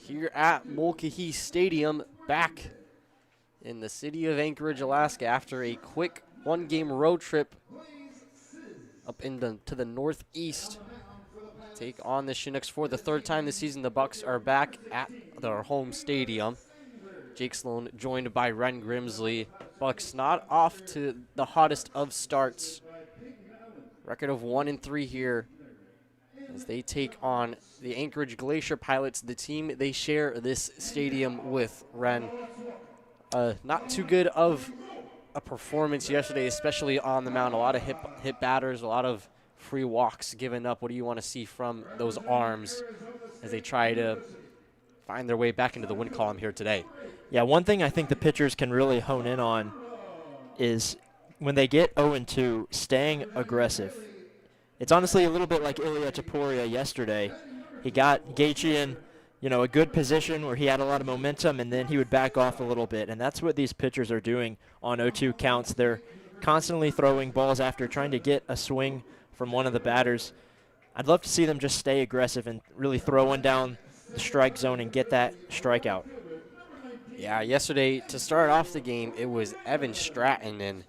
here at Mulcahy Stadium, back in the city of Anchorage, Alaska, after a quick one-game road trip up to the northeast. Take on the Chinooks for the third time this season. The Bucs are back at their home stadium. Jake Sloan joined by Ren Grimsley. Bucs not off to the hottest of starts. Record of 1-3 here as they take on the Anchorage Glacier Pilots, the team they share this stadium with. Ren, not too good of a performance yesterday, especially on the mound. A lot of hit batters, a lot of free walks given up. What do you want to see from those arms as they try to find their way back into the win column here today? Yeah, one thing I think the pitchers can really hone in on is when they get 0-2, staying aggressive. It's honestly a little bit like Ilya Taporia yesterday. He got Gaethje in, a good position where he had a lot of momentum, and then he would back off a little bit. And that's what these pitchers are doing on 0-2 counts. They're constantly throwing balls after trying to get a swing from one of the batters. I'd love to see them just stay aggressive and really throw one down the strike zone and get that strikeout. Yeah, yesterday, to start off the game, it was Evan Stratton, and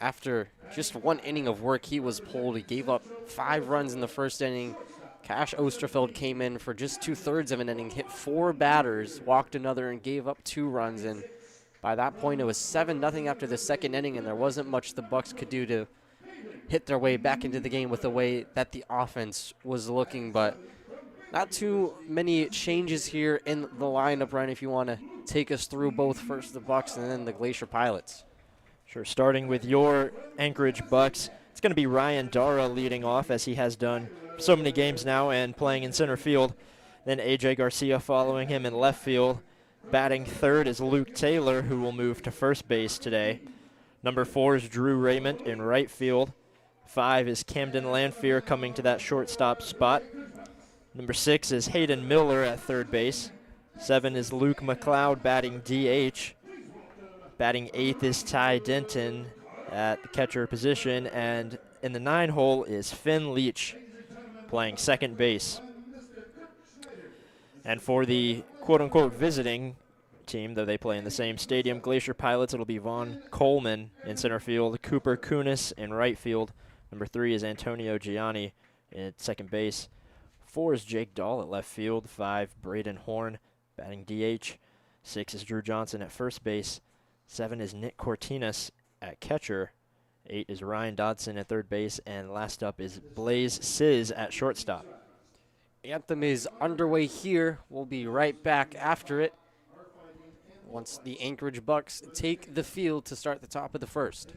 after just one inning of work, he was pulled. He gave up 5 runs in the first inning. Cash Osterfeld came in for just 2/3 of an inning, hit 4 batters, walked another, and gave up 2 runs. And by that point, it was 7-0 after the second inning, and there wasn't much the Bucs could do to hit their way back into the game with the way that the offense was looking. But not too many changes here in the lineup, Ryan, if you want to take us through both first the Bucs and then the Glacier Pilots. Sure, starting with your Anchorage Bucs, it's going to be Ryan Dara leading off, as he has done so many games now, and playing in center field. Then AJ Garcia following him in left field. Batting third is Luke Taylor, who will move to first base today. Number 4 is Drew Raymond in right field. 5 is Camden Lanfear coming to that shortstop spot. Number 6 is Hayden Miller at third base. 7 is Luke McLeod batting DH. Batting 8th is Ty Denton at the catcher position. And in the 9 hole is Finn Leach playing second base. And for the quote-unquote visiting team, though they play in the same stadium, Glacier Pilots, it'll be Vaughn Coleman in center field, Cooper Kunis in right field. Number 3 is Antonio Gianni at second base. 4 is Jake Dahl at left field. 5, Braden Horn batting DH. 6 is Drew Johnson at first base. 7 is Nick Cortinas at catcher. 8 is Ryan Dodson at third base. And last up is Blaze Sizz at shortstop. Anthem is underway here. We'll be right back after it once the Anchorage Bucs take the field to start the top of the first.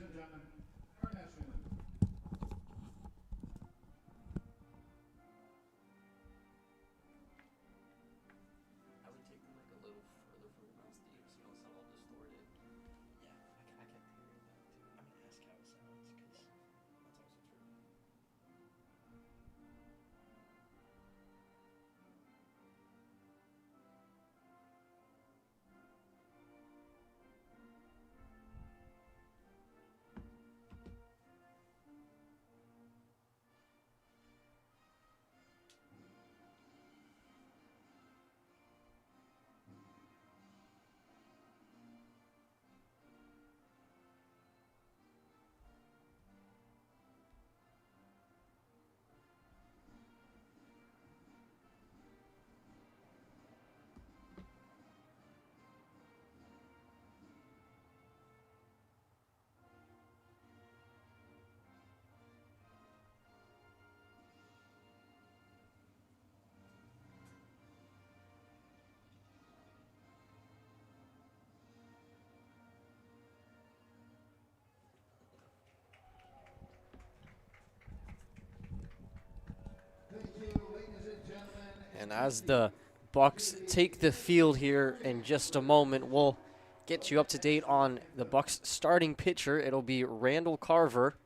And as the Bucs take the field here in just a moment, we'll get you up to date on the Bucs starting pitcher. It'll be Randall Carver.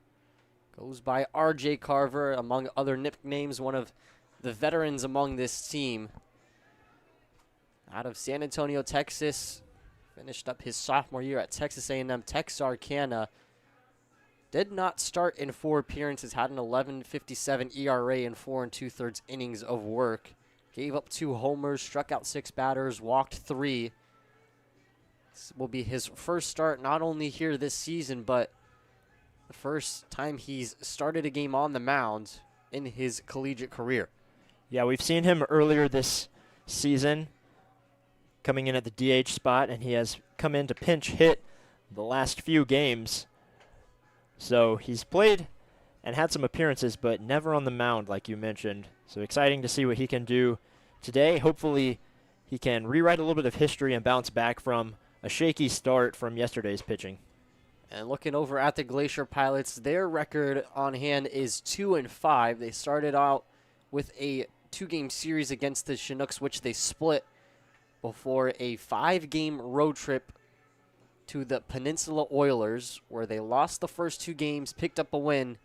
Goes by R.J. Carver, among other nicknames, one of the veterans among this team. Out of San Antonio, Texas. Finished up his sophomore year at Texas A&M Texarkana. Did not start in 4 appearances, had an 11.57 ERA in 4 2/3 innings of work. gave up 2 homers, struck out 6 batters, walked 3. This will be his first start not only here this season, but the first time he's started a game on the mound in his collegiate career. Yeah, we've seen him earlier this season coming in at the DH spot, and he has come in to pinch hit the last few games. So he's played and had some appearances, but never on the mound like you mentioned. So exciting to see what he can do today. Hopefully he can rewrite a little bit of history and bounce back from a shaky start from yesterday's pitching. And looking over at the Glacier Pilots, their record on hand is 2-5. They started out with a 2-game series against the Chinooks, which they split before a 5-game road trip to the Peninsula Oilers, where they lost the first 2 games, picked up a win,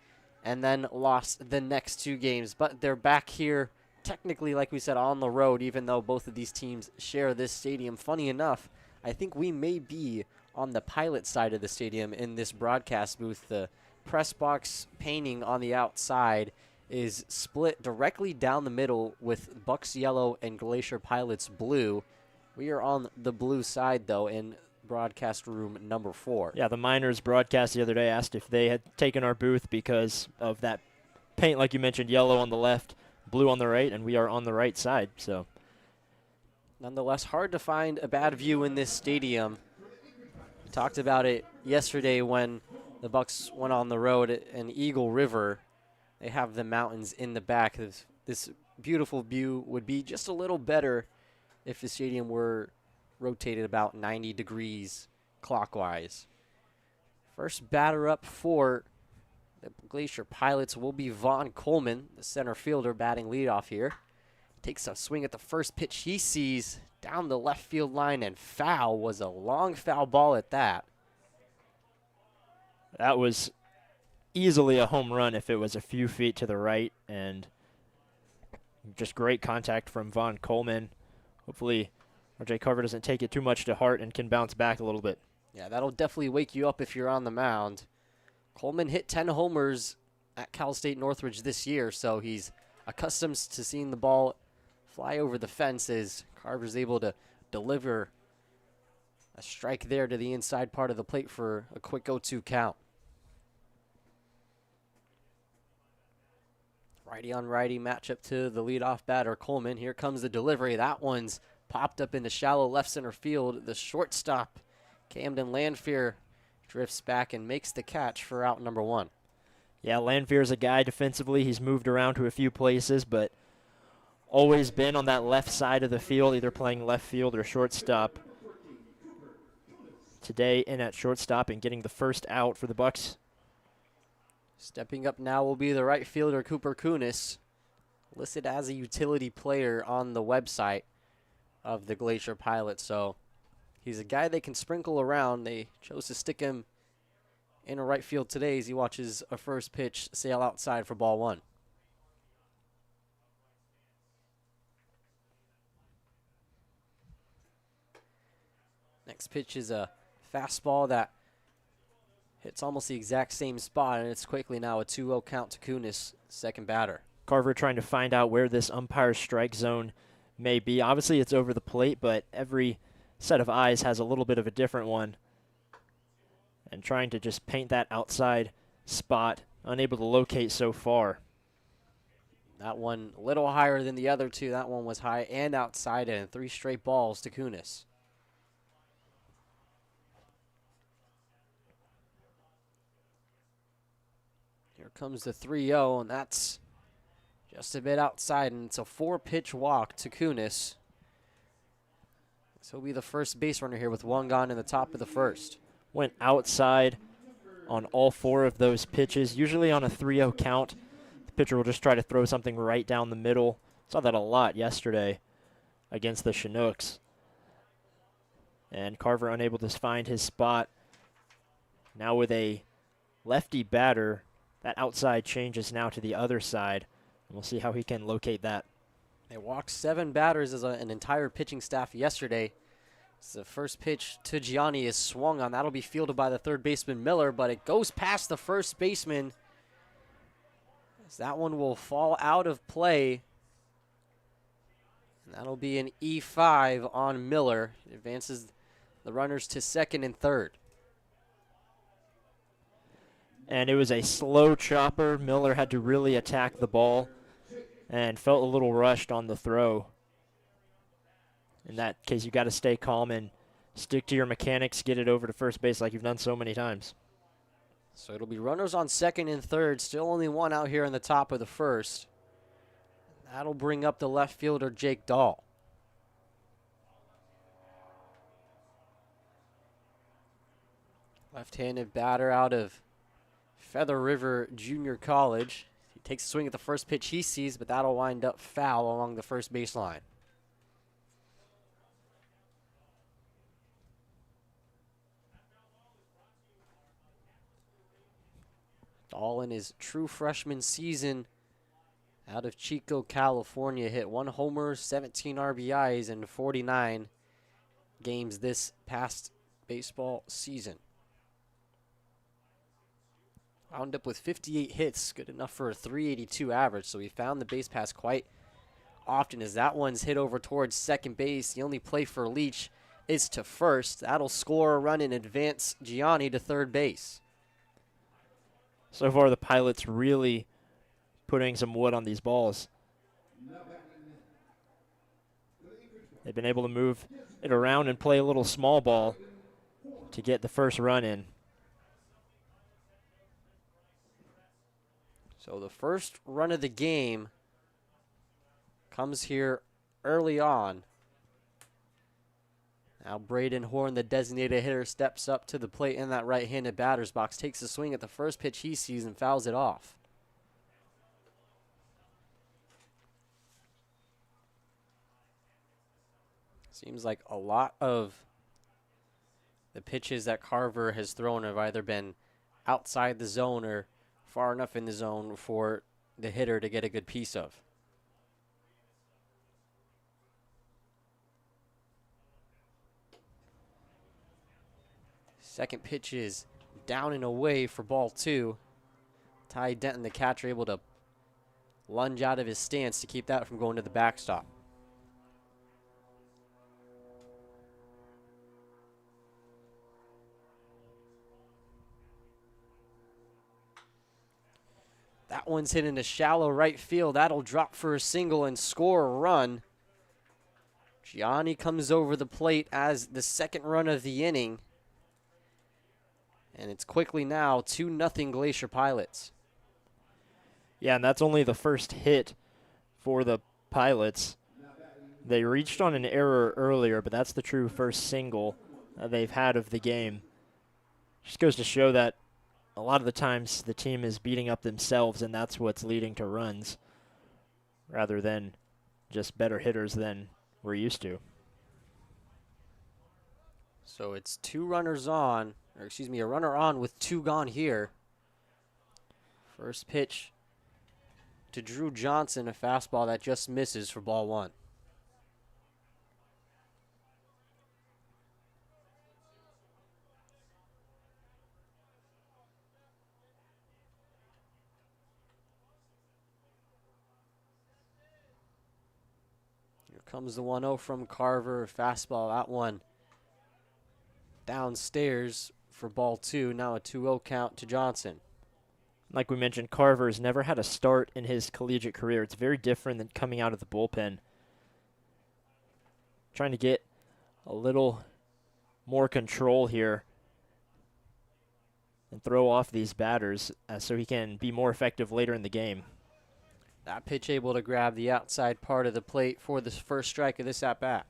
and then lost the next 2 games. But they're back here, technically, like we said, on the road, even though both of these teams share this stadium. Funny enough, I think we may be on the Pilot side of the stadium in this broadcast booth. The press box painting on the outside is split directly down the middle with Bucs yellow and Glacier Pilots blue. We are on the blue side, though, in broadcast room number 4. Yeah, the Miners broadcast the other day asked if they had taken our booth because of that paint, like you mentioned, yellow on the left, blue on the right, and we are on the right side. So, nonetheless, hard to find a bad view in this stadium. We talked about it yesterday when the Bucs went on the road in Eagle River. They have the mountains in the back. This beautiful view would be just a little better if the stadium were rotated about 90 degrees clockwise. First batter up for the Glacier Pilots will be Vaughn Coleman, the center fielder, batting leadoff here. Takes a swing at the first pitch he sees down the left field line, and foul. Was a long foul ball at that. that was easily a home run if it was a few feet to the right, and just great contact from Vaughn Coleman. Hopefully RJ Carver doesn't take it too much to heart and can bounce back a little bit. Yeah, that'll definitely wake you up if you're on the mound. Coleman hit 10 homers at Cal State Northridge this year, so he's accustomed to seeing the ball fly over the fences. Carver's able to deliver a strike there to the inside part of the plate for a quick 0-2 count. Righty on righty matchup to the leadoff batter, Coleman. Here comes the delivery. That one's popped up into shallow left center field. The shortstop, Camden Landfear, drifts back and makes the catch for out number 1. Yeah, Landfear's a guy defensively. He's moved around to a few places, but always been on that left side of the field, either playing left field or shortstop. Today in at shortstop and getting the first out for the Bucs. Stepping up now will be the right fielder, Cooper Kunis, listed as a utility player on the website of the Glacier Pilots. So he's a guy they can sprinkle around. They chose to stick him in a right field today as he watches a first pitch sail outside for ball 1. Next pitch is a fastball that hits almost the exact same spot, and it's quickly now a 2-0 count to Kunis, second batter. Carver trying to find out where this umpire's strike zone may be. Obviously, it's over the plate, but every set of eyes has a little bit of a different one. And trying to just paint that outside spot, unable to locate so far. That one a little higher than the other two. That one was high and outside, and 3 straight balls to Kunis. Here comes the 3-0, and that's just a bit outside, and it's a 4-pitch walk to Kunis. So he'll be the first base runner here with 1 gone in the top of the first. Went outside on all 4 of those pitches. Usually on a 3-0 count, the pitcher will just try to throw something right down the middle. Saw that a lot yesterday against the Chinooks. And Carver unable to find his spot. Now with a lefty batter, that outside changes now to the other side. And we'll see how he can locate that. They walked 7 batters as an entire pitching staff yesterday. So the first pitch to Gianni is swung on. That'll be fielded by the third baseman Miller, but it goes past the first baseman. As that one will fall out of play. And that'll be an E5 on Miller. It advances the runners to second and third. And it was a slow chopper. Miller had to really attack the ball and felt a little rushed on the throw. In that case, you got to stay calm and stick to your mechanics, get it over to first base like you've done so many times. So it'll be runners on second and third. Still only one out here in the top of the first. That'll bring up the left fielder, Jake Dahl. Left-handed batter out of Feather River Junior College. He takes a swing at the first pitch he sees, but that'll wind up foul along the first baseline. Dahl in his true freshman season out of Chico, California, hit 1 homer, 17 RBIs in 49 games this past baseball season. Wound up with 58 hits, good enough for a 382 average, so he found the base pass quite often as that one's hit over towards second base. The only play for Leach is to first. That'll score a run and advance Gianni to third base. So far, the Pilots really putting some wood on these balls. They've been able to move it around and play a little small ball to get the first run in. So the first run of the game comes here early on. Now Braden Horn, the designated hitter, steps up to the plate in that right-handed batter's box, takes a swing at the first pitch he sees and fouls it off. Seems like a lot of the pitches that Carver has thrown have either been outside the zone or far enough in the zone for the hitter to get a good piece of. Second pitch is down and away for ball 2. Ty Denton, the catcher, able to lunge out of his stance to keep that from going to the backstop. That one's hit into shallow right field. That'll drop for a single and score a run. Gianni comes over the plate as the second run of the inning. And it's quickly now 2-0 Glacier Pilots. Yeah, and that's only the first hit for the Pilots. They reached on an error earlier, but that's the true first single they've had of the game. Just goes to show that a lot of the times the team is beating up themselves, and that's what's leading to runs rather than just better hitters than we're used to. So it's 2 runners on, or excuse me, a runner on with 2 gone here. First pitch to Drew Johnson, a fastball that just misses for ball 1. Here comes the 1-0 from Carver, fastball, that one downstairs for ball 2. Now a 2-0 count to Johnson. Like we mentioned, Carver's never had a start in his collegiate career. It's very different than coming out of the bullpen. Trying to get a little more control here and throw off these batters so he can be more effective later in the game. That pitch able to grab the outside part of the plate for the first strike of this at-bat.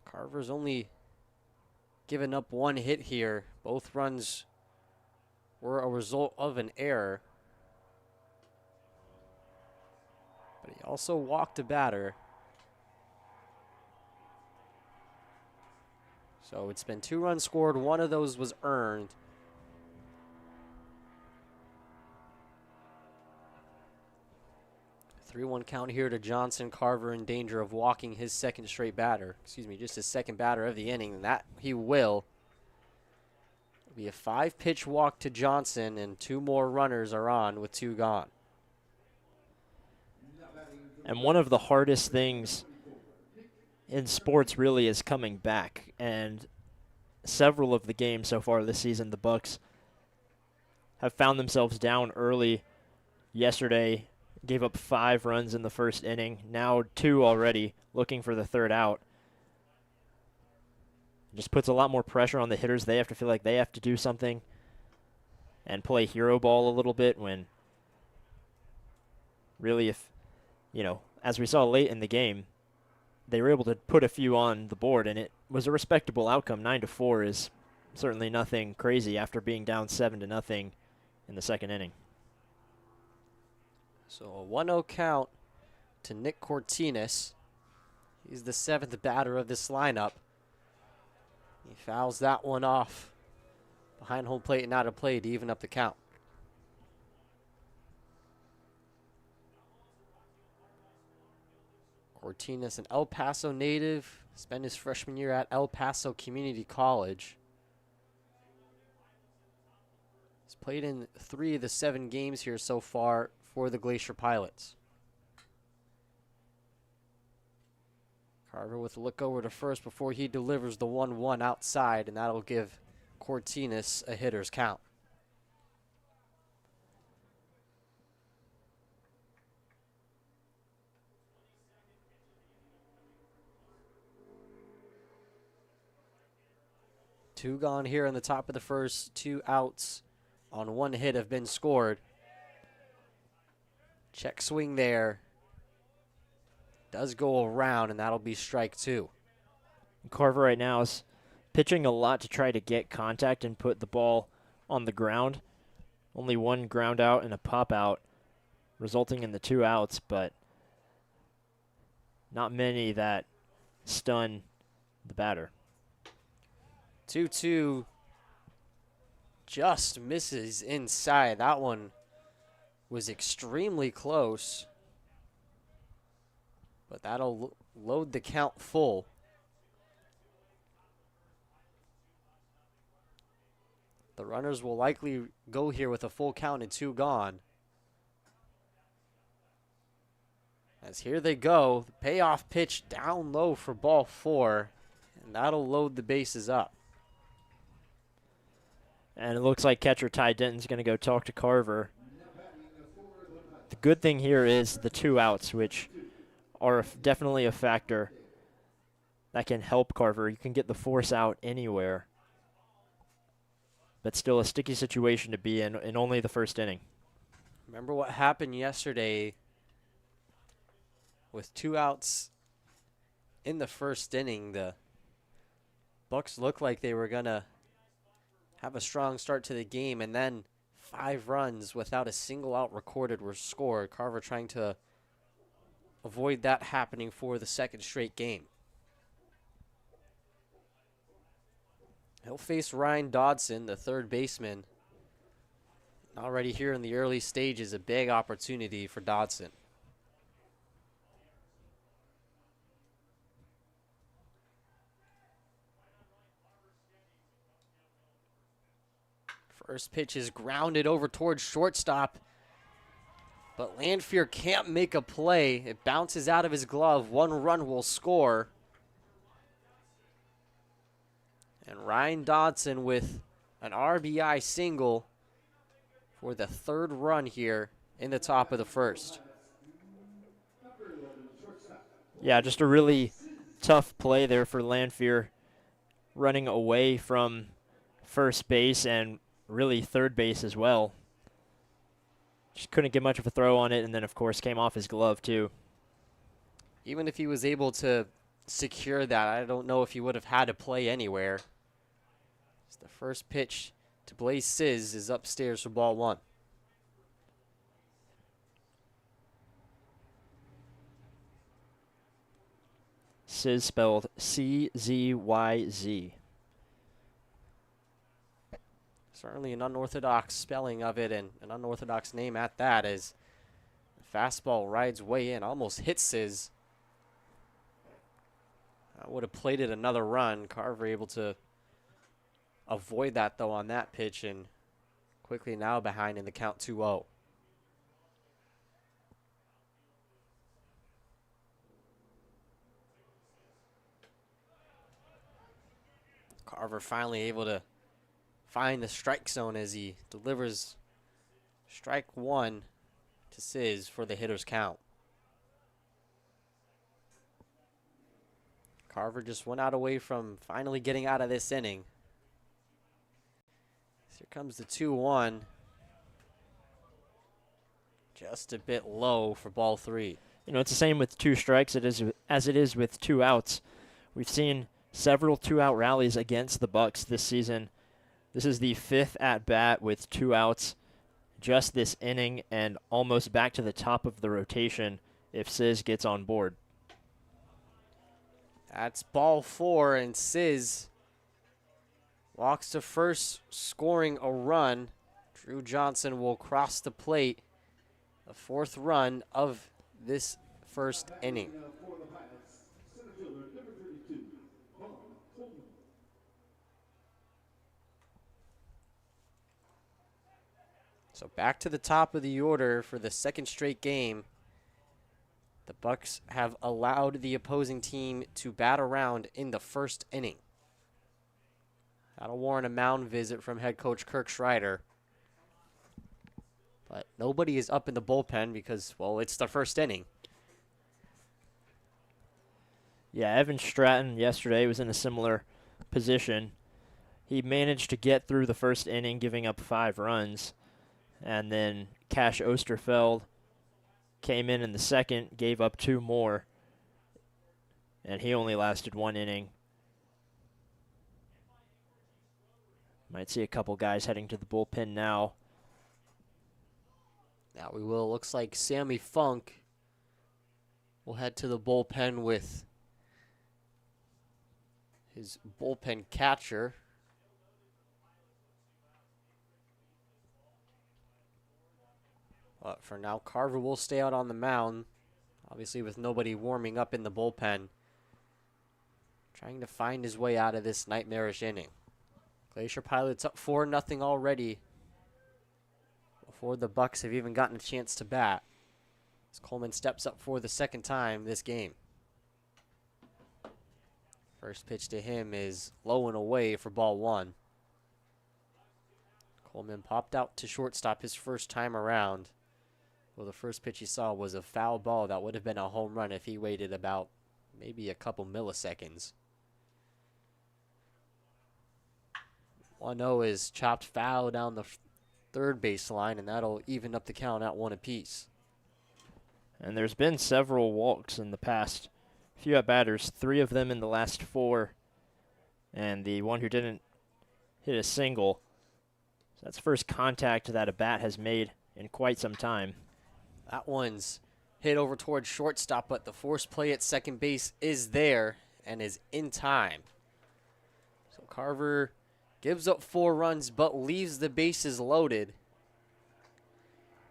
Carver's only given up 1 hit here. Both runs were a result of an error. But he also walked a batter. So it's been 2 runs scored. 1 of those was earned. A 3-1 count here to Johnson. Carver in danger of walking his second straight batter. Excuse me, just his second batter of the inning. And that he will. Be a 5-pitch walk to Johnson, and 2 more runners are on with 2 gone. And one of the hardest things in sports really is coming back. And several of the games so far this season, the Bucs have found themselves down early. Yesterday, gave up 5 runs in the first inning. Now 2 already, looking for the 3rd out. Just puts a lot more pressure on the hitters. They have to feel like they have to do something and play hero ball a little bit when really, if, as we saw late in the game, they were able to put a few on the board, and it was a respectable outcome. 9-4 is certainly nothing crazy after being down 7-0 in the second inning. So a 1-0 count to Nick Cortines. He's the 7th batter of this lineup. He fouls that one off behind home plate and out of play to even up the count. Cortines, an El Paso native, spent his freshman year at El Paso Community College. He's played in 3 of the 7 games here so far for the Glacier Pilots. Carver with a look over to first before he delivers the 1-1 outside, and that'll give Cortines a hitter's count. Two gone here in the top of the first. 2 outs on 1 hit have been scored. Check swing there. Does go around, and that'll be strike 2. Carver right now is pitching a lot to try to get contact and put the ball on the ground. Only 1 ground out and a pop out, resulting in the 2 outs, but not many that stun the batter. 2-2 just misses inside. That one was extremely close, but that'll load the count full. The runners will likely go here with a full count and 2 gone. As here they go, the payoff pitch down low for ball 4, and that'll load the bases up. And it looks like catcher Ty Denton's going to go talk to Carver. The good thing here is the 2 outs, which are definitely a factor that can help Carver. You can get the force out anywhere, but still a sticky situation to be in only the first inning. Remember what happened yesterday with 2 outs in the first inning? The Bucs looked like they were going to have a strong start to the game, and then 5 runs without a single out recorded were scored. Carver trying to avoid that happening for the 2nd straight game. He'll face Ryan Dodson, the 3rd baseman. Already here in the early stages, a big opportunity for Dodson. First pitch is grounded over towards shortstop, but Lanfear can't make a play. It bounces out of his glove. 1 run will score. And Ryan Dodson with an RBI single for the 3rd run here in the top of the first. Yeah, just a really tough play there for Lanfear, running away from first base and really 3rd base as well. Just couldn't get much of a throw on it, and then, of course, came off his glove, too. Even if he was able to secure that, I don't know if he would have had to play anywhere. The first pitch to Blaze Sizz is upstairs for ball 1. Sizz spelled C-Z-Y-Z. Certainly an unorthodox spelling of it, and an unorthodox name at that, as the fastball rides way in, almost hits Sizz. I would have played it another run. Carver able to avoid that, though, on that pitch, and quickly now behind in the count 2-0. Carver finally able to find the strike zone as he delivers strike one to Sizz for the hitter's count. Carver just 1 out away from finally getting out of this inning. Here comes the 2-1. Just a bit low for ball 3. You know, it's the same with 2 strikes as it is with 2 outs. We've seen several 2-out rallies against the Bucs this season. This is the 5th at-bat with 2 outs just this inning and almost back to the top of the rotation if Sizz gets on board. That's ball 4, and Sizz walks to first, scoring a run. Drew Johnson will cross the plate. The 4th run of this first inning. So back to the top of the order for the 2nd straight game. The Bucs have allowed the opposing team to bat around in the 1st inning. That'll warrant a mound visit from head coach Kirk Schreider. But nobody is up in the bullpen because, well, it's the 1st inning. Yeah, Evan Stratton yesterday was in a similar position. He managed to get through the 1st inning, giving up 5 runs. And then Cash Osterfeld came in the 2nd, gave up 2 more. And he only lasted 1 inning. Might see a couple guys heading to the bullpen now. Now we will. Looks like Sammy Funk will head to the bullpen with his bullpen catcher. But for now, Carver will stay out on the mound, obviously with nobody warming up in the bullpen, trying to find his way out of this nightmarish inning. Glacier Pilots up 4-0 already before the Bucs have even gotten a chance to bat, as Coleman steps up for the 2nd time this game. First pitch to him is low and away for ball 1. Coleman popped out to shortstop his first time around. Well, the first pitch he saw was a foul ball that would have been a home run if he waited about maybe a couple milliseconds. 1-0 is chopped foul down the 3rd baseline, and that'll even up the count at 1 apiece. And there's been several walks in the past few at-batters, 3 of them in the last 4, and the one who didn't hit a single. So that's first contact that a bat has made in quite some time. That one's hit over towards shortstop, but the force play at 2nd base is there and is in time. So Carver gives up 4 runs but leaves the bases loaded.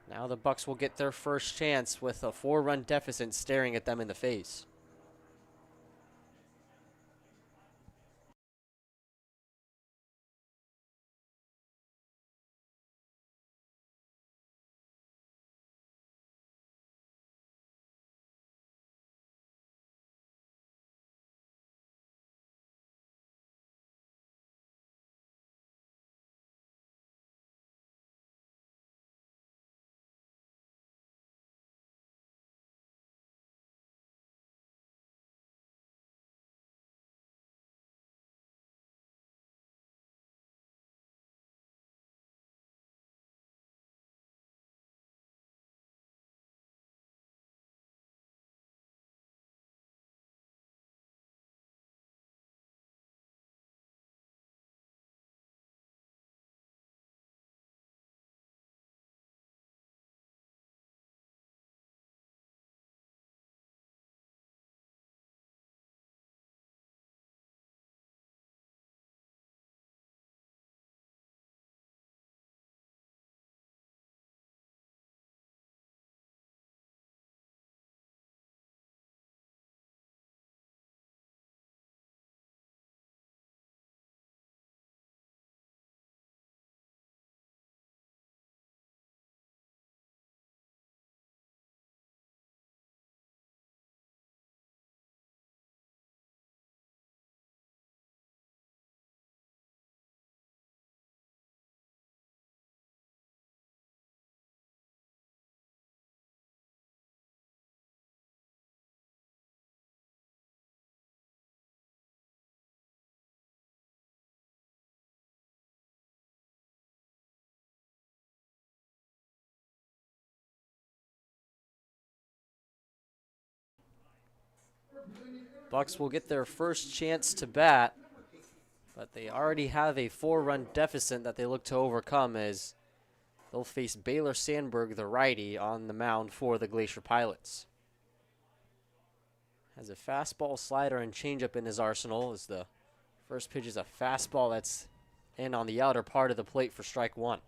Now the Bucs will get their first chance with a 4-run deficit staring at them in the face. Bucs will get their first chance to bat, but they already have a 4-run deficit that they look to overcome as they'll face Baylor Sandberg, the righty, on the mound for the Glacier Pilots. Has a fastball, slider, and changeup in his arsenal as the first pitch is a fastball that's in on the outer part of the plate for strike one.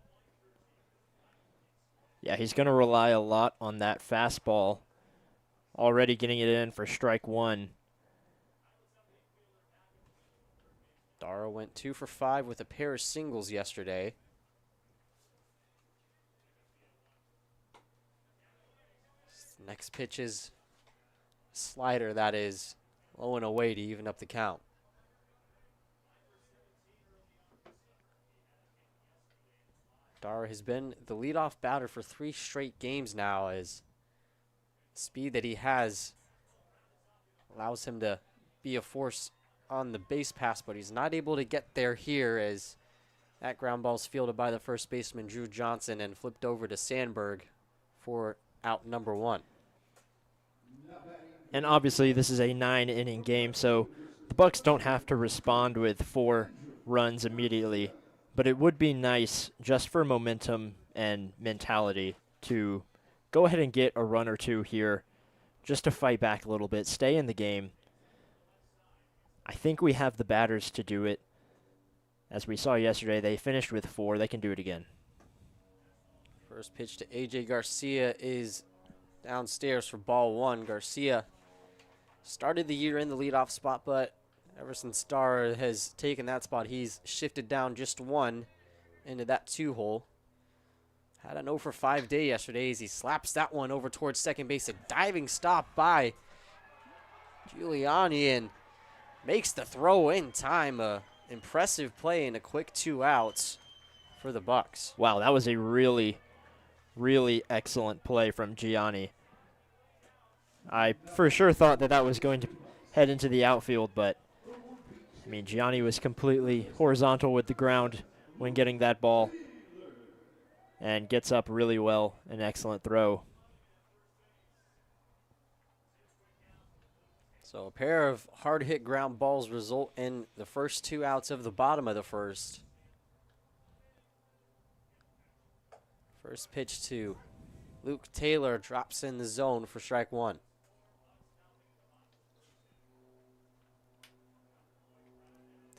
Yeah, he's going to rely a lot on that fastball. Already getting it in for strike one. Dara went 2 for 5 with a pair of singles yesterday. Next pitch is slider that is low and away to even up the count. Dara has been the leadoff batter for 3 straight games now, as speed that he has allows him to be a force on the base pass, but he's not able to get there here as that ground ball is fielded by the first baseman Drew Johnson and flipped over to Sandberg for out number 1. And obviously this is a 9-inning game, so the Bucs don't have to respond with 4 runs immediately. But it would be nice, just for momentum and mentality, to go ahead and get a run or 2 here, just to fight back a little bit, stay in the game. I think we have the batters to do it. As we saw yesterday, they finished with 4. They can do it again. First pitch to A.J. Garcia is downstairs for ball 1. Garcia started the year in the leadoff spot, but ever since Dara has taken that spot, he's shifted down just 1 into that 2 hole. Had an 0 for 5 day yesterday as he slaps that one over towards second base. A diving stop by Giuliani and makes the throw in time. A impressive play and a quick 2 outs for the Bucs. Wow, that was a really, really excellent play from Gianni. I for sure thought that was going to head into the outfield, but I mean, Gianni was completely horizontal with the ground when getting that ball and gets up really well. An excellent throw. So a pair of hard-hit ground balls result in the first 2 outs of the bottom of the first. First pitch to Luke Taylor drops in the zone for strike 1.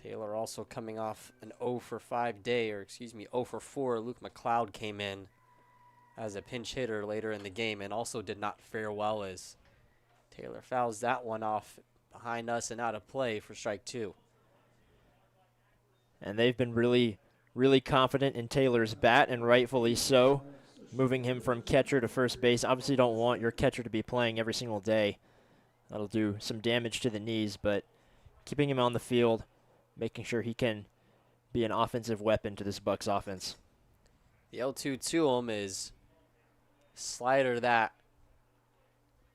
Taylor also coming off an 0 for 5 day, or excuse me, 0 for 4. Luke McLeod came in as a pinch hitter later in the game and also did not fare well as Taylor fouls that one off behind us and out of play for strike 2. And they've been really, really confident in Taylor's bat, and rightfully so, moving him from catcher to first base. Obviously don't want your catcher to be playing every single day. That'll do some damage to the knees, but keeping him on the field, making sure he can be an offensive weapon to this Bucs offense. The 0-2 to him is slider that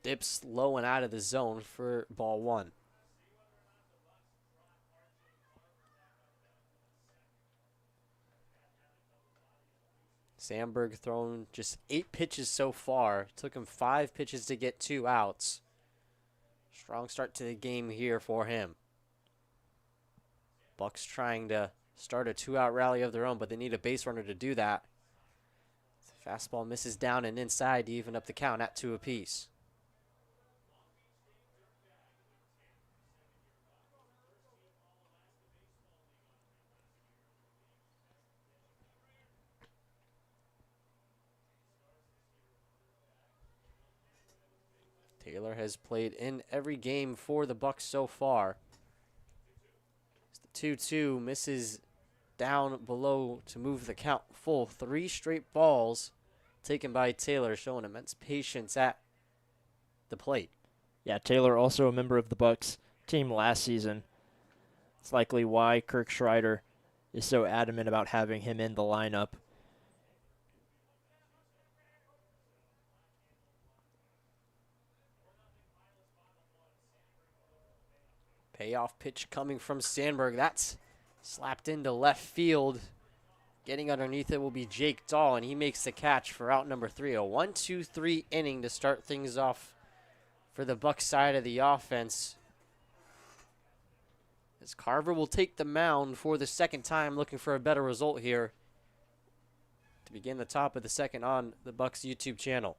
dips low and out of the zone for ball 1. Sandberg thrown just 8 pitches so far. Took him 5 pitches to get 2 outs. Strong start to the game here for him. Bucs trying to start a 2-out rally of their own, but they need a base runner to do that. The fastball misses down and inside to even up the count at 2 apiece. Taylor has played in every game for the Bucs so far. The 2-2 misses down below to move the count full. 3 straight balls taken by Taylor, showing immense patience at the plate. Yeah, Taylor also a member of the Bucs team last season. It's likely why Kirk Schreider is so adamant about having him in the lineup. Payoff pitch coming from Sandberg. That's slapped into left field. Getting underneath it will be Jake Dahl, and he makes the catch for out number 3. A 1-2-3 inning to start things off for the Bucs side of the offense. as Carver will take the mound for the second time, looking for a better result here to begin the top of the second on the Bucs YouTube channel.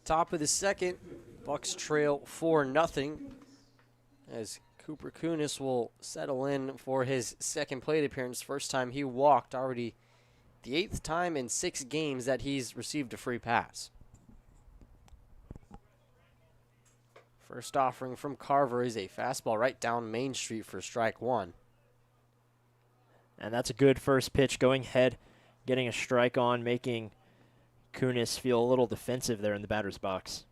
Top of the second, Bucs trail 4-0 as Cooper Kunis will settle in for his second plate appearance. First time he walked, already the 8th time in 6 games that he's received a free pass. First offering from Carver is a fastball right down Main Street for strike 1. And that's a good first pitch, going ahead, getting a strike on, making Kunis feel a little defensive there in the batter's box.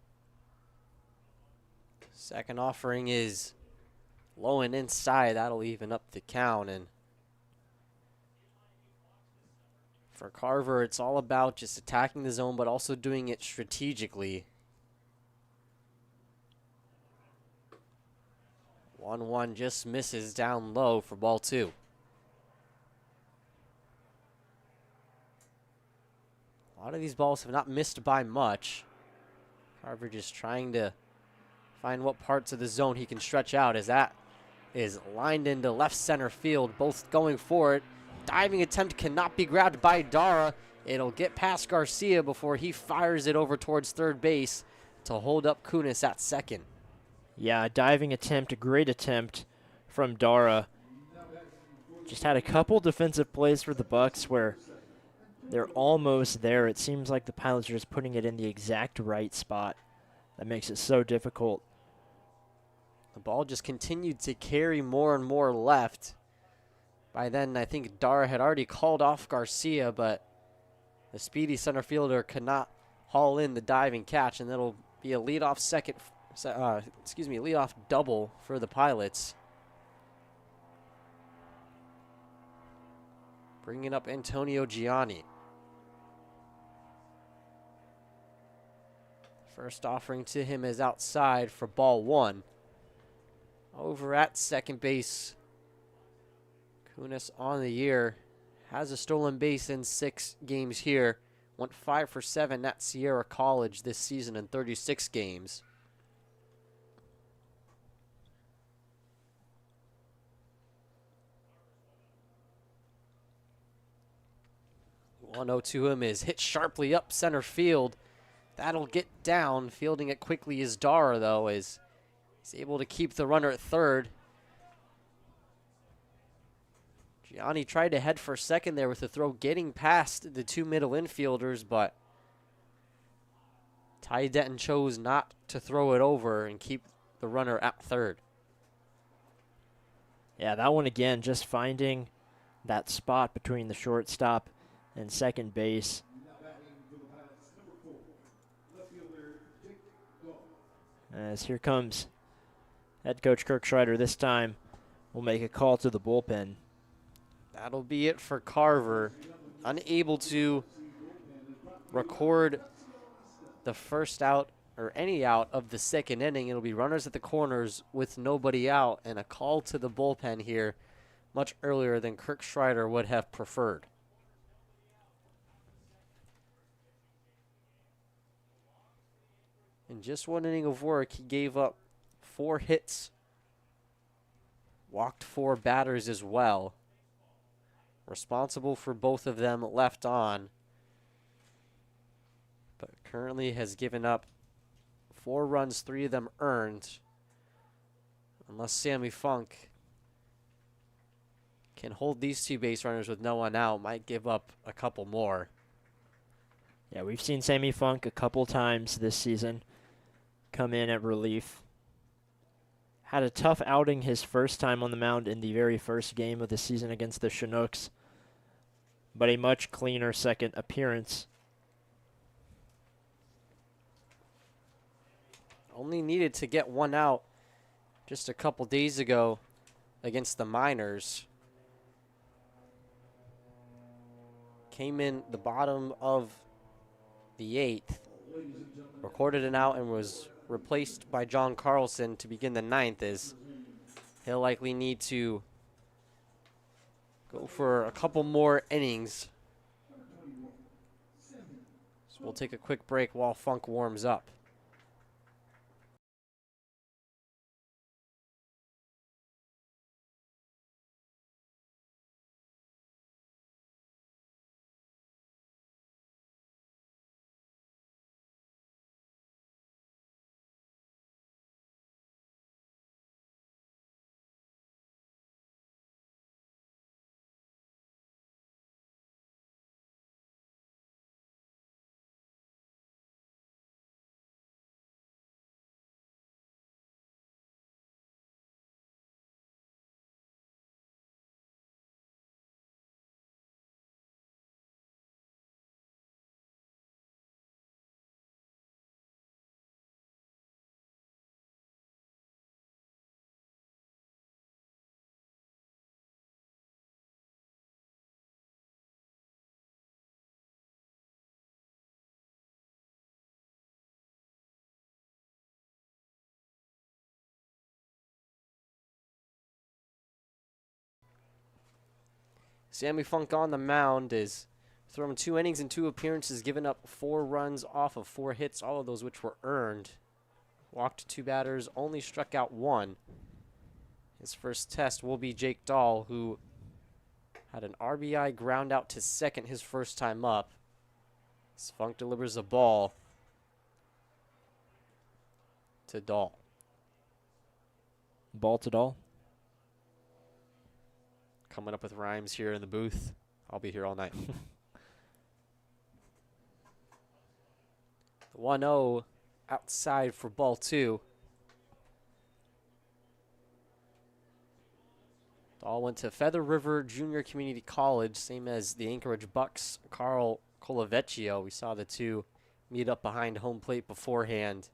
Second offering is low and inside. That'll even up the count. And for Carver, it's all about just attacking the zone, but also doing it strategically. 1-1 just misses down low for ball 2. A lot of these balls have not missed by much. Carver just trying to find what parts of the zone he can stretch out, as that is lined into left center field, both going for it. Diving attempt cannot be grabbed by Dara. It'll get past Garcia before he fires it over towards third base to hold up Kunis at second. Yeah, a diving attempt, a great attempt from Dara. Just had a couple defensive plays for the Bucs where they're almost there. It seems like the Pilots are just putting it in the exact right spot. That makes it so difficult. The ball just continued to carry more and more left. By then, I think Dara had already called off Garcia, but the speedy center fielder could not haul in the diving catch, and that'll be a leadoff leadoff double for the Pilots. Bringing up Antonio Gianni. First offering to him is outside for ball 1. Over at second base, Kunis on the year has a stolen base in 6 games here. Went 5 for 7 at Sierra College this season in 36 games. One-0 to him is hit sharply up center field. That'll get down. Fielding it quickly is Dara, though, as he's able to keep the runner at third. Gianni tried to head for second there with the throw getting past the 2 middle infielders, but Ty Denton chose not to throw it over and keep the runner at third. Yeah, that one again, just finding that spot between the shortstop and second base. As here comes head coach Kirk Schreider this time will make a call to the bullpen. That'll be it for Carver. Unable to record the first out or any out of the second inning. It'll be runners at the corners with nobody out, and a call to the bullpen here much earlier than Kirk Schreider would have preferred. In just one inning of work, he gave up 4 hits, walked 4 batters as well. Responsible for both of them left on, but currently has given up 4 runs, 3 of them earned. Unless Sammy Funk can hold these 2 base runners with no one out, might give up a couple more. Yeah, we've seen Sammy Funk a couple times this season come in at relief. Had a tough outing his first time on the mound in the very first game of the season against the Chinooks, but a much cleaner second appearance. Only needed to get 1 out just a couple days ago against the Miners. Came in the bottom of the 8th, recorded an out, and was replaced by John Carlson to begin the 9th, as he'll likely need to go for a couple more innings. So we'll take a quick break while Funk warms up. Sammy Funk on the mound is thrown 2 innings and 2 appearances, given up 4 runs off of 4 hits, all of those which were earned. Walked 2 batters, only struck out 1. His first test will be Jake Dahl, who had an RBI ground out to second his first time up. As Funk delivers a ball to Dahl. Ball to Dahl. Coming up with rhymes here in the booth. I'll be here all night. The 1-0 outside for ball 2. Dahl went to Feather River Junior Community College, same as the Anchorage Bucs, Carl Colavecchio. We saw the 2 meet up behind home plate beforehand.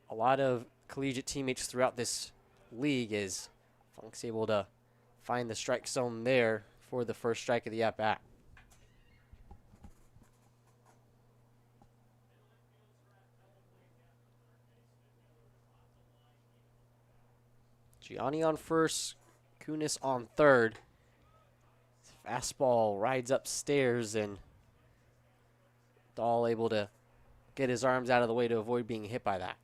A lot of collegiate teammates throughout this league, as Funk's able to find the strike zone there for the first strike of the at-bat. Gianni on first, Kunis on third. Fastball rides upstairs, and Dahl able to get his arms out of the way to avoid being hit by that.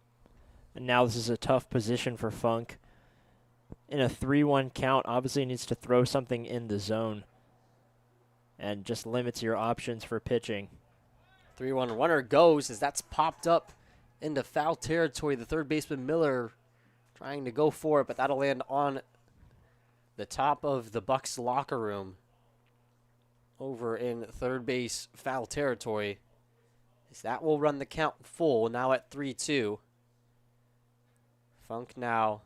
And now this is a tough position for Funk. In a 3-1 count, obviously needs to throw something in the zone and just limits your options for pitching. 3-1 runner goes as that's popped up into foul territory. The third baseman Miller trying to go for it, but that'll land on the top of the Bucs locker room over in third base foul territory. As that will run the count full, now at 3-2. Funk now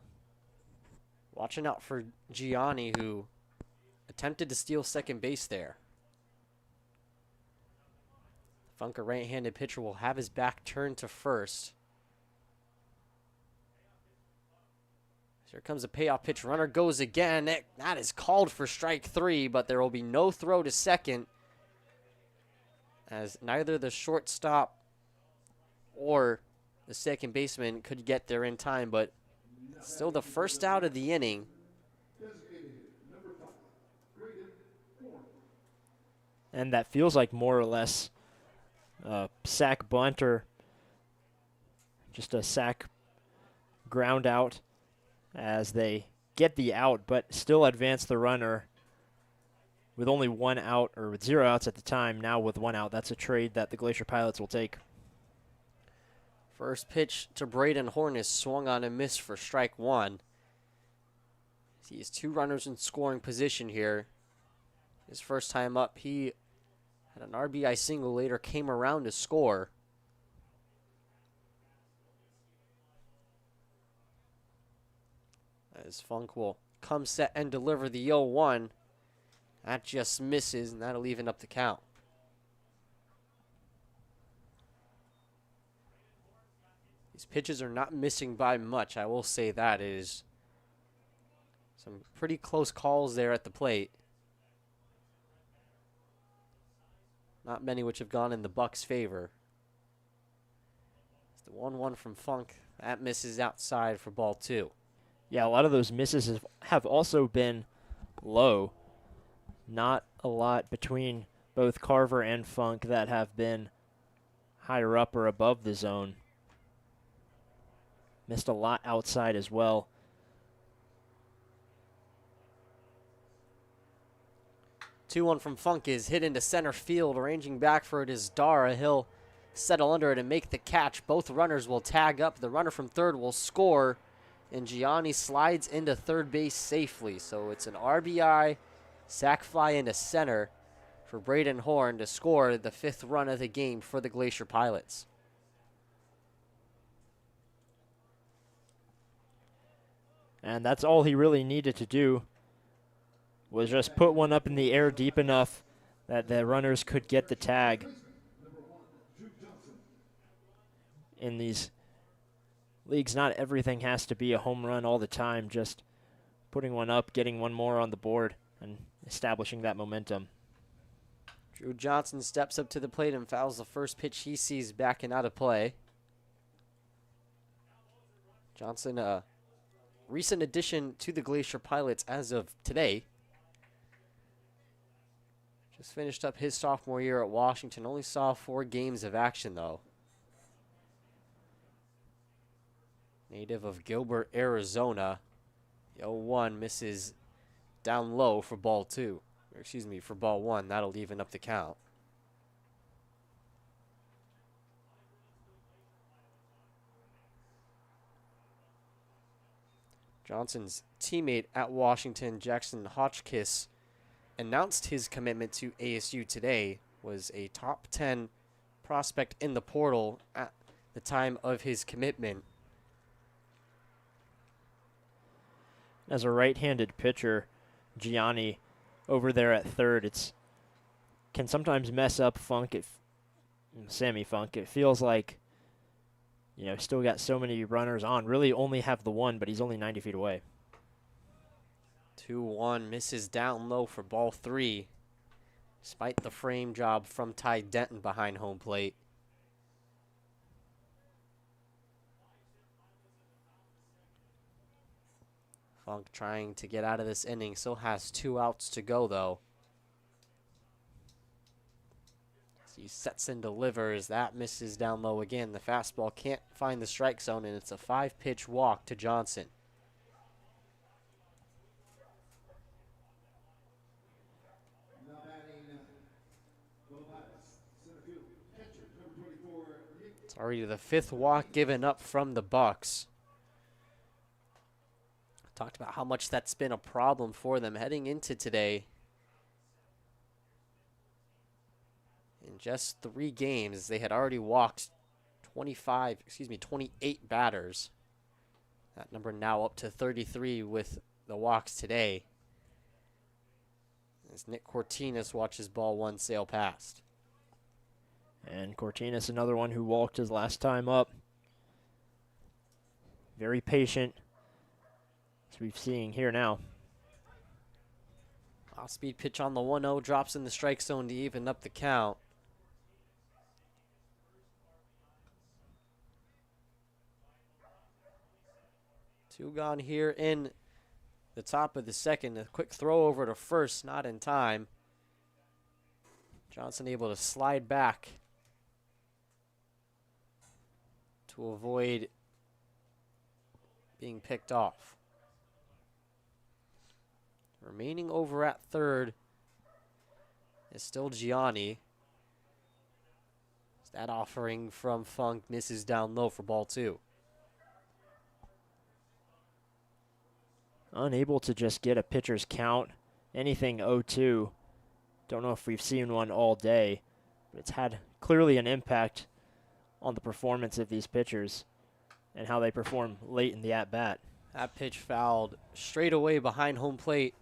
Watching out for Gianni, who attempted to steal second base there. Funk, a right-handed pitcher, will have his back turned to first. Here comes a payoff pitch. Runner goes again. That is called for strike 3, but there will be no throw to second, as neither the shortstop or the second baseman could get there in time, but still the first out of the inning. And that feels like more or less a sack bunt or just a sack ground out as they get the out, but still advance the runner with only 1 out, or with 0 outs at the time. Now with 1 out, that's a trade that the Glacier Pilots will take. First pitch to Braden Horn is swung on and missed for strike 1. He has 2 runners in scoring position here. His first time up, he had an RBI single, later came around to score. As Funk will come set and deliver the 0-1. That just misses, and that'll even up the count. These pitches are not missing by much, I will say that. It is some pretty close calls there at the plate. Not many which have gone in the Bucs' favor. It's the 1-1 from Funk. That misses outside for ball 2. Yeah, a lot of those misses have also been low. Not a lot between both Carver and Funk that have been higher up or above the zone. Missed a lot outside as well. Two one from Funk is hit into center field. Arranging back for it is Dara. He'll settle under it and make the catch. Both runners will tag up. The runner from third will score, and Gianni slides into third base safely. So it's an RBI sac fly into center for Braden Horn to score the 5th run of the game for the Glacier Pilots. And that's all he really needed to do, was just put one up in the air deep enough that the runners could get the tag. In these leagues, not everything has to be a home run all the time. Just putting one up, getting one more on the board, and establishing that momentum. Drew Johnson steps up to the plate and fouls the first pitch he sees back and out of play. Johnson, a recent addition to the Glacier Pilots as of today. Just finished up his sophomore year at Washington. Only saw 4 games of action, though. Native of Gilbert, Arizona. The 0-1 misses down low for ball 2. Or excuse me, for ball 1. That'll even up the count. Johnson's teammate at Washington, Jackson Hotchkiss, announced his commitment to ASU today. Was a top 10 prospect in the portal at the time of his commitment. As a right-handed pitcher, Gianni over there at third, can sometimes mess up Funk, Sammy Funk. It feels like, still got so many runners on. Really only have the one, but he's only 90 feet away. 2-1 misses down low for ball 3, despite the frame job from Ty Denton behind home plate. Funk trying to get out of this inning, still has 2 outs to go, though. As he sets and delivers, that misses down low again. The fastball can't find the strike zone, and it's a 5-pitch walk to Johnson. It's already the 5th walk given up from the Bucs. Talked about how much that's been a problem for them heading into today. In just 3 games, they had already walked 28 batters. That number now up to 33 with the walks today, as Nick Cortinas watches ball one sail past. And Cortinas, another one who walked his last time up. Very patient, as we've seen here now. Off-speed pitch on the 1-0, drops in the strike zone to even up the count. Two gone here in the top of the second. A quick throw over to first, not in time. Johnson able to slide back to avoid being picked off. Remaining over at third is still Gianni. That offering from Funk misses down low for ball two. Unable to just get a pitcher's count. Anything 0-2. Don't know if we've seen one all day, but it's had clearly an impact on the performance of these pitchers and how they perform late in the at-bat. That pitch fouled straight away behind home plate,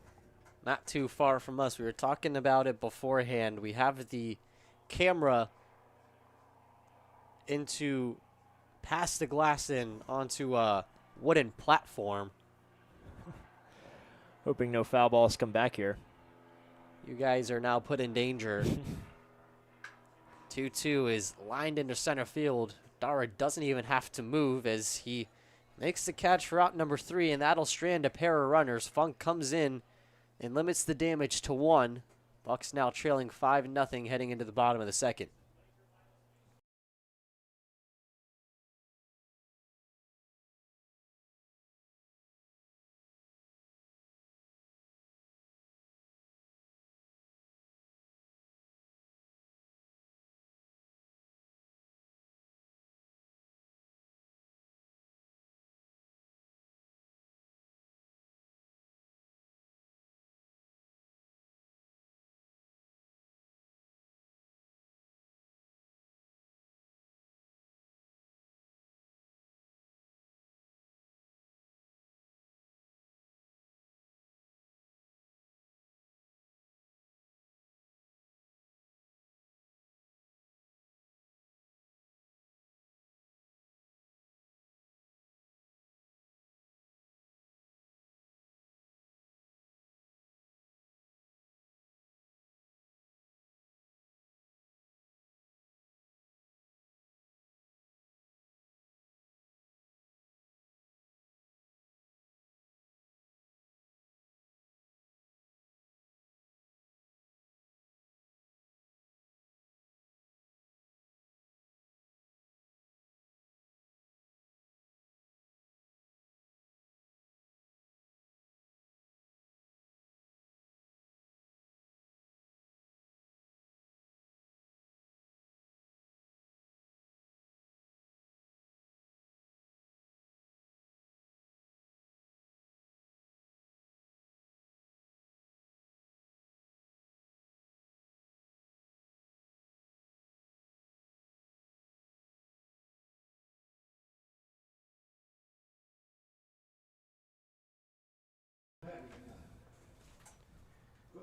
not too far from us. We were talking about it beforehand. We have the camera past the glass in onto a wooden platform. Hoping no foul balls come back here. You guys are now put in danger. 2-2 is lined into center field. Dara doesn't even have to move as he makes the catch for out number 3, and that'll strand a pair of runners. Funk comes in and limits the damage to 1. Bucs now trailing 5-0 heading into the bottom of the second.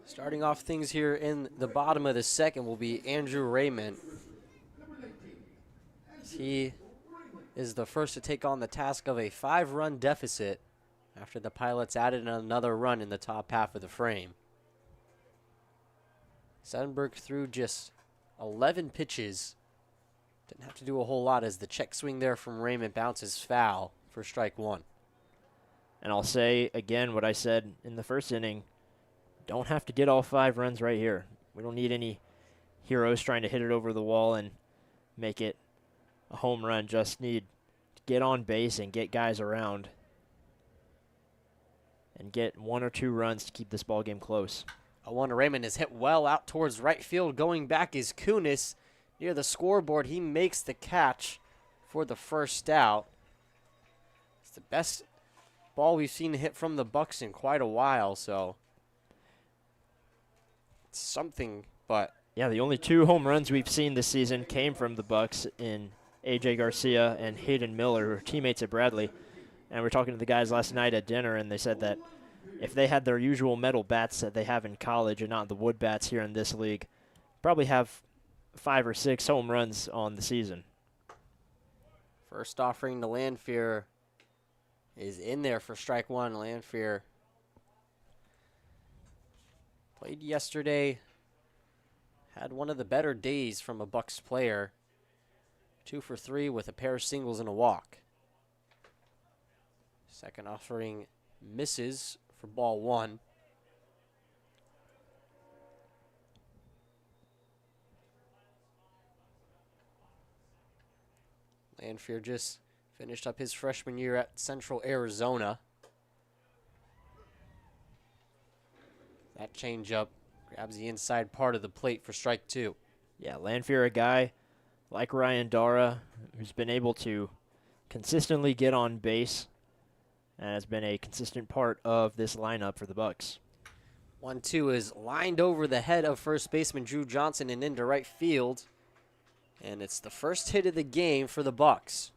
Starting off things here in the bottom of the second will be Andrew Raymond. He is the first to take on the task of a 5-run deficit after the Pilots added another run in the top half of the frame. Sandberg threw just 11 pitches. Didn't have to do a whole lot as the check swing there from Raymond bounces foul for strike 1. And I'll say again what I said in the first inning. Don't have to get all 5 runs right here. We don't need any heroes trying to hit it over the wall and make it a home run. Just need to get on base and get guys around and get 1 or 2 runs to keep this ball game close. A 1 to Raymond is hit well out towards right field. Going back is Kunis. Near the scoreboard, he makes the catch for the first out. It's the best ball we've seen hit from the Bucs in quite a while, so it's something, but yeah, the only 2 home runs we've seen this season came from the Bucs in AJ Garcia and Hayden Miller, who are teammates at Bradley. And we're talking to the guys last night at dinner, and they said that if they had their usual metal bats that they have in college and not the wood bats here in this league, probably have 5 or 6 home runs on the season. First offering to Lanfear is in there for strike one. Lanfear played yesterday, had one of the better days from a Bucs player. 2 for 3 with a pair of singles and a walk. Second offering misses for ball 1. Lanfear just finished up his freshman year at Central Arizona. That changeup grabs the inside part of the plate for strike 2. Yeah, Lanfear, a guy like Ryan Dara, who's been able to consistently get on base and has been a consistent part of this lineup for the Bucs. 1-2 is lined over the head of first baseman Drew Johnson and into right field. And it's the first hit of the game for the Bucs.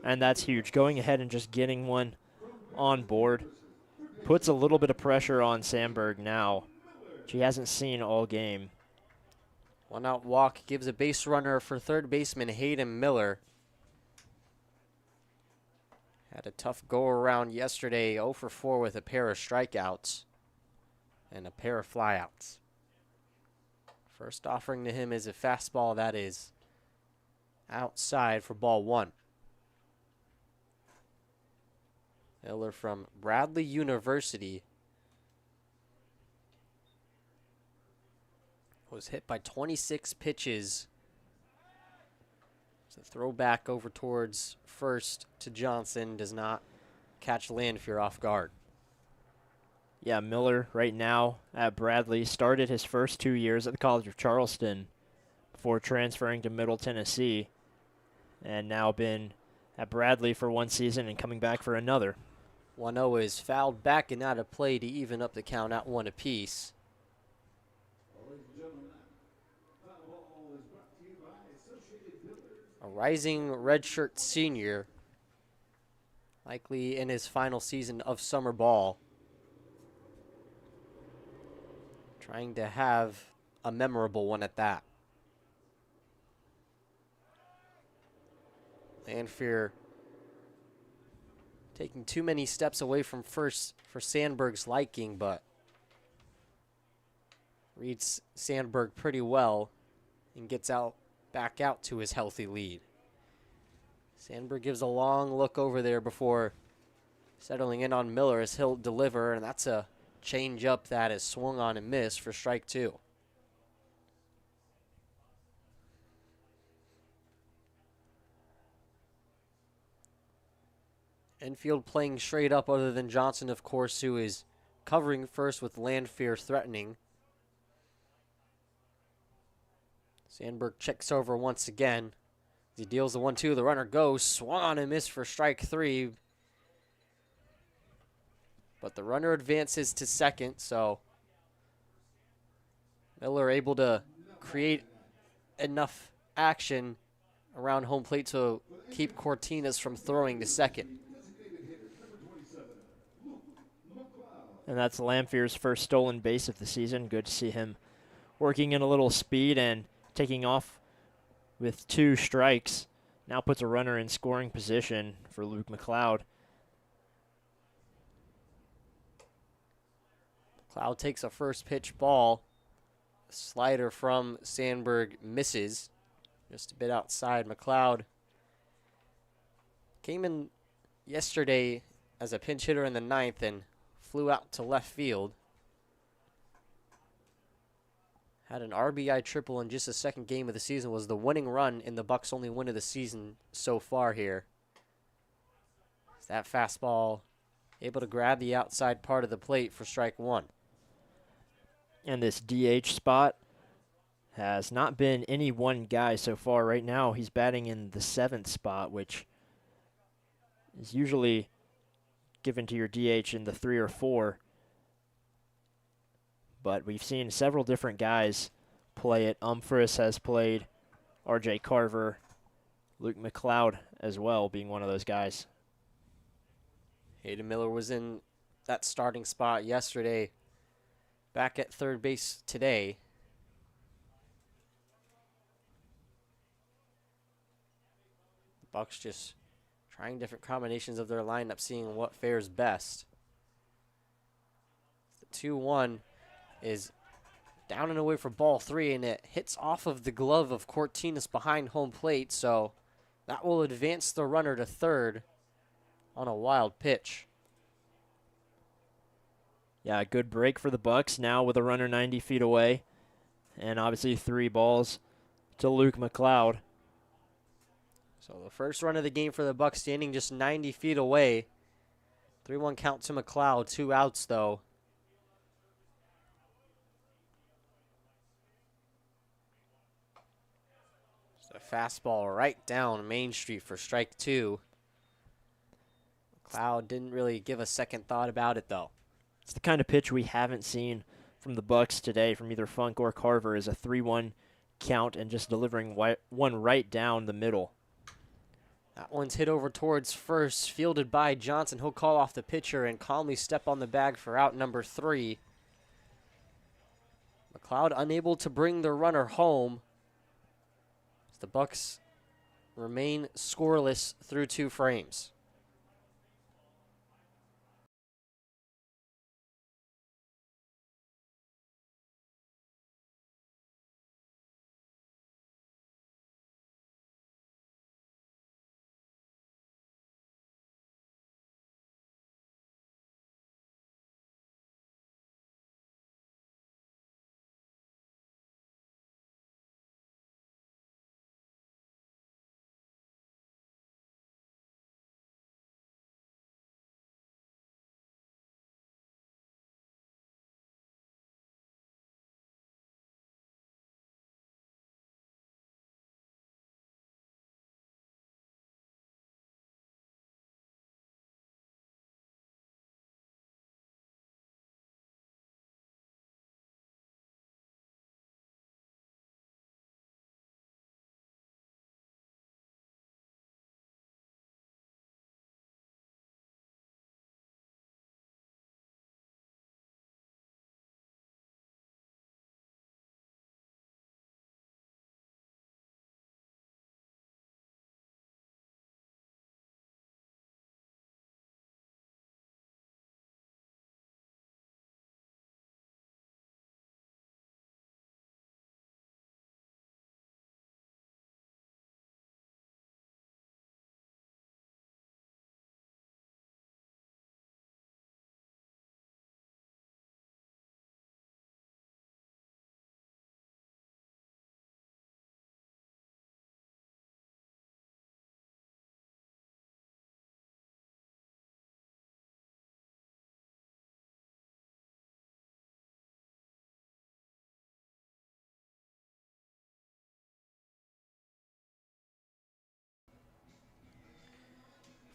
And that's huge. Going ahead and just getting one on board puts a little bit of pressure on Sandberg now, which he hasn't seen all game. 1-out walk gives a base runner for third baseman Hayden Miller. Had a tough go around yesterday, 0 for 4 with a pair of strikeouts and a pair of flyouts. First offering to him is a fastball that is outside for ball 1. Miller from Bradley University was hit by 26 pitches. So throw back over towards first to Johnson does not catch Lanfear off guard. Yeah, Miller right now at Bradley started his first 2 years at the College of Charleston before transferring to Middle Tennessee, and now been at Bradley for 1 season and coming back for another. 1-0 is fouled back and out of play to even up the count at 1 apiece. A rising redshirt senior, likely in his final season of summer ball, trying to have a memorable one at that. Lanfear taking too many steps away from first for Sandberg's liking, but reads Sandberg pretty well and gets back out to his healthy lead. Sandberg gives a long look over there before settling in on Miller as he'll deliver, and that's a change up that is swung on and missed for strike 2. Infield playing straight up other than Johnson, of course, who is covering first with Lanfear threatening. Sandberg checks over once again. He deals the 1-2. The runner goes. Swung on and missed for strike 3. But the runner advances to second, so Miller able to create enough action around home plate to keep Cortinas from throwing to second. And that's Lanfear's first stolen base of the season. Good to see him working in a little speed and taking off with 2 strikes. Now puts a runner in scoring position for Luke McLeod. McLeod takes a first pitch ball. Slider from Sandberg misses. Just a bit outside. McLeod came in yesterday as a pinch hitter in the 9th and flew out to left field. Had an RBI triple in just the second game of the season. Was the winning run in the Bucs' only win of the season so far here. That fastball able to grab the outside part of the plate for strike 1. And this DH spot has not been any one guy so far. Right now, he's batting in the 7th spot, which is usually given to your DH in the 3 or 4. But we've seen several different guys play it. Umphris has played, RJ Carver, Luke McLeod as well, being one of those guys. Hayden Miller was in that starting spot yesterday, back at third base today. The Bucs just trying different combinations of their lineup, seeing what fares best. The 2-1 is down and away for ball 3, and it hits off of the glove of Cortinas behind home plate, so that will advance the runner to third on a wild pitch. Yeah, a good break for the Bucs now with a runner 90 feet away, and obviously 3 balls to Luke McLeod. So the first run of the game for the Bucs, standing just 90 feet away. 3-1 count to McLeod, 2 outs though. Just a fastball right down Main Street for strike 2. McLeod didn't really give a second thought about it though. It's the kind of pitch we haven't seen from the Bucs today from either Funk or Carver, is a 3-1 count and just delivering one right down the middle. That one's hit over towards first, fielded by Johnson. He'll call off the pitcher and calmly step on the bag for out number 3. McLeod unable to bring the runner home, as the Bucs remain scoreless through 2 frames.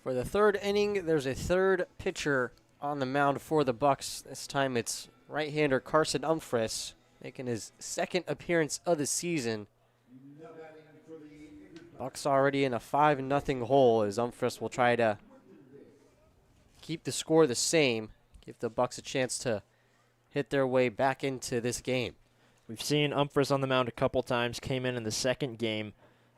For the third inning, there's a third pitcher on the mound for the Bucs. This time it's right-hander Carson Umphris, making his second appearance of the season. Bucs already in a 5-0 hole, as Umphris will try to keep the score the same, give the Bucs a chance to hit their way back into this game. We've seen Umphris on the mound a couple times, came in the second game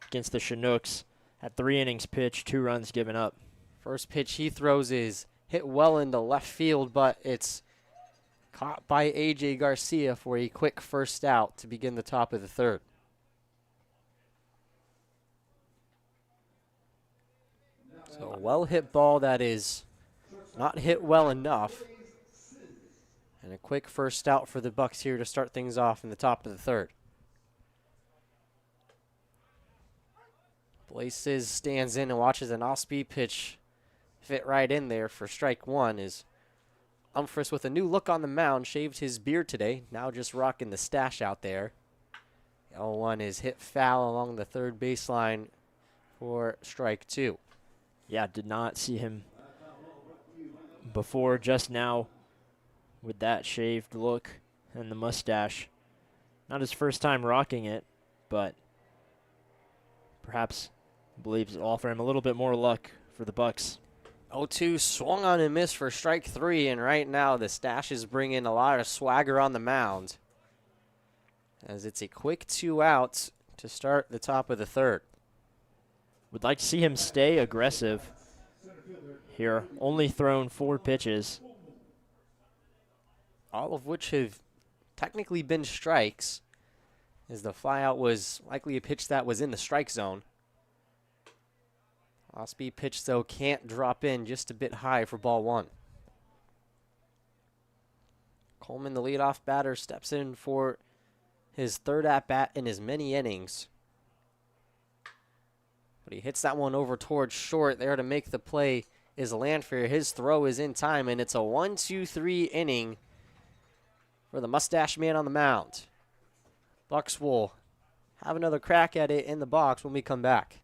against the Chinooks, had 3 innings pitched, 2 runs given up. First pitch he throws is hit well into left field, but it's caught by A.J. Garcia for a quick first out to begin the top of the third. So a well-hit ball that is not hit well enough. And a quick first out for the Bucs here to start things off in the top of the third. Blases stands in and watches an off-speed pitch fit right in there for strike 1. Is Umphris with a new look on the mound, shaved his beard today, now just rocking the stash out there. 0-1 is hit foul along the third baseline for strike 2. Yeah, did not see him before, just now with that shaved look and the mustache. Not his first time rocking it, but perhaps I believe it'll offer him a little bit more luck for the Bucs. 0-2 swung on and missed for strike 3, and right now the Stash is bringing a lot of swagger on the mound, as it's a quick 2 outs to start the top of the 3rd. Would like to see him stay aggressive here. Only thrown 4 pitches. All of which have technically been strikes, as the flyout was likely a pitch that was in the strike zone. Off-speed pitch, though, can't drop in, just a bit high for ball 1. Coleman, the leadoff batter, steps in for his 3rd at-bat in as many innings. But he hits that one over towards short. There to make the play is Lanfear. His throw is in time, and it's a 1-2-3 inning for the mustache man on the mound. Bucs will have another crack at it in the box when we come back.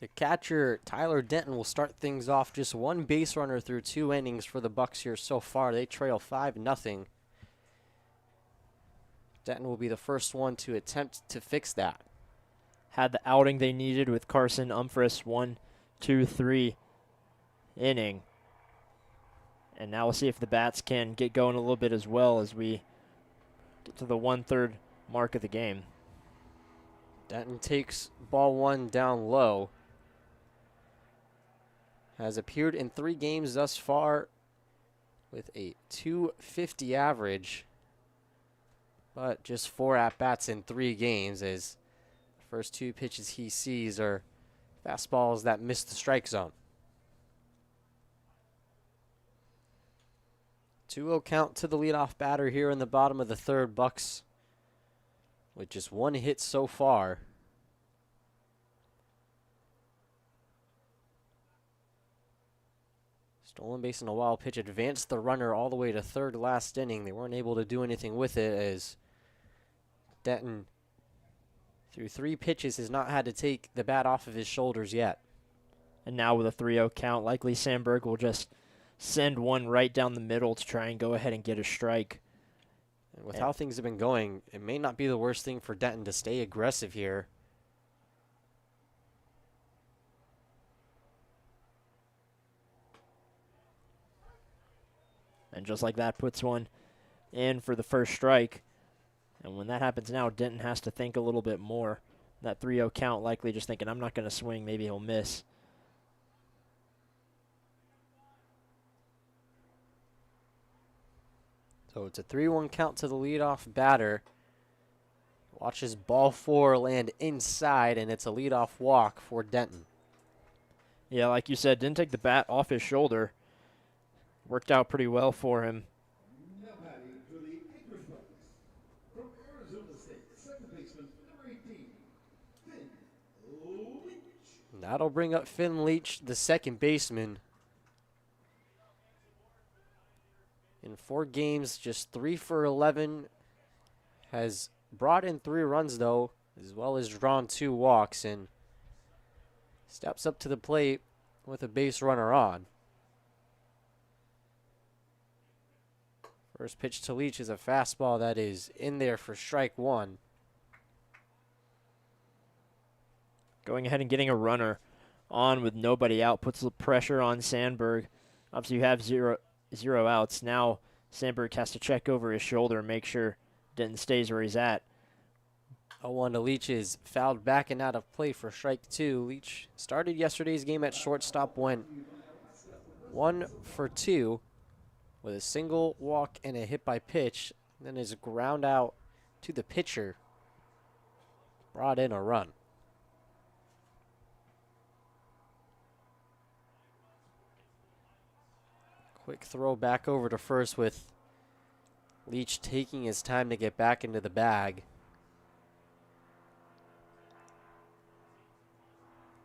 The catcher, Tyler Denton, will start things off. Just 1 base runner through 2 innings for the Bucs here so far. They trail 5-0. Denton will be the first one to attempt to fix that. Had the outing they needed with Carson Umphris, 1-2-3 inning. And now we'll see if the bats can get going a little bit as well as we get to the 1/3 mark of the game. Denton takes ball 1 down low. Has appeared in 3 games thus far with a .250 average, but just 4 at-bats in 3 games, as the first 2 pitches he sees are fastballs that miss the strike zone. 2-0 count to the leadoff batter here in the bottom of the 3rd. Bucs with just 1 hit so far. Stolen base and a wild pitch advanced the runner all the way to 3rd last inning. They weren't able to do anything with it, as Denton, through 3 pitches, has not had to take the bat off of his shoulders yet. And now with a 3-0 count, likely Sandberg will just send one right down the middle to try and go ahead and get a strike. And with how things have been going, it may not be the worst thing for Denton to stay aggressive here. And just like that, puts one in for the first strike. And when that happens now, Denton has to think a little bit more. That 3-0 count, likely just thinking, I'm not going to swing, maybe he'll miss. So it's a 3-1 count to the leadoff batter. Watches ball 4 land inside, and it's a leadoff walk for Denton. Yeah, like you said, didn't take the bat off his shoulder. Worked out pretty well for him. Now batting for the Anchorage Bucs, from Arizona State, second baseman, number 18, Finn Leach. That'll bring up Finn Leach, the second baseman. In 4 games, just 3 for 11. Has brought in 3 runs, though, as well as drawn 2 walks, and steps up to the plate with a base runner on. First pitch to Leach is a fastball that is in there for strike 1. Going ahead and getting a runner on with nobody out puts the pressure on Sandberg. Obviously, you have zero outs. Now Sandberg has to check over his shoulder and make sure Denton stays where he's at. 0-1 to Leach is fouled back and out of play for strike 2. Leach started yesterday's game at shortstop, went 1 for 2 with a single walk and a hit by pitch. Then his ground out to the pitcher brought in a run. Quick throw back over to first with Leach taking his time to get back into the bag.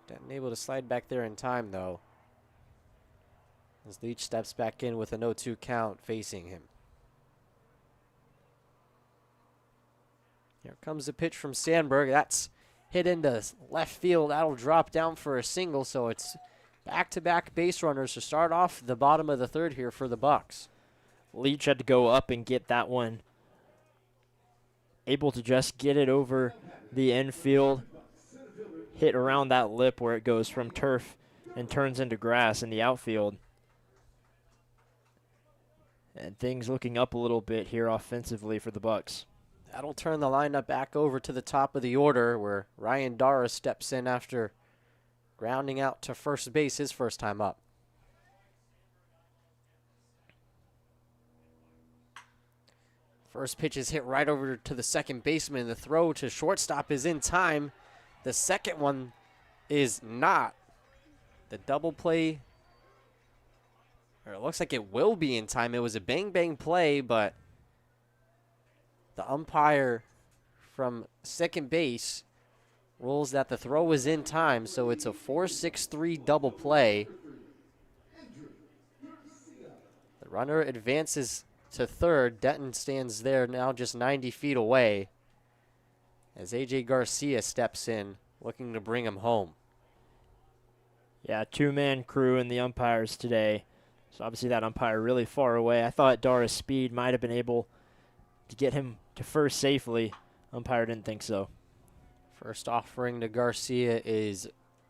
Denton able to slide back there in time, though, as Leach steps back in with an 0-2 count facing him. Here comes the pitch from Sandberg. That's hit into left field. That'll drop down for a single, so it's back-to-back base runners to start off the bottom of the 3rd here for the Bucs. Leach had to go up and get that one. Able to just get it over the infield. Hit around that lip where it goes from turf and turns into grass in the outfield. And things looking up a little bit here offensively for the Bucs. That'll turn the lineup back over to the top of the order, where Ryan Dara steps in after grounding out to first base his first time up. First pitch is hit right over to the second baseman. The throw to shortstop is in time. The second one is not. The double play, or it looks like it will be in time. It was a bang-bang play, but the umpire from second base rules that the throw was in time, so it's a 4-6-3 double play. The runner advances to third. Denton stands there now just 90 feet away as A.J. Garcia steps in, looking to bring him home. Yeah, 2-man crew in the umpires today. So obviously that umpire really far away. I thought Dara's speed might have been able to get him to first safely. Umpire didn't think so. First offering to Garcia is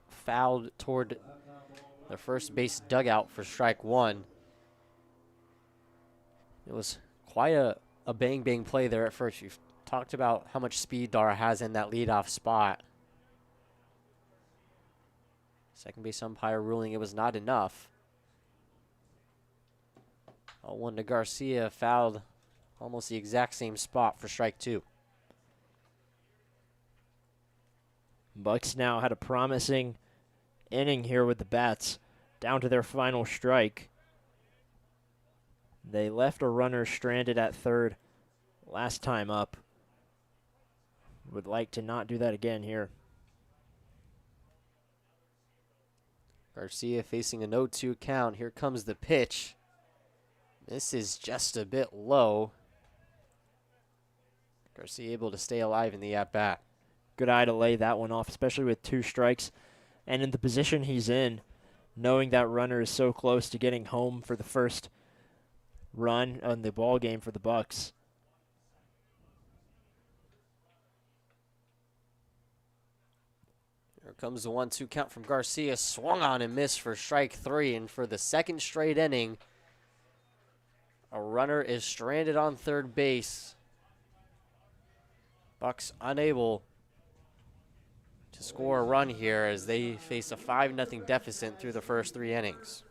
fouled toward the first base dugout for strike 1. It was quite a bang-bang play there at first. You've talked about how much speed Dara has in that leadoff spot. Second base umpire ruling it was not enough. 0-1 to Garcia, fouled almost the exact same spot for strike 2. Bucs now had a promising inning here with the bats, down to their final strike. They left a runner stranded at third last time up. Would like to not do that again here. Garcia facing a 0-2 count. Here comes the pitch. This is just a bit low. Garcia able to stay alive in the at-bat. Good eye to lay that one off, especially with 2 strikes. And in the position he's in, knowing that runner is so close to getting home for the first run on the ball game for the Bucs. Here comes the 1-2 count from Garcia. Swung on and missed for strike 3. And for the second straight inning, a runner is stranded on third base. Bucs unable to score a run here as they face a 5-0 deficit through the first 3 innings.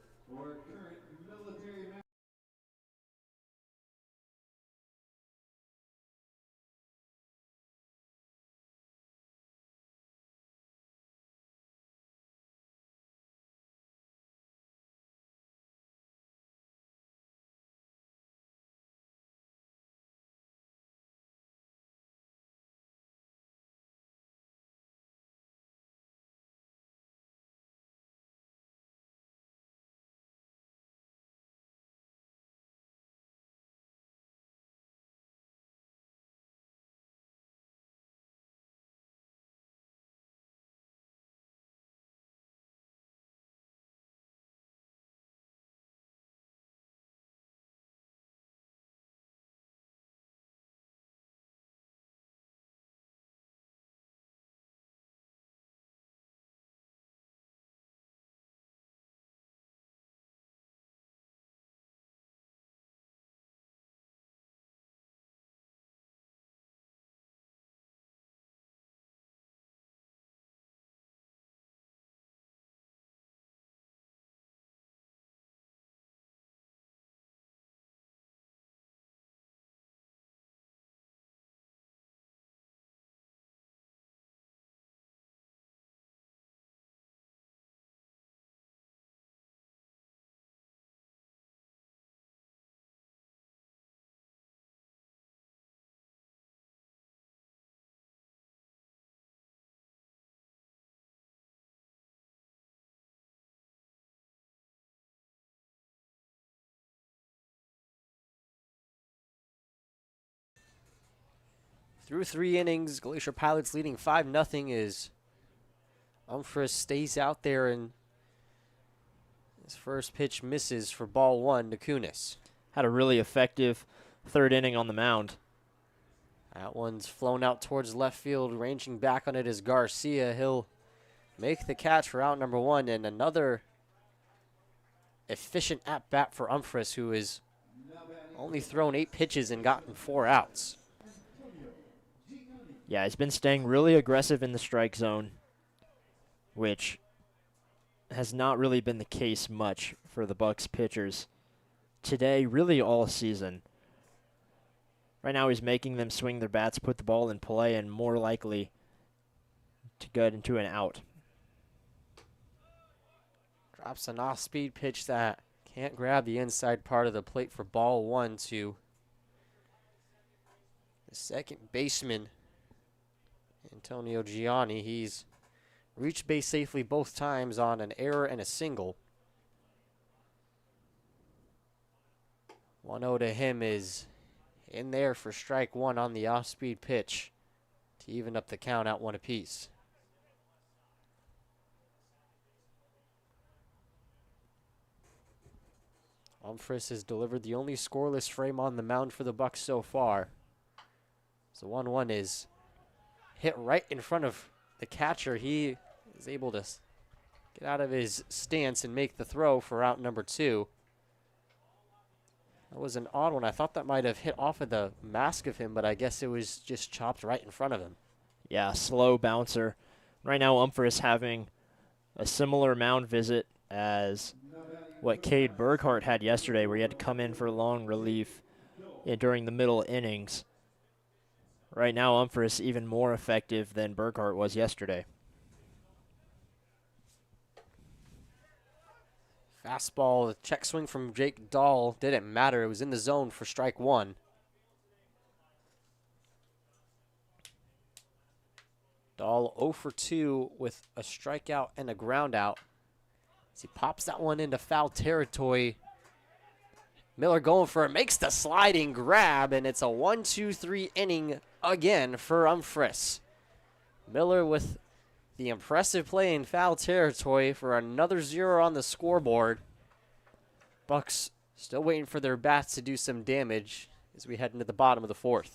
Through 3 innings, Glacier Pilots leading 5-0 as Umphris stays out there and his first pitch misses for ball 1 to Kunis. Had a really effective 3rd inning on the mound. That one's flown out towards left field. Ranging back on it is Garcia. He'll make the catch for out number 1, and another efficient at-bat for Umphris, who has only thrown 8 pitches and gotten 4 outs. Yeah, he's been staying really aggressive in the strike zone, which has not really been the case much for the Bucs pitchers today, really all season. Right now he's making them swing their bats, put the ball in play, and more likely to get into an out. Drops an off-speed pitch that can't grab the inside part of the plate for ball 1 to the second baseman, Antonio Gianni. He's reached base safely both times on an error and a single. 1-0 to him is in there for strike 1 on the off-speed pitch to even up the count at 1 apiece. Umphris has delivered the only scoreless frame on the mound for the Bucs so far. So 1-1 is hit right in front of the catcher. He is able to get out of his stance and make the throw for out number 2. That was an odd one. I thought that might have hit off of the mask of him, but I guess it was just chopped right in front of him. Yeah, slow bouncer. Right now Umphris having a similar mound visit as what Cade Burkhart had yesterday, where he had to come in for long relief during the middle innings. Right now, Umphris even more effective than Burkhart was yesterday. Fastball, check swing from Jake Dahl. Didn't matter. It was in the zone for strike 1. Dahl 0 for 2 with a strikeout and a ground out. As he pops that one into foul territory. Miller going for it, makes the sliding grab, and it's a 1-2-3 inning again for Umphris. Miller with the impressive play in foul territory for another 0 on the scoreboard. Bucs still waiting for their bats to do some damage as we head into the bottom of the 4th.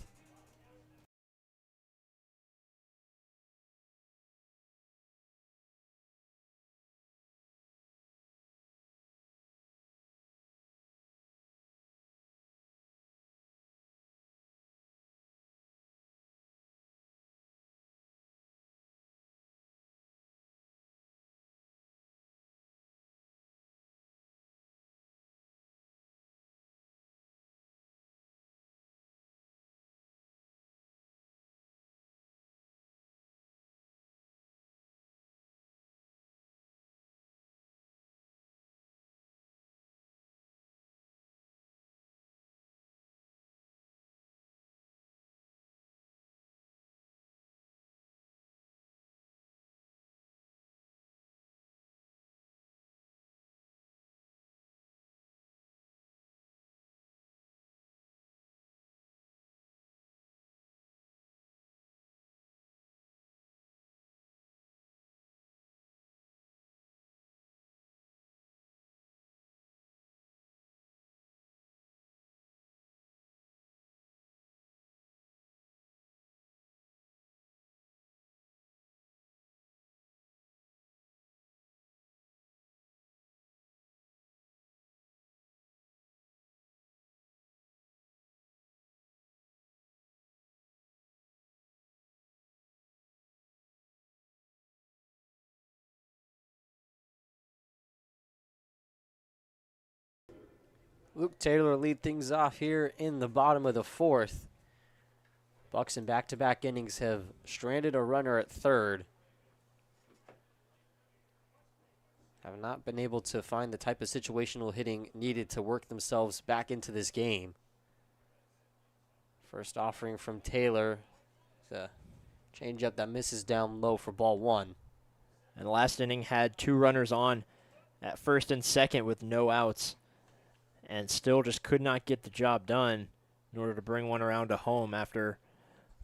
Luke Taylor lead things off here in the bottom of the 4th. Bucs in back-to-back innings have stranded a runner at third. Have not been able to find the type of situational hitting needed to work themselves back into this game. First offering from Taylor. The changeup that misses down low for ball 1. And last inning had 2 runners on at first and second with no outs, and still just could not get the job done in order to bring one around to home after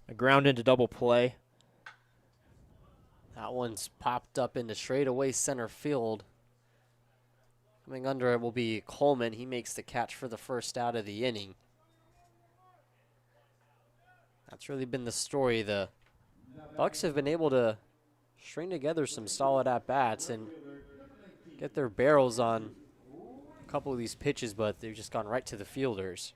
A ground into double play. That one's popped up into straightaway center field. Coming under it will be Coleman. He makes the catch for the first out of the inning. That's really been the story. The Bucs have been able to string together some solid at-bats and get their barrels on a couple of these pitches, but they've just gone right to the fielders.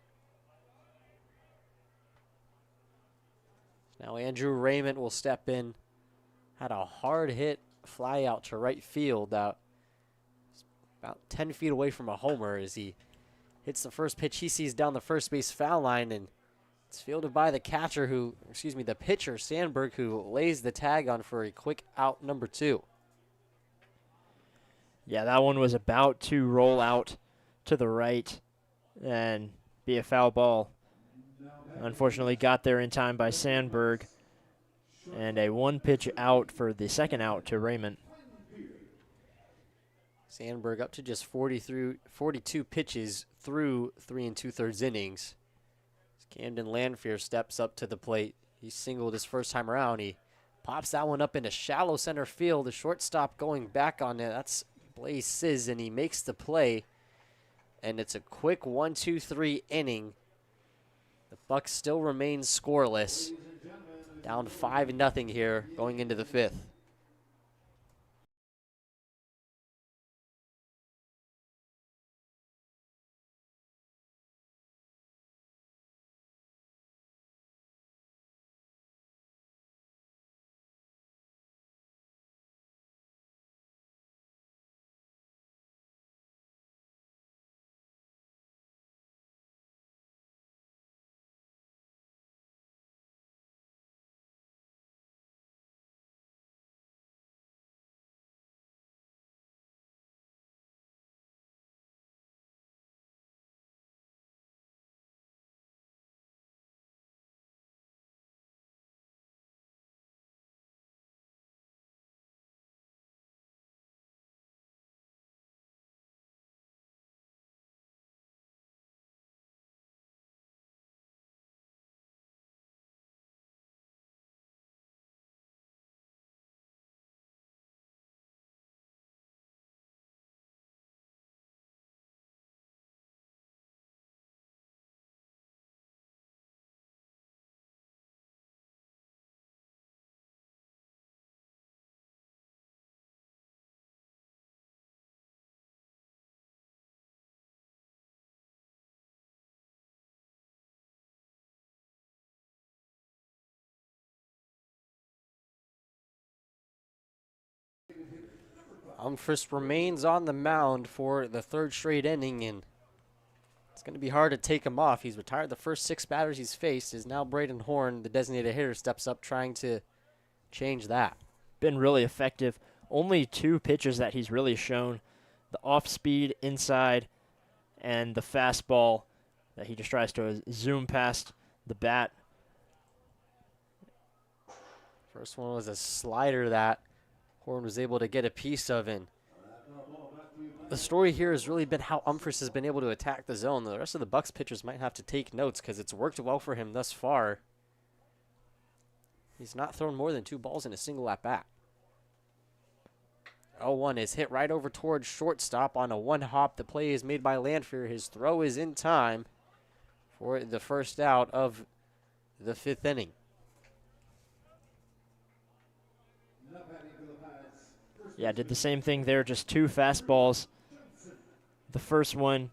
Now Andrew Raymond will step in. Had a hard hit fly out to right field that was about 10 feet away from a homer as he hits the first pitch he sees down the first base foul line, and it's fielded by the the pitcher, Sandberg, who lays the tag on for a quick out number 2. Yeah, that one was about to roll out to the right and be a foul ball. Unfortunately, got there in time by Sandberg. And a one-pitch out for the second out to Raymond. Sandberg up to just 42 pitches through 3 2/3 innings. Camden Lanfear steps up to the plate. He singled his first time around. He pops that one up into shallow center field. The shortstop going back on it. That's Blaze Sizz, and he makes the play. And it's a quick 1-2-3 inning. The Bucs still remain scoreless. Down 5-0 here going into the 5th. Umphris remains on the mound for the 3rd straight inning, and it's going to be hard to take him off. He's retired the first 6 batters he's faced. Is now Braden Horn, the designated hitter, steps up trying to change that. Been really effective. Only 2 pitches that he's really shown. The off-speed inside and the fastball that he just tries to zoom past the bat. First one was a slider that Horn was able to get a piece of, and the story here has really been how Umphris has been able to attack the zone. The rest of the Bucs pitchers might have to take notes because it's worked well for him thus far. He's not thrown more than 2 balls in a single at-bat. 0-1 is hit right over towards shortstop on a one-hop. The play is made by Lanfear. His throw is in time for the first out of the 5th inning. Yeah, did the same thing there, just 2 fastballs. The first one,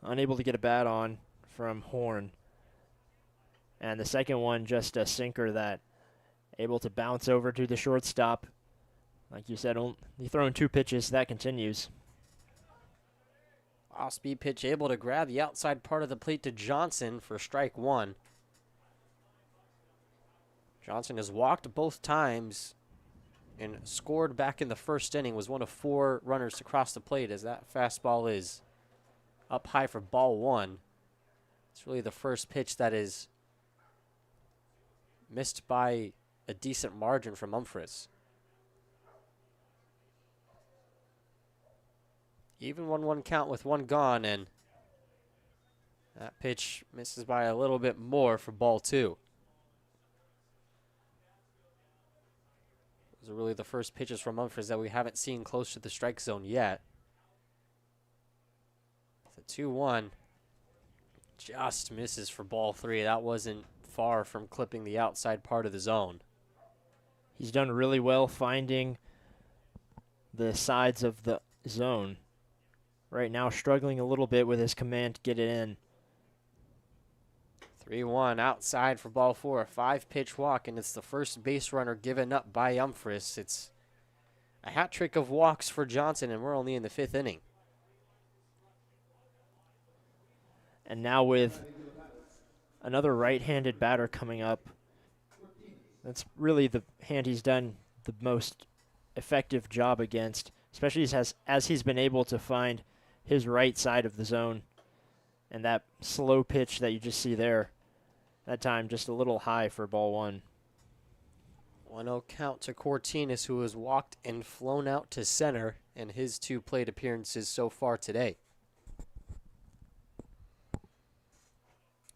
unable to get a bat on from Horn. And the second one, just a sinker that able to bounce over to the shortstop. Like you said, only throwing 2 pitches, that continues. Off-speed pitch able to grab the outside part of the plate to Johnson for strike 1. Johnson has walked both times and scored back in the first inning, was one of 4 runners to cross the plate as that fastball is up high for ball 1. It's really the first pitch that is missed by a decent margin from Umphris. Even 1-1 count with 1 gone, and that pitch misses by a little bit more for ball 2. Those are really the first pitches from Humphries that we haven't seen close to the strike zone yet. It's a 2-1. Just misses for ball 3. That wasn't far from clipping the outside part of the zone. He's done really well finding the sides of the zone. Right now, struggling a little bit with his command to get it in. 3-1 outside for ball 4. A 5-pitch walk, and it's the first base runner given up by Humphries. It's a hat trick of walks for Johnson, and we're only in the 5th inning. And now with another right-handed batter coming up, that's really the hand he's done the most effective job against, especially as he's been able to find his right side of the zone. And that slow pitch that you just see there, that time just a little high for ball 1. 1-0 count to Cortinas, who has walked and flown out to center in his 2 plate appearances so far today.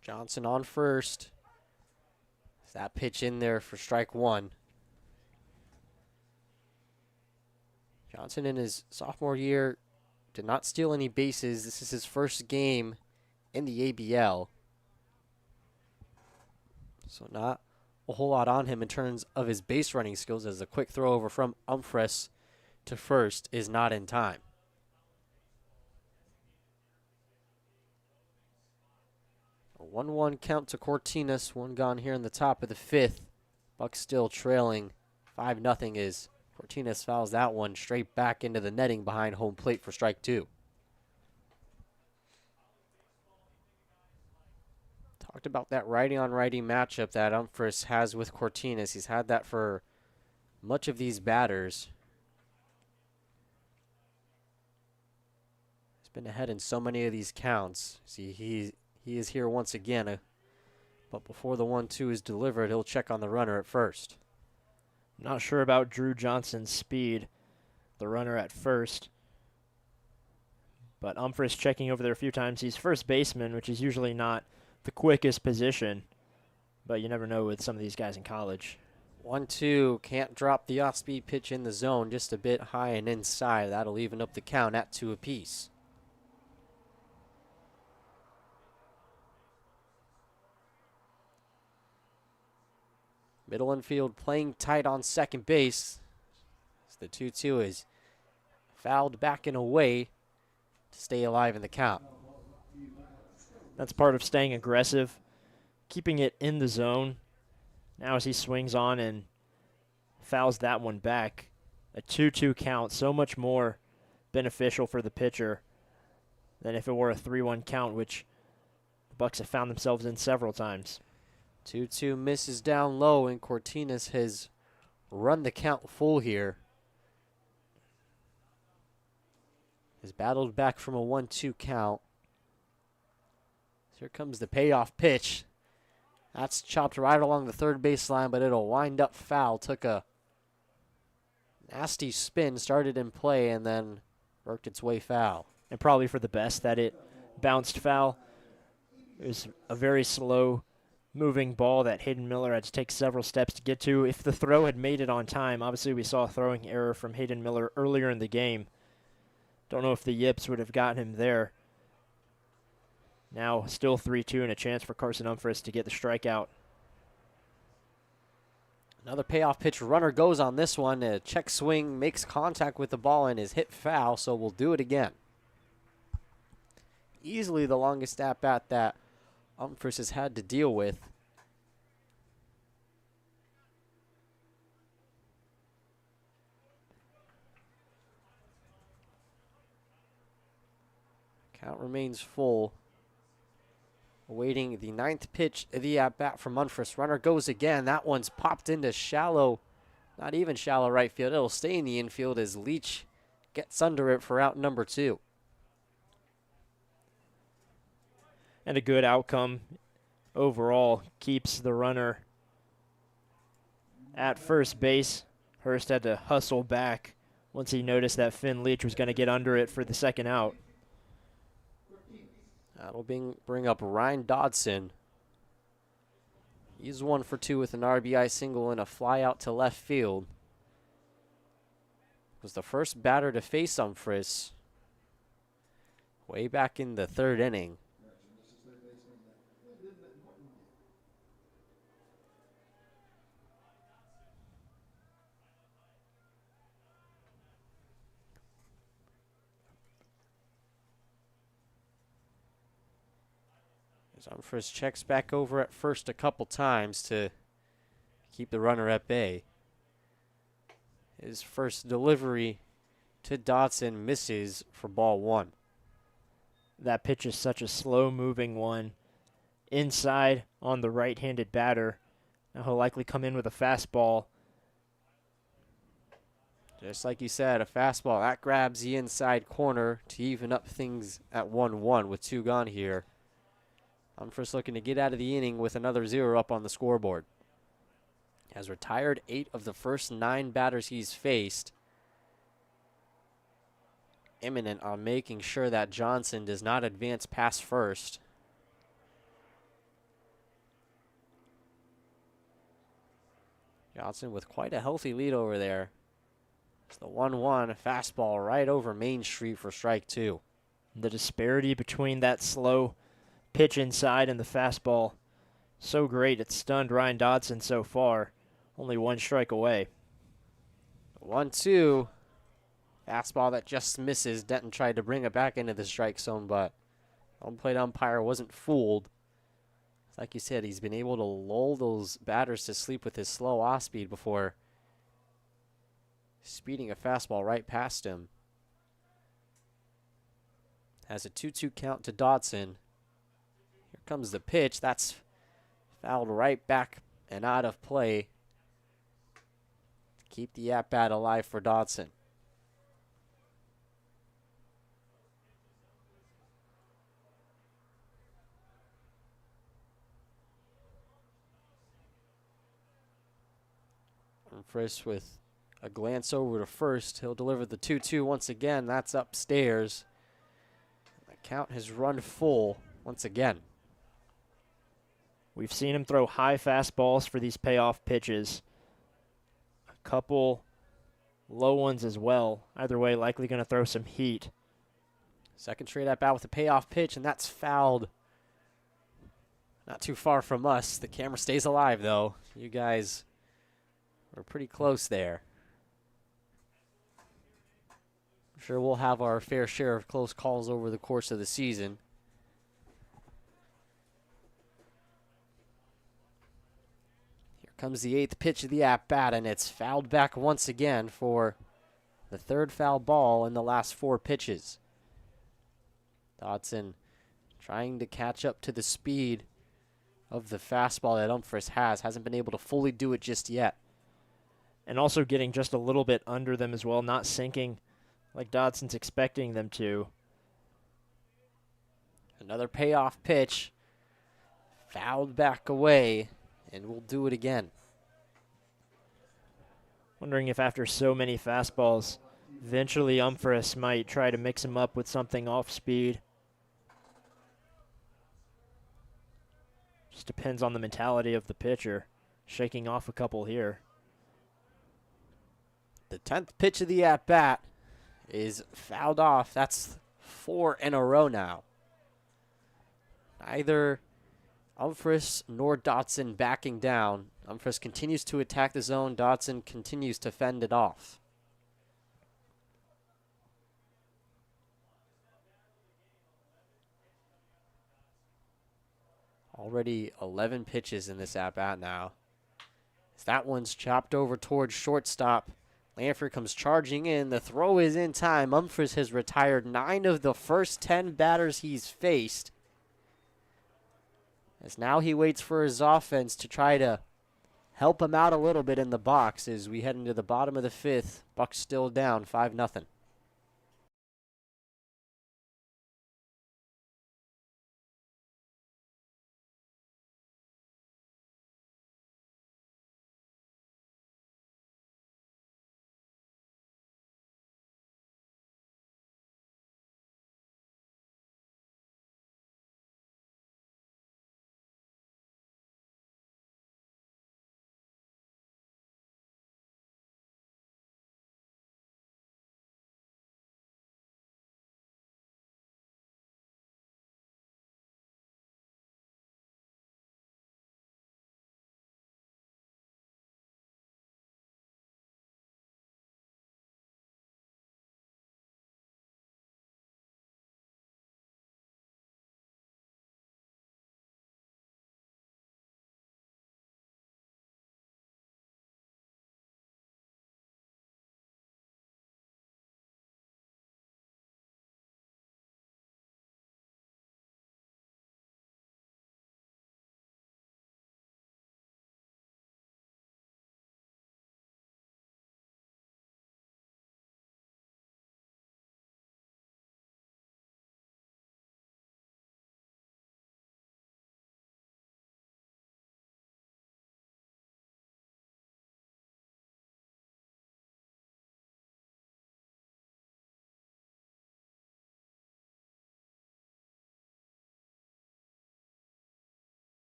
Johnson on first. That pitch in there for strike 1. Johnson in his sophomore year did not steal any bases. This is his first game in the ABL. So not a whole lot on him in terms of his base running skills, as a quick throw over from Humphries to first is not in time. A 1-1 count to Cortinas. 1 gone here in the top of the 5th. Bucs still trailing 5-0 as Cortinas fouls that one straight back into the netting behind home plate for strike 2. Talked about that righty-on-righty matchup that Humphries has with Cortinas. He's had that for much of these batters. He's been ahead in so many of these counts. See, he is here once again. But before the 1-2 is delivered, he'll check on the runner at first. Not sure about Drew Johnson's speed, the runner at first. But Humphries checking over there a few times. He's first baseman, which is usually not the quickest position, but you never know with some of these guys in college. 1-2, can't drop the off-speed pitch in the zone, just a bit high and inside. That'll even up the count at 2 apiece. Middle infield playing tight on second base. As the 2-2 is fouled back and away to stay alive in the count. That's part of staying aggressive, keeping it in the zone. Now as he swings on and fouls that one back, a 2-2 count, so much more beneficial for the pitcher than if it were a 3-1 count, which the Bucs have found themselves in several times. 2-2 misses down low, and Cortinas has run the count full here. Has battled back from a 1-2 count. Here comes the payoff pitch. That's chopped right along the third baseline, but it'll wind up foul. Took a nasty spin, started in play, and then worked its way foul. And probably for the best that it bounced foul. It was a very slow moving ball that Hayden Miller had to take several steps to get to. If the throw had made it on time, obviously we saw a throwing error from Hayden Miller earlier in the game. Don't know if the yips would have gotten him there. Now still 3-2 and a chance for Carson Humphries to get the strikeout. Another payoff pitch. Runner goes on this one. A check swing, makes contact with the ball and is hit foul, so we'll do it again. Easily the longest at-bat that Humphries has had to deal with. Count remains full. Awaiting the 9th pitch of the at-bat from Humphries. Runner goes again. That one's popped into shallow, not even shallow right field. It'll stay in the infield as Leach gets under it for out number 2. And a good outcome overall. Keeps the runner at first base. Hurst had to hustle back once he noticed that Finn Leach was going to get under it for the second out. That'll bring up Ryan Dodson. He's 1 for 2 with an RBI single and a fly out to left field. Was the first batter to face Humphries way back in the 3rd inning. As Humphries checks back over at first a couple times to keep the runner at bay. His first delivery to Dotson misses for ball 1. That pitch is such a slow-moving one. Inside on the right-handed batter. Now he'll likely come in with a fastball. Just like you said, a fastball. That grabs the inside corner to even up things at 1-1 with 2 gone here. Humphries looking to get out of the inning with another 0 up on the scoreboard. Has retired 8 of the first 9 batters he's faced. Imminent on making sure that Johnson does not advance past first. Johnson with quite a healthy lead over there. It's the 1-1 fastball right over Main Street for strike 2. The disparity between that slow pitch inside and the fastball, so great. It's stunned Ryan Dodson so far. Only 1 strike away. 1-2. Fastball that just misses. Denton tried to bring it back into the strike zone, but home plate umpire wasn't fooled. Like you said, he's been able to lull those batters to sleep with his slow off-speed before speeding a fastball right past him. Has a 2-2 count to Dodson. Here comes the pitch. That's fouled right back and out of play. Keep the at-bat alive for Dodson. Humphries with a glance over to first. He'll deliver the 2-2 once again. That's upstairs. The count has run full once again. We've seen him throw high fastballs for these payoff pitches. A couple low ones as well. Either way, likely going to throw some heat. Second straight at bat with a payoff pitch, and that's fouled. Not too far from us. The camera stays alive, though. You guys were pretty close there. I'm sure we'll have our fair share of close calls over the course of the season. Here comes the 8th pitch of the at-bat, and it's fouled back once again for the 3rd foul ball in the last 4 pitches. Dodson trying to catch up to the speed of the fastball that Humphries hasn't been able to fully do it just yet. And also getting just a little bit under them as well, not sinking like Dodson's expecting them to. Another payoff pitch, fouled back away, and we'll do it again. Wondering if after so many fastballs, eventually Humphries might try to mix him up with something off speed. Just depends on the mentality of the pitcher. Shaking off a couple here. The 10th pitch of the at-bat is fouled off. That's 4 in a row now. Neither Humphries nor Dodson backing down. Humphries continues to attack the zone. Dodson continues to fend it off. Already 11 pitches in this at-bat now. As that one's chopped over towards shortstop. Lanford comes charging in. The throw is in time. Humphries has retired 9 of the first 10 batters he's faced. As now he waits for his offense to try to help him out a little bit in the box as we head into the bottom of the 5th. Bucs still down 5-0.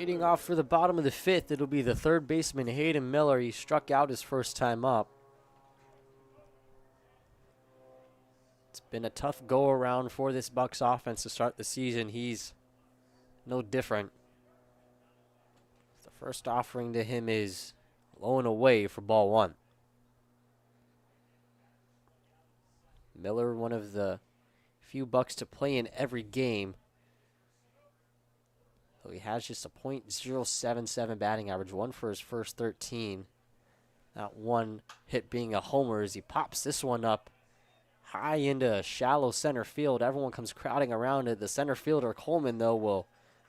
Leading off for the bottom of the fifth, it'll be the third baseman, Hayden Miller. He struck out his first time up. It's been a tough go-around for this Bucs offense to start the season. He's no different. The first offering to him is low and away for ball one. Miller, one of the few Bucs to play in every game. So he has just a .077 batting average, one for his first 13. That one hit being a homer as he pops this one up high into shallow center field. Everyone comes crowding around it. The center fielder, Coleman, though, will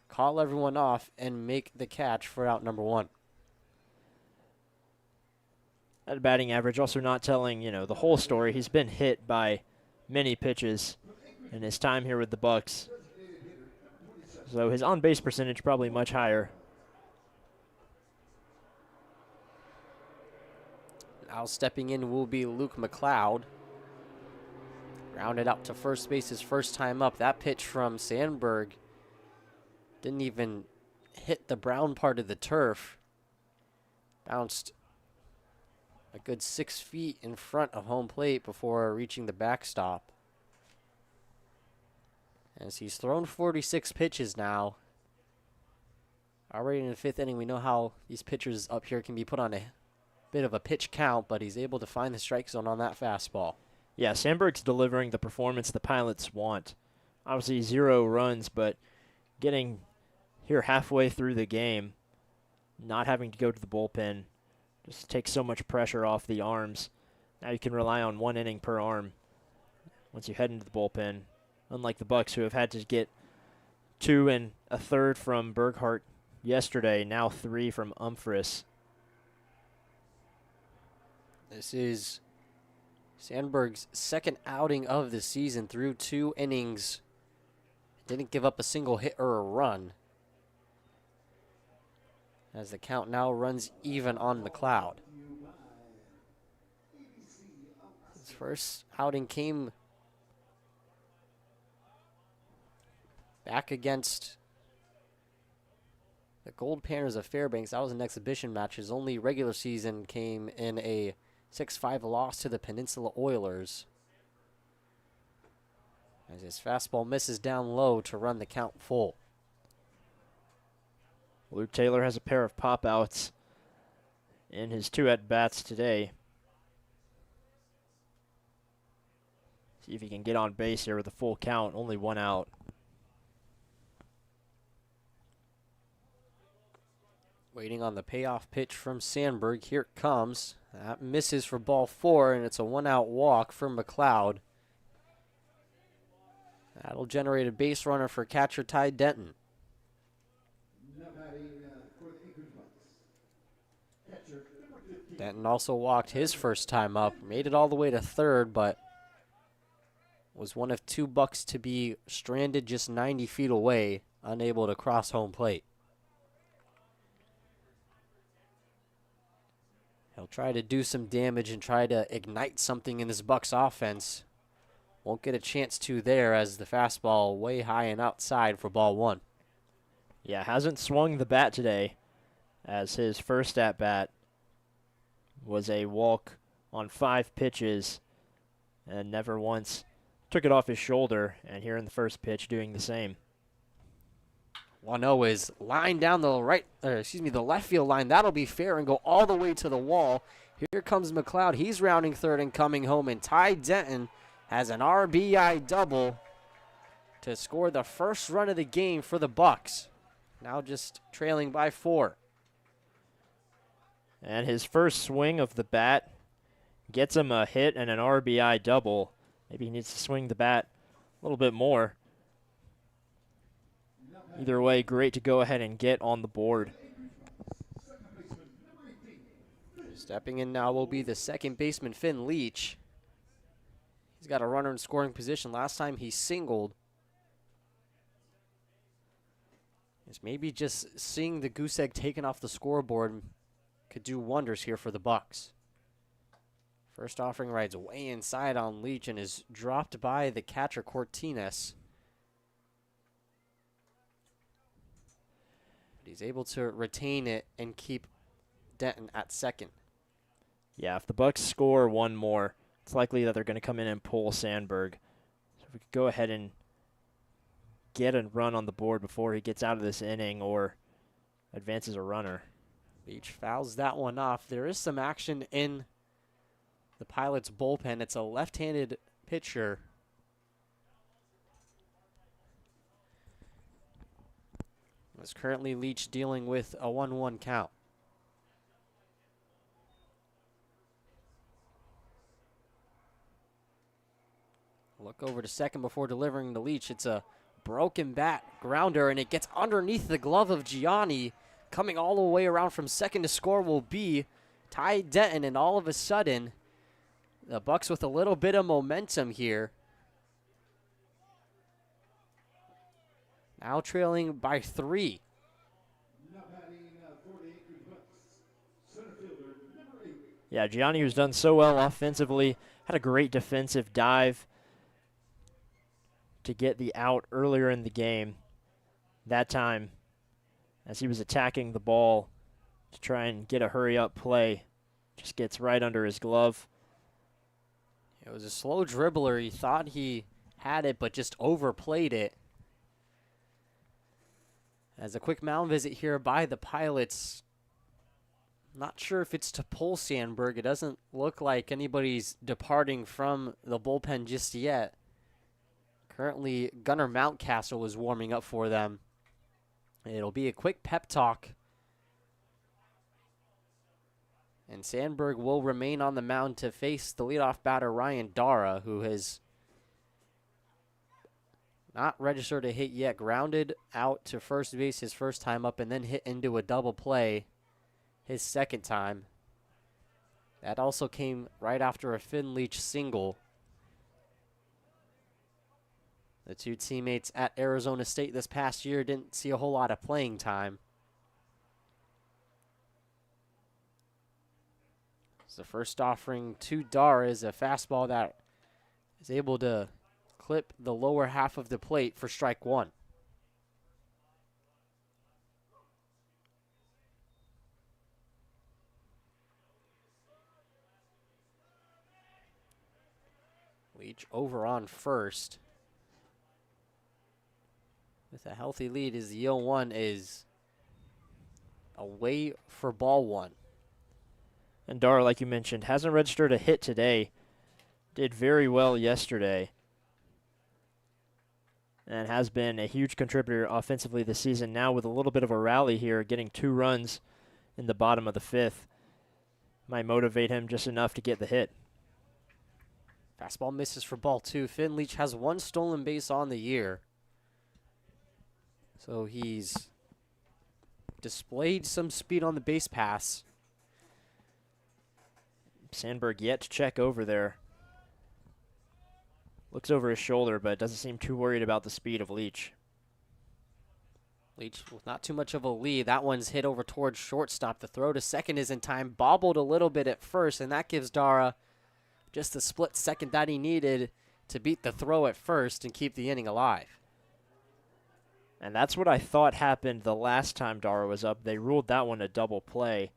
call everyone off and make the catch for out number one. That batting average also not telling, the whole story. He's been hit by many pitches in his time here with the Bucs. So his on-base percentage probably much higher. Now stepping in will be Luke McLeod. Rounded out to first base his first time up. That pitch from Sandberg didn't even hit the brown part of the turf. Bounced a good 6 feet in front of home plate before reaching the backstop. As he's thrown 46 pitches now. Already in the fifth inning, we know how these pitchers up here can be put on a bit of a pitch count, but he's able to find the strike zone on that fastball. Yeah, Sandberg's delivering the performance the Pilots want. Obviously 0 runs, but getting here halfway through the game, not having to go to the bullpen, just takes so much pressure off the arms. Now you can rely on 1 inning per arm once you head into the bullpen. Unlike the Bucs, who have had to get 2 1/3 from Berghardt yesterday, now 3 from Umphris. This is Sandberg's second outing of the season through 2 innings. Didn't give up a single hit or a run. As the count now runs even on McLeod. His first outing came back against the Gold Panthers of Fairbanks. That was an exhibition match. His only regular season came in a 6-5 loss to the Peninsula Oilers. As his fastball misses down low to run the count full. Luke Taylor has a pair of pop-outs in his 2 at-bats today. See if he can get on base here with a full count, only 1 out. Waiting on the payoff pitch from Sandberg. Here it comes. That misses for ball 4, and it's a 1-out walk for McLeod. That'll generate a base runner for catcher Ty Denton. Now batting for the Anchorage Bucs. Catcher number 15. Denton also walked his first time up. Made it all the way to third, but was one of 2 Bucs to be stranded just 90 feet away, unable to cross home plate. He'll try to do some damage and try to ignite something in this Bucs offense. Won't get a chance to there as the fastball way high and outside for ball 1. Yeah, hasn't swung the bat today, as his first at-bat was a walk on 5 pitches and never once took it off his shoulder, and here in the first pitch doing the same. 1-0 is lined down the the left field line. That'll be fair and go all the way to the wall. Here comes McLeod. He's rounding third and coming home, and Ty Denton has an RBI double to score the first run of the game for the Bucs. Now just trailing by 4. And his first swing of the bat gets him a hit and an RBI double. Maybe he needs to swing the bat a little bit more. Either way, great to go ahead and get on the board. Stepping in now will be the second baseman, Finn Leach. He's got a runner in scoring position. Last time he singled. It's maybe just seeing the goose egg taken off the scoreboard could do wonders here for the Bucs. First offering rides way inside on Leach and is dropped by the catcher Cortines. But he's able to retain it and keep Denton at second. Yeah, if the Bucs score one more, it's likely that they're going to come in and pull Sandberg. So if we could go ahead and get a run on the board before he gets out of this inning or advances a runner. Leach fouls that one off. There is some action in the Pilots bullpen. It's a left-handed pitcher. It's currently Leach dealing with a 1-1 count. Look over to second before delivering to Leach. It's a broken bat grounder, and it gets underneath the glove of Gianni. Coming all the way around from second to score will be Ty Denton, and all of a sudden, the Bucs with a little bit of momentum here. Now trailing by 3. Now batting for the Anchorage Bucs, center fielder, number 8. Yeah, Gianni, who's done so well offensively, had a great defensive dive to get the out earlier in the game. That time, as he was attacking the ball to try and get a hurry-up play, just gets right under his glove. It was a slow dribbler. He thought he had it, but just overplayed it. As a quick mound visit here by the Pilots. Not sure if it's to pull Sandberg. It doesn't look like anybody's departing from the bullpen just yet. Currently, Gunnar Mountcastle is warming up for them. It'll be a quick pep talk. And Sandberg will remain on the mound to face the leadoff batter, Ryan Dara, who has not registered a hit yet. Grounded out to first base his first time up and then hit into a double play his second time. That also came right after a Finn Leach single. The two teammates at Arizona State this past year didn't see a whole lot of playing time. So the first offering to Dara is a fastball that is able to clip the lower half of the plate for strike 1. Leach over on first. With a healthy lead as the 0-1 is away for ball 1. And Dara, like you mentioned, hasn't registered a hit today. Did very well yesterday. And has been a huge contributor offensively this season. Now with a little bit of a rally here, getting 2 runs in the bottom of the 5th. Might motivate him just enough to get the hit. Fastball misses for ball 2. Finn Leach has 1 stolen base on the year. So he's displayed some speed on the base pass. Sandberg yet to check over there. Looks over his shoulder, but doesn't seem too worried about the speed of Leach. Leach with not too much of a lead. That one's hit over towards shortstop. The throw to second is in time. Bobbled a little bit at first, and that gives Dara just the split second that he needed to beat the throw at first and keep the inning alive. And that's what I thought happened the last time Dara was up. They ruled that one a double play,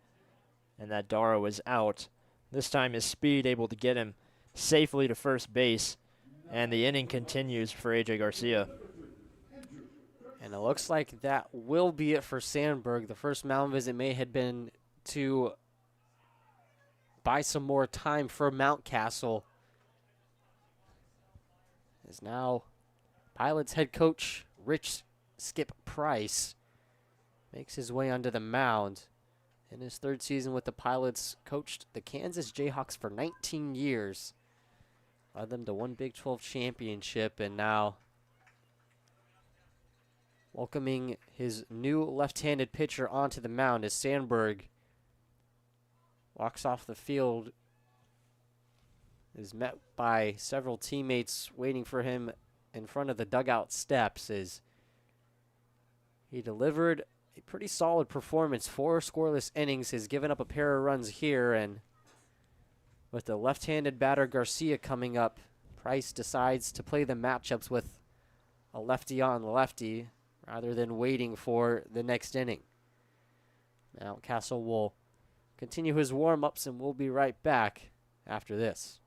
and that Dara was out. This time his speed able to get him safely to first base, and the inning continues for AJ Garcia. And it looks like that will be it for Sandberg. The first mound visit may have been to buy some more time for Mountcastle. Is now Pilots head coach Rich Skip Price makes his way onto the mound. In his 3rd season with the Pilots, coached the Kansas Jayhawks for 19 years. Led them to 1 Big 12 championship, and now welcoming his new left-handed pitcher onto the mound as Sandberg walks off the field. Is met by several teammates waiting for him in front of the dugout steps as he delivered a pretty solid performance. 4 scoreless innings, has given up a pair of runs here, and with the left-handed batter Garcia coming up, Price decides to play the matchups with a lefty on lefty rather than waiting for the next inning. Mountcastle will continue his warm-ups, and we'll be right back after this.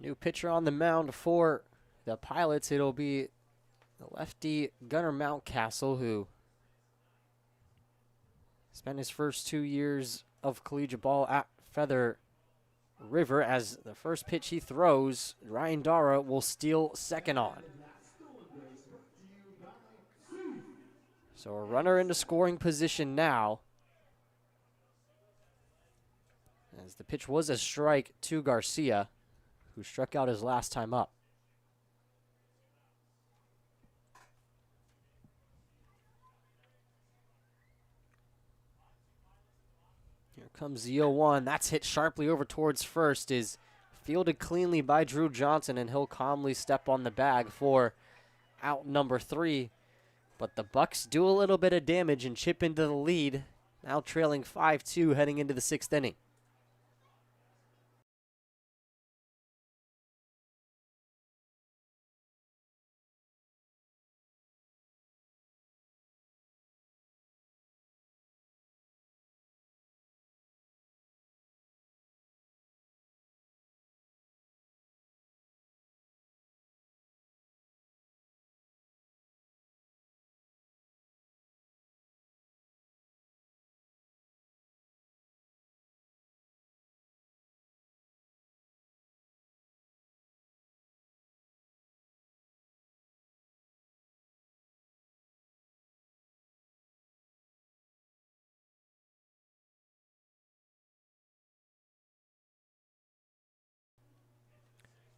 New pitcher on the mound for the Pilots. It'll be the lefty Gunnar Mountcastle, who spent his first 2 years of collegiate ball at Feather River. As the first pitch he throws, Ryan Dara will steal second on. So a runner into scoring position now, as the pitch was a strike to Garcia, who struck out his last time up. Here comes the 0-1. That's hit sharply over towards first, is fielded cleanly by Drew Johnson, and he'll calmly step on the bag for out number 3. But the Bucs do a little bit of damage and chip into the lead, now trailing 5-2 heading into the 6th inning.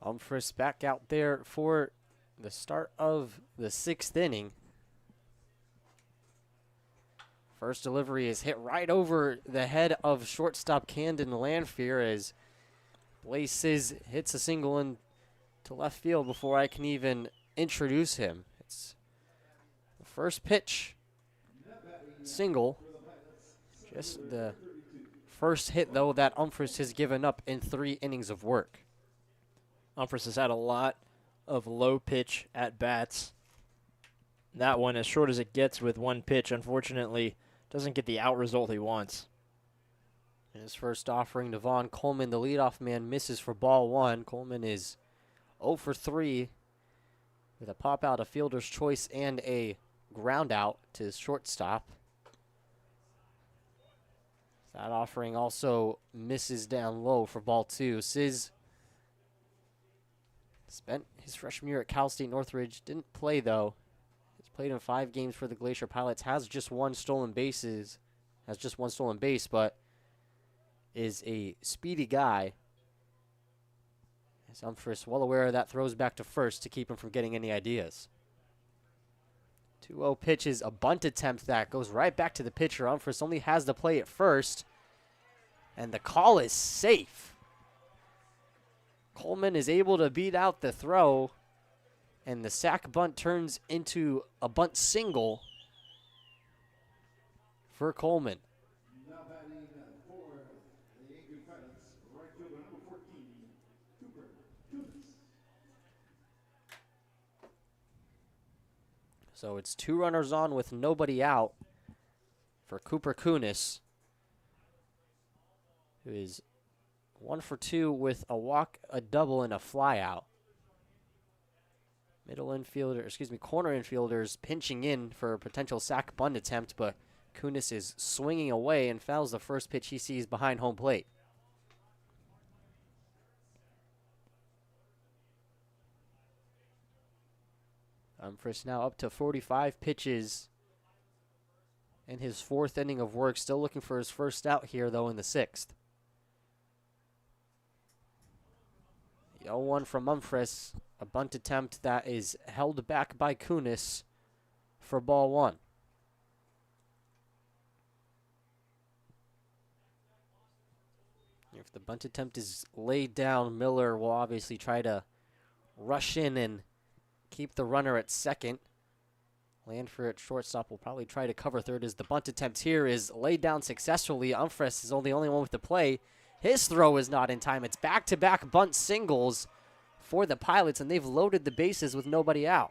Humphries back out there for the start of the 6th inning. First delivery is hit right over the head of shortstop Camden Lanfear, as Blases hits a single into left field before I can even introduce him. It's the first pitch, single. Just the first hit, though, that Humphries has given up in 3 innings of work. Humphries has had a lot of low pitch at bats. That one, as short as it gets with one pitch, unfortunately doesn't get the out result he wants. In his first offering, Devon Coleman, the leadoff man, misses for ball 1. Coleman is 0 for 3 with a pop out, a fielder's choice, and a ground out to his shortstop. That offering also misses down low for ball 2. Sizz spent his freshman year at Cal State Northridge. Didn't play, though. He's played in 5 games for the Glacier Pilots. Has just one stolen base, but is a speedy guy. As Humphries, well aware of that, throws back to first to keep him from getting any ideas. 2-0 pitch is a bunt attempt that goes right back to the pitcher. Umphris only has to play at first. And the call is safe. Coleman is able to beat out the throw. And the sac bunt turns into a bunt single for Coleman. Now batting for the Anchorage Pilots, right fielder number 14, Cooper Kunis. So it's 2 runners on with nobody out for Cooper Kunis, who is 1 for 2 with a walk, a double, and a fly out. Corner infielders pinching in for a potential sac bunt attempt, but Kunis is swinging away and fouls the first pitch he sees behind home plate. Umphris now up to 45 pitches in his 4th inning of work. Still looking for his first out here, though, in the 6th. The 0-1 from Umphris. A bunt attempt that is held back by Kunis for ball 1. If the bunt attempt is laid down, Miller will obviously try to rush in and keep the runner at second. Landford at shortstop will probably try to cover third as the bunt attempt here is laid down successfully. Umphris is the only one with the play. His throw is not in time. It's back-to-back bunt singles for the Pilots, and they've loaded the bases with nobody out.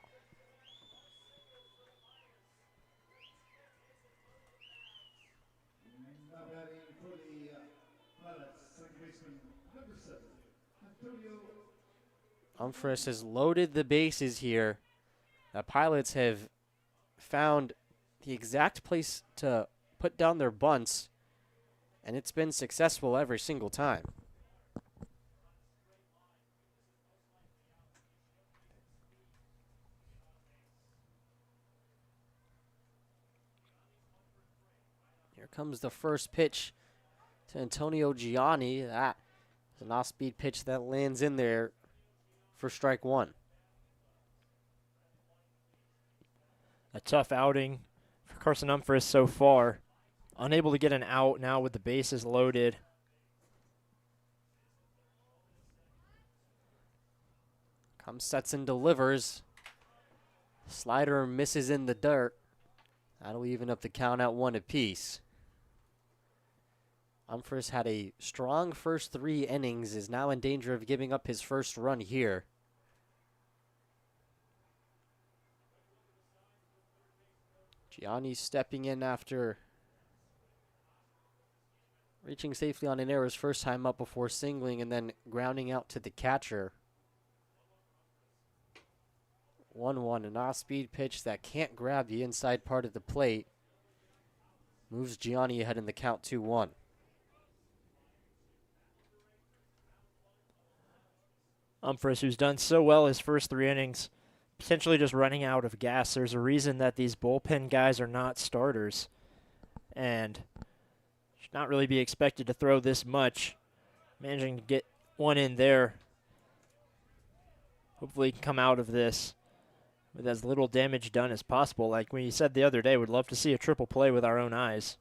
Now batting for the Pilots, second baseman number 7, Antonio. Umphris has loaded the bases here. The Pilots have found the exact place to put down their bunts, and it's been successful every single time. Here comes the first pitch to Antonio Gianni. That is an off-speed pitch that lands in there for strike 1. A tough outing for Carson Umphris so far. Unable to get an out now with the bases loaded. Comes, sets, and delivers. Slider misses in the dirt. That'll even up the count at 1 apiece. Umphris had a strong first 3 innings, is now in danger of giving up his first run here. Gianni stepping in after reaching safely on an error his first time up before singling and then grounding out to the catcher. 1-1, an off-speed pitch that can't grab the inside part of the plate. Moves Gianni ahead in the count 2-1. Umphris, who's done so well his first 3 innings, potentially just running out of gas. There's a reason that these bullpen guys are not starters and should not really be expected to throw this much. Managing to get one in there. Hopefully he can come out of this with as little damage done as possible. Like we said the other day, we'd love to see a triple play with our own eyes.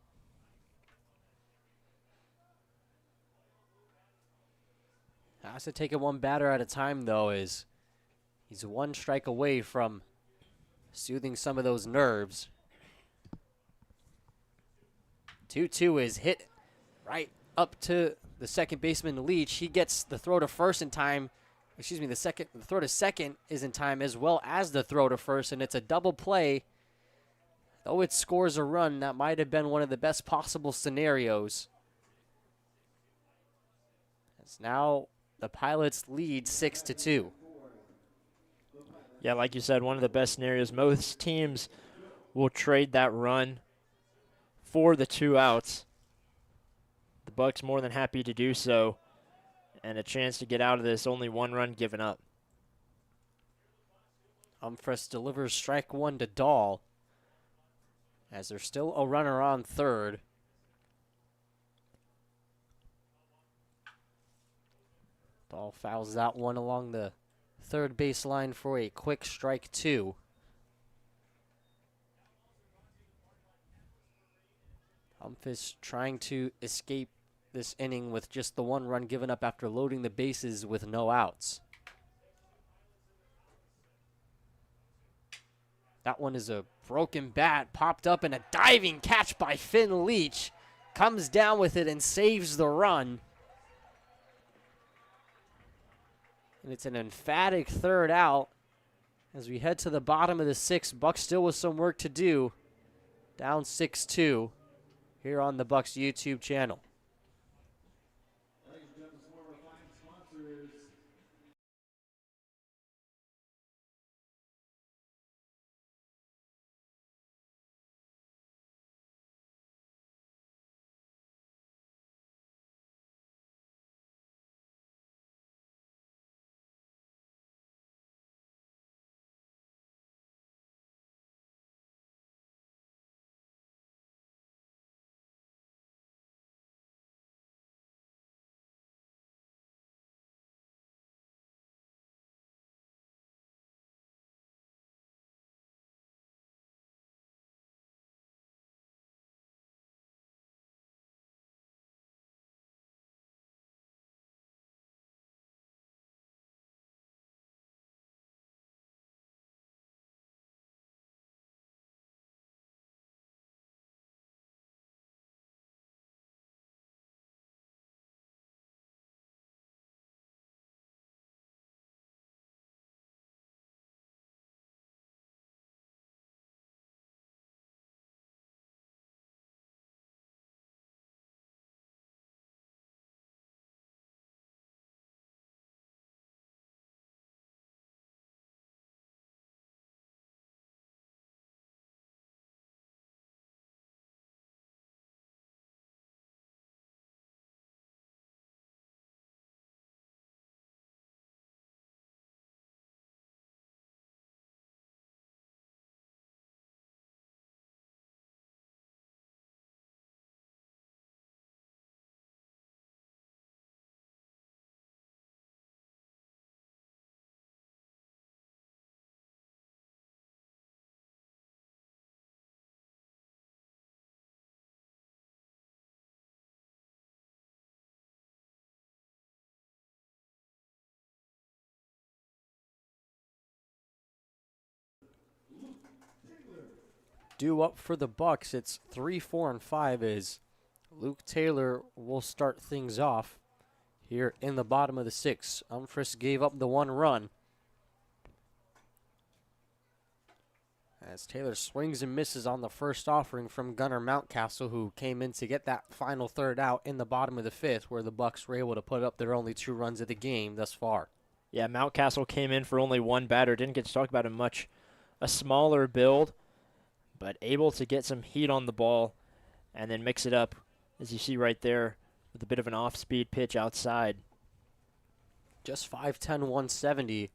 Has to take it 1 batter at a time, though, as he's 1 strike away from soothing some of those nerves. 2-2 is hit right up to the second baseman, Leach. He gets the throw to first in time. Excuse me, the throw to second is in time as well as the throw to first, and it's a double play. Though it scores a run, that might have been one of the best possible scenarios. It's now the Pilots lead 6-2. Yeah, like you said, one of the best scenarios. Most teams will trade that run for the 2 outs. The Bucs more than happy to do so, and a chance to get out of this, only 1 run given up. Umphris delivers strike 1 to Dahl, as there's still a runner on third. Dahl fouls that one along the third baseline for a quick strike 2. Umph trying to escape this inning with just the 1 run given up after loading the bases with no outs. That one is a broken bat, popped up, and a diving catch by Finn Leach. Comes down with it and saves the run. And it's an emphatic third out as we head to the bottom of the 6th. Bucs still with some work to do. Down 6-2 here on the Bucs YouTube channel. Ladies and gentlemen, some of our fine sponsors. Due up for the Bucs, it's 3, 4, and 5 as Luke Taylor will start things off here in the bottom of the 6th. Umph gave up the 1 run. As Taylor swings and misses on the first offering from Gunnar Mountcastle, who came in to get that final third out in the bottom of the 5th, where the Bucs were able to put up their only 2 runs of the game thus far. Yeah, Mountcastle came in for only 1 batter. Didn't get to talk about him much. A smaller build, but able to get some heat on the ball and then mix it up, as you see right there, with a bit of an off-speed pitch outside. Just 5'10", 170.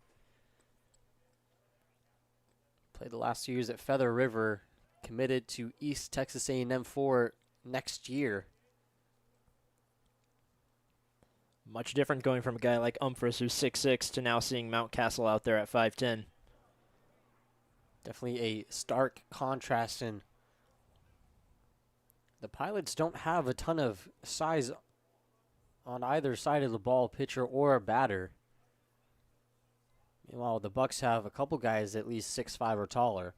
Played the last 2 years at Feather River. Committed to East Texas A&M for next year. Much different going from a guy like Umphris, who's 6'6", to now seeing Mountcastle out there at 5'10". Definitely a stark contrast, and the Pilots don't have a ton of size on either side of the ball, pitcher or batter. Meanwhile, the Bucs have a couple guys at least 6'5" or taller.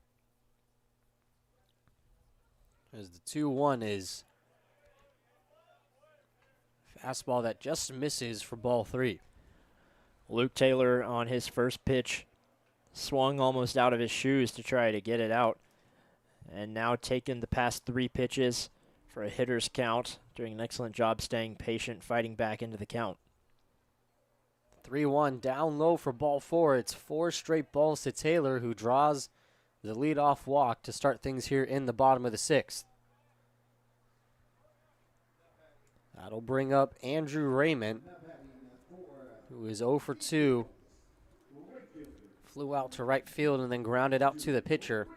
As the 2-1 is fastball that just misses for ball 3. Luke Taylor on his first pitch swung almost out of his shoes to try to get it out, and now taking the past 3 pitches for a hitter's count, doing an excellent job staying patient, fighting back into the count. 3-1 down low for ball 4. It's 4 straight balls to Taylor, who draws the leadoff walk to start things here in the bottom of the 6th. That'll bring up Andrew Raymond, who is 0 for 2. Flew out to right field and then grounded out to the pitcher.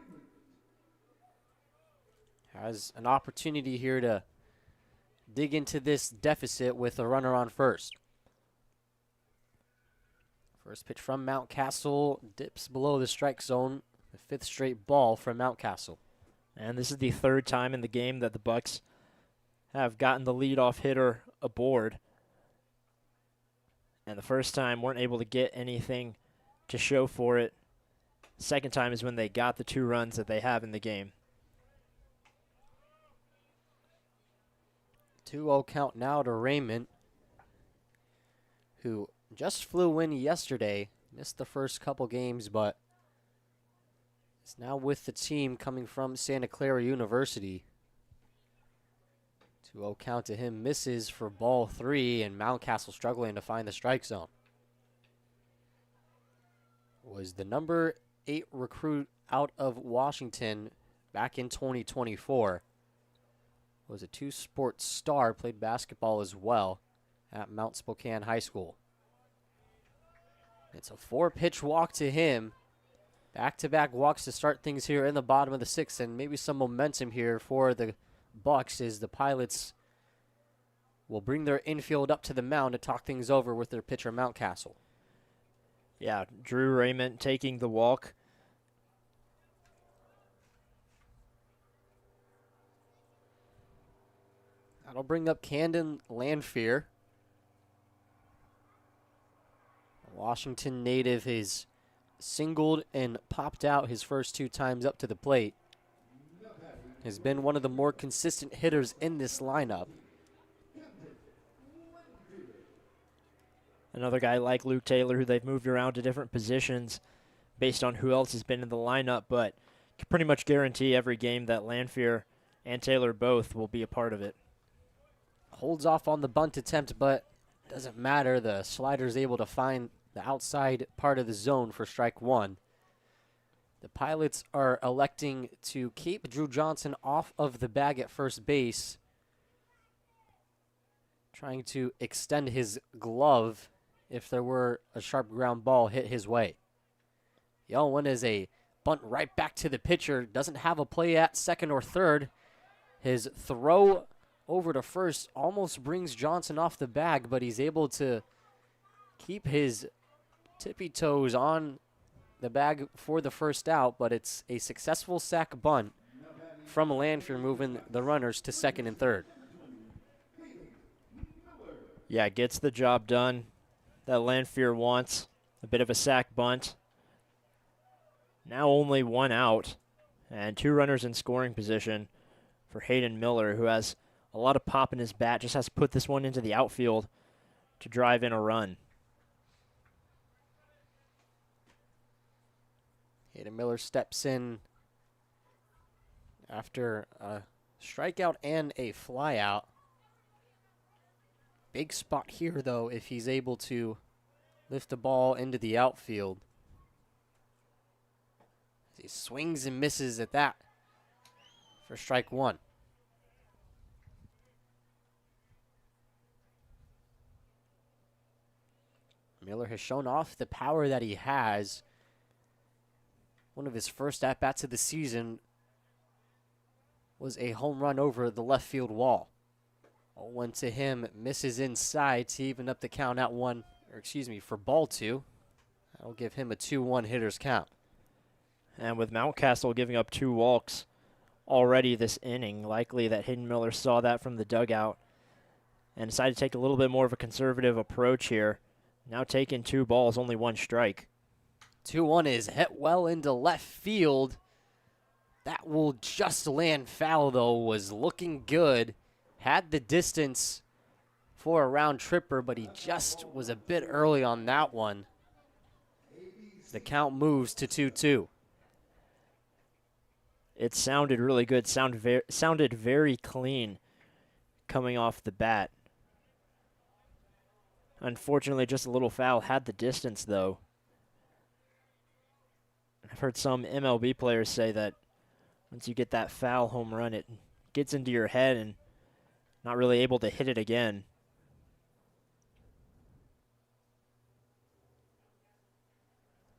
Has an opportunity here to dig into this deficit with a runner on first. First pitch from Mountcastle dips below the strike zone. The 5th straight ball from Mountcastle. And this is the 3rd time in the game that the Bucs have gotten the leadoff hitter aboard. And the first time weren't able to get anything to show for it. Second time is when they got the 2 runs that they have in the game. 2-0 count now to Raymond, who just flew in yesterday. Missed the first couple games, but is now with the team coming from Santa Clara University. 2-0 count to him, misses for ball 3, and Mountcastle struggling to find the strike zone. Was the number 8 recruit out of Washington back in 2024. Was a 2-sport star, played basketball as well at Mount Spokane High School. It's a 4-pitch walk to him. Back-to-back walks to start things here in the bottom of the 6th, and maybe some momentum here for the Bucs as the Pilots will bring their infield up to the mound to talk things over with their pitcher Mountcastle. Yeah, Drew Raymond taking the walk. That'll bring up Camden Lanphier. Washington native has singled and popped out his first 2 times up to the plate. Has been one of the more consistent hitters in this lineup. Another guy like Luke Taylor, who they've moved around to different positions based on who else has been in the lineup, but can pretty much guarantee every game that Lanphier and Taylor both will be a part of it. Holds off on the bunt attempt, but doesn't matter. The slider's able to find the outside part of the zone for strike 1. The Pilots are electing to keep Drew Johnson off of the bag at first base, trying to extend his glove if there were a sharp ground ball hit his way. The 0-1 is a bunt right back to the pitcher. Doesn't have a play at second or third. His throw over to first almost brings Johnson off the bag, but he's able to keep his tippy toes on the bag for the first out, but it's a successful sac bunt from Lanphier, moving the runners to second and third. Yeah, gets the job done that Lanphier wants. A bit of a sac bunt. Now only 1 out and 2 runners in scoring position for Hayden Miller, who has a lot of pop in his bat, just has to put this one into the outfield to drive in a run. Hayden Miller steps in after a strikeout and a flyout. Big spot here, though, if he's able to lift the ball into the outfield. He swings and misses at that for strike 1. Miller has shown off the power that he has. One of his first at-bats of the season was a home run over the left field wall. 0-1 to him, misses inside to even up the count at for ball 2. That'll give him a 2-1 hitter's count. And with Mountcastle giving up 2 walks already this inning, likely that Hayden Miller saw that from the dugout and decided to take a little bit more of a conservative approach here. Now taking 2 balls, only 1 strike. 2-1 is hit well into left field. That will just land foul, though. Was looking good. Had the distance for a round tripper, but he just was a bit early on that one. The count moves to 2-2. It sounded really good. Sounded very clean coming off the bat. Unfortunately, just a little foul. Had the distance, though. I've heard some MLB players say that once you get that foul home run, it gets into your head and not really able to hit it again.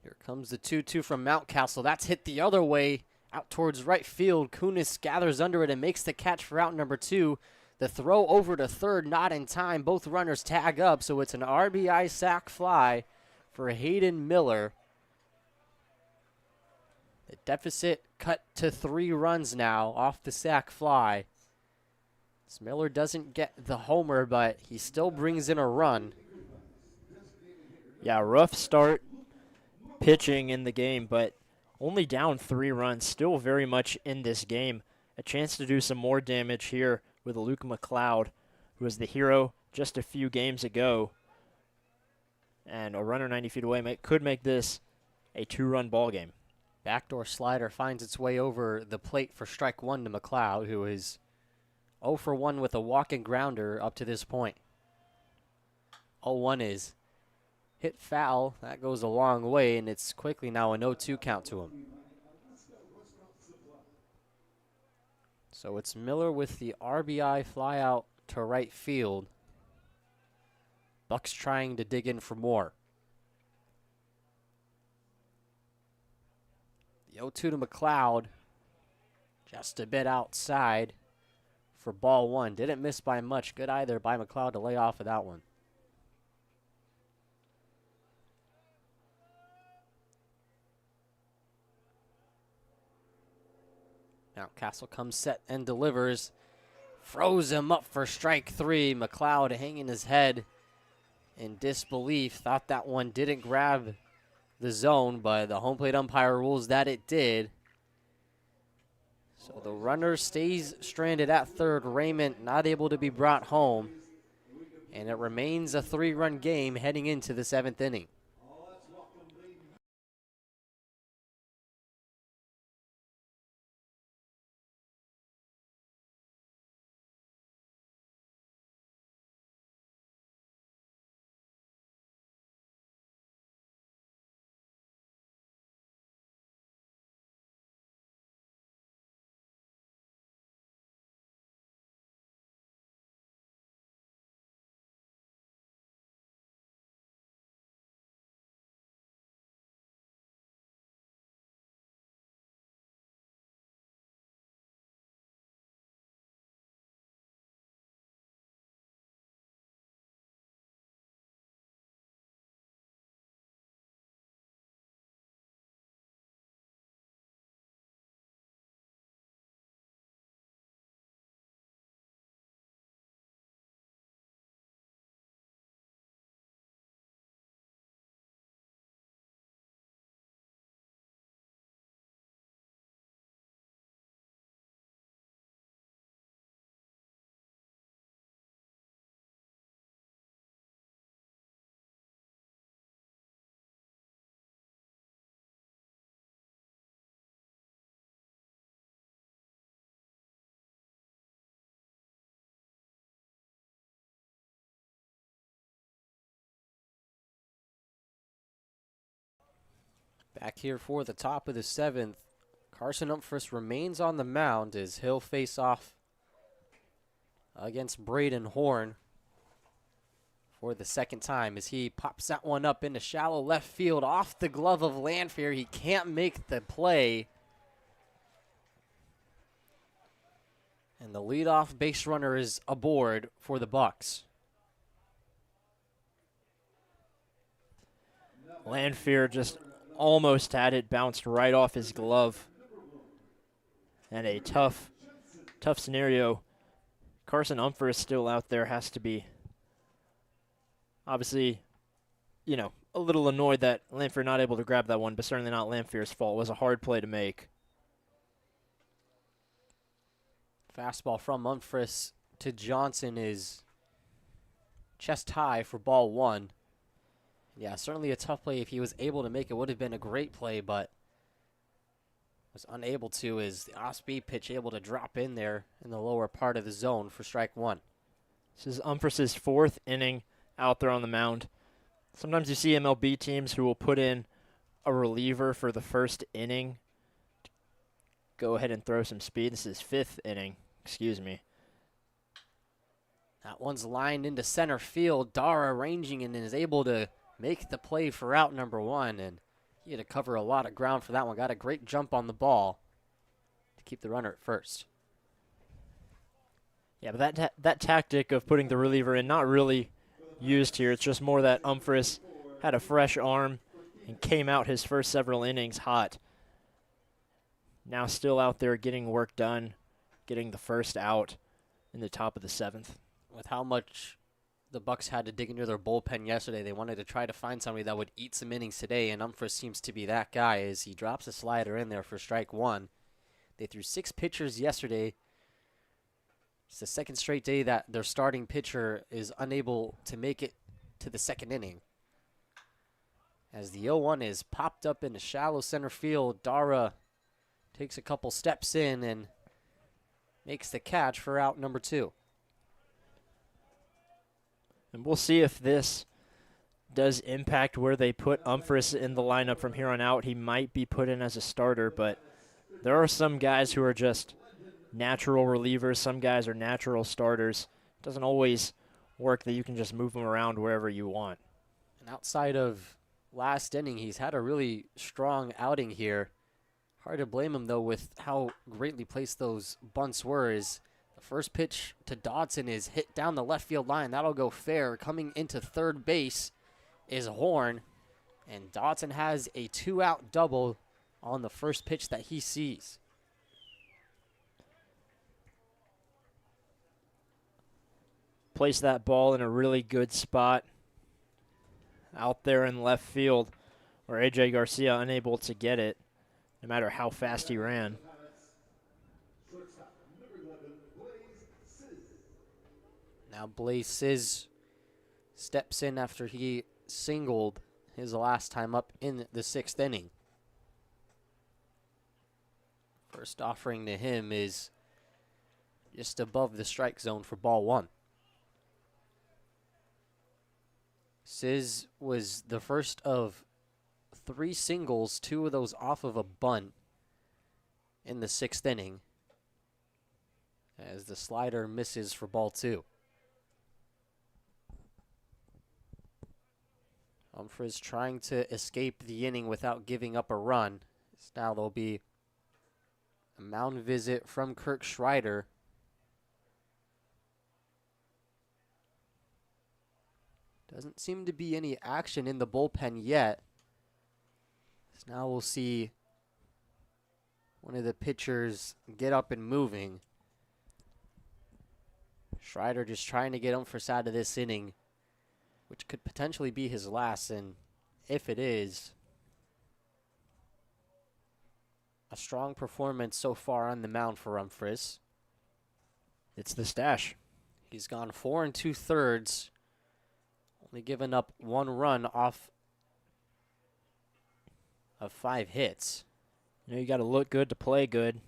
Here comes the 2-2 from Mountcastle. That's hit the other way out towards right field. Kunis gathers under it and makes the catch for out number 2. The throw over to third, not in time. Both runners tag up, so it's an RBI sac fly for Hayden Miller. The deficit cut to 3 runs now off the sac fly. Miller doesn't get the homer, but he still brings in a run. Yeah, rough start pitching in the game, but only down 3 runs, still very much in this game. A chance to do some more damage here with Luke McLeod, who was the hero just a few games ago. And a runner 90 feet away could make this a 2-run ball game. Backdoor slider finds its way over the plate for strike 1 to McLeod, who is 0 for 1 with a walking grounder up to this point. 0-1 is hit foul. That goes a long way, and it's quickly now a 0-2 count to him. So it's Miller with the RBI flyout to right field. Bucs trying to dig in for more. The 0-2 to McLeod, just a bit outside for ball 1. Didn't miss by much. Good either by McLeod to lay off of that one. Now Castle comes set and delivers. Froze him up for strike 3. McLeod hanging his head in disbelief. Thought that one didn't grab the zone, but the home plate umpire rules that it did. So the runner stays stranded at third. Raymond not able to be brought home. And it remains a 3-run game heading into the 7th inning. Back here for the top of the 7th. Carson Umphris remains on the mound as he'll face off against Braden Horn for the second time as he pops that one up into shallow left field off the glove of Lanfear. He can't make the play. And the leadoff base runner is aboard for the Bucs. Lanfear just almost had it, bounced right off his glove. And a tough scenario. Carson Umphris still out there, has to be obviously, a little annoyed that Lanfear not able to grab that one, but certainly not Lanfear's fault. It was a hard play to make. Fastball from Umphris to Johnson is chest high for ball 1. Yeah, certainly a tough play. If he was able to make it, would have been a great play, but was unable to. Is the off-speed pitch able to drop in there in the lower part of the zone for strike 1. This is Umphras's 4th inning out there on the mound. Sometimes you see MLB teams who will put in a reliever for the first inning to go ahead and throw some speed. This is 5th inning, excuse me. That one's lined into center field. Dara ranging and is able to make the play for out number 1, and he had to cover a lot of ground for that one. Got a great jump on the ball to keep the runner at first. Yeah, but that tactic of putting the reliever in, not really used here. It's just more that Umphris had a fresh arm and came out his first several innings hot. Now still out there getting work done, getting the first out. in the top of the 7th. With how much the Bucs had to dig into their bullpen yesterday, they wanted to try to find somebody that would eat some innings today, and Umphris seems to be that guy as he drops a slider in there for strike one. They threw 6 pitchers yesterday. It's the second straight day that their starting pitcher is unable to make it to the second inning. As the 0-1 is popped up into shallow center field, Dara takes a couple steps in and makes the catch for out number 2. And we'll see if this does impact where they put Umphris in the lineup from here on out. He might be put in as a starter, but there are some guys who are just natural relievers. Some guys are natural starters. It doesn't always work that you can just move them around wherever you want. And outside of last inning, he's had a really strong outing here. Hard to blame him, though, with how greatly placed those bunts were. Is the first pitch to Dodson is hit down the left field line. That'll go fair. Coming into third base is Horn, and Dodson has a 2-out double on the first pitch that he sees. Place that ball in a really good spot out there in left field where A.J. Garcia unable to get it no matter how fast he ran. Now Blaze Sizz steps in after he singled his last time up in the 6th inning. First offering to him is just above the strike zone for ball 1. Sizz was the first of 3 singles, 2 of those off of a bunt in the 6th inning, as the slider misses for ball 2. Umphris trying to escape the inning without giving up a run. Now there'll be a mound visit from Kirk Schreider. Doesn't seem to be any action in the bullpen yet. So now we'll see one of the pitchers get up and moving. Schreider just trying to get Umphris out of this inning, which could potentially be his last, and if it is, a strong performance so far on the mound for Umphris. It's the stash. He's gone 4 2/3, only given up 1 run off of 5 hits. You know, you got to look good to play good.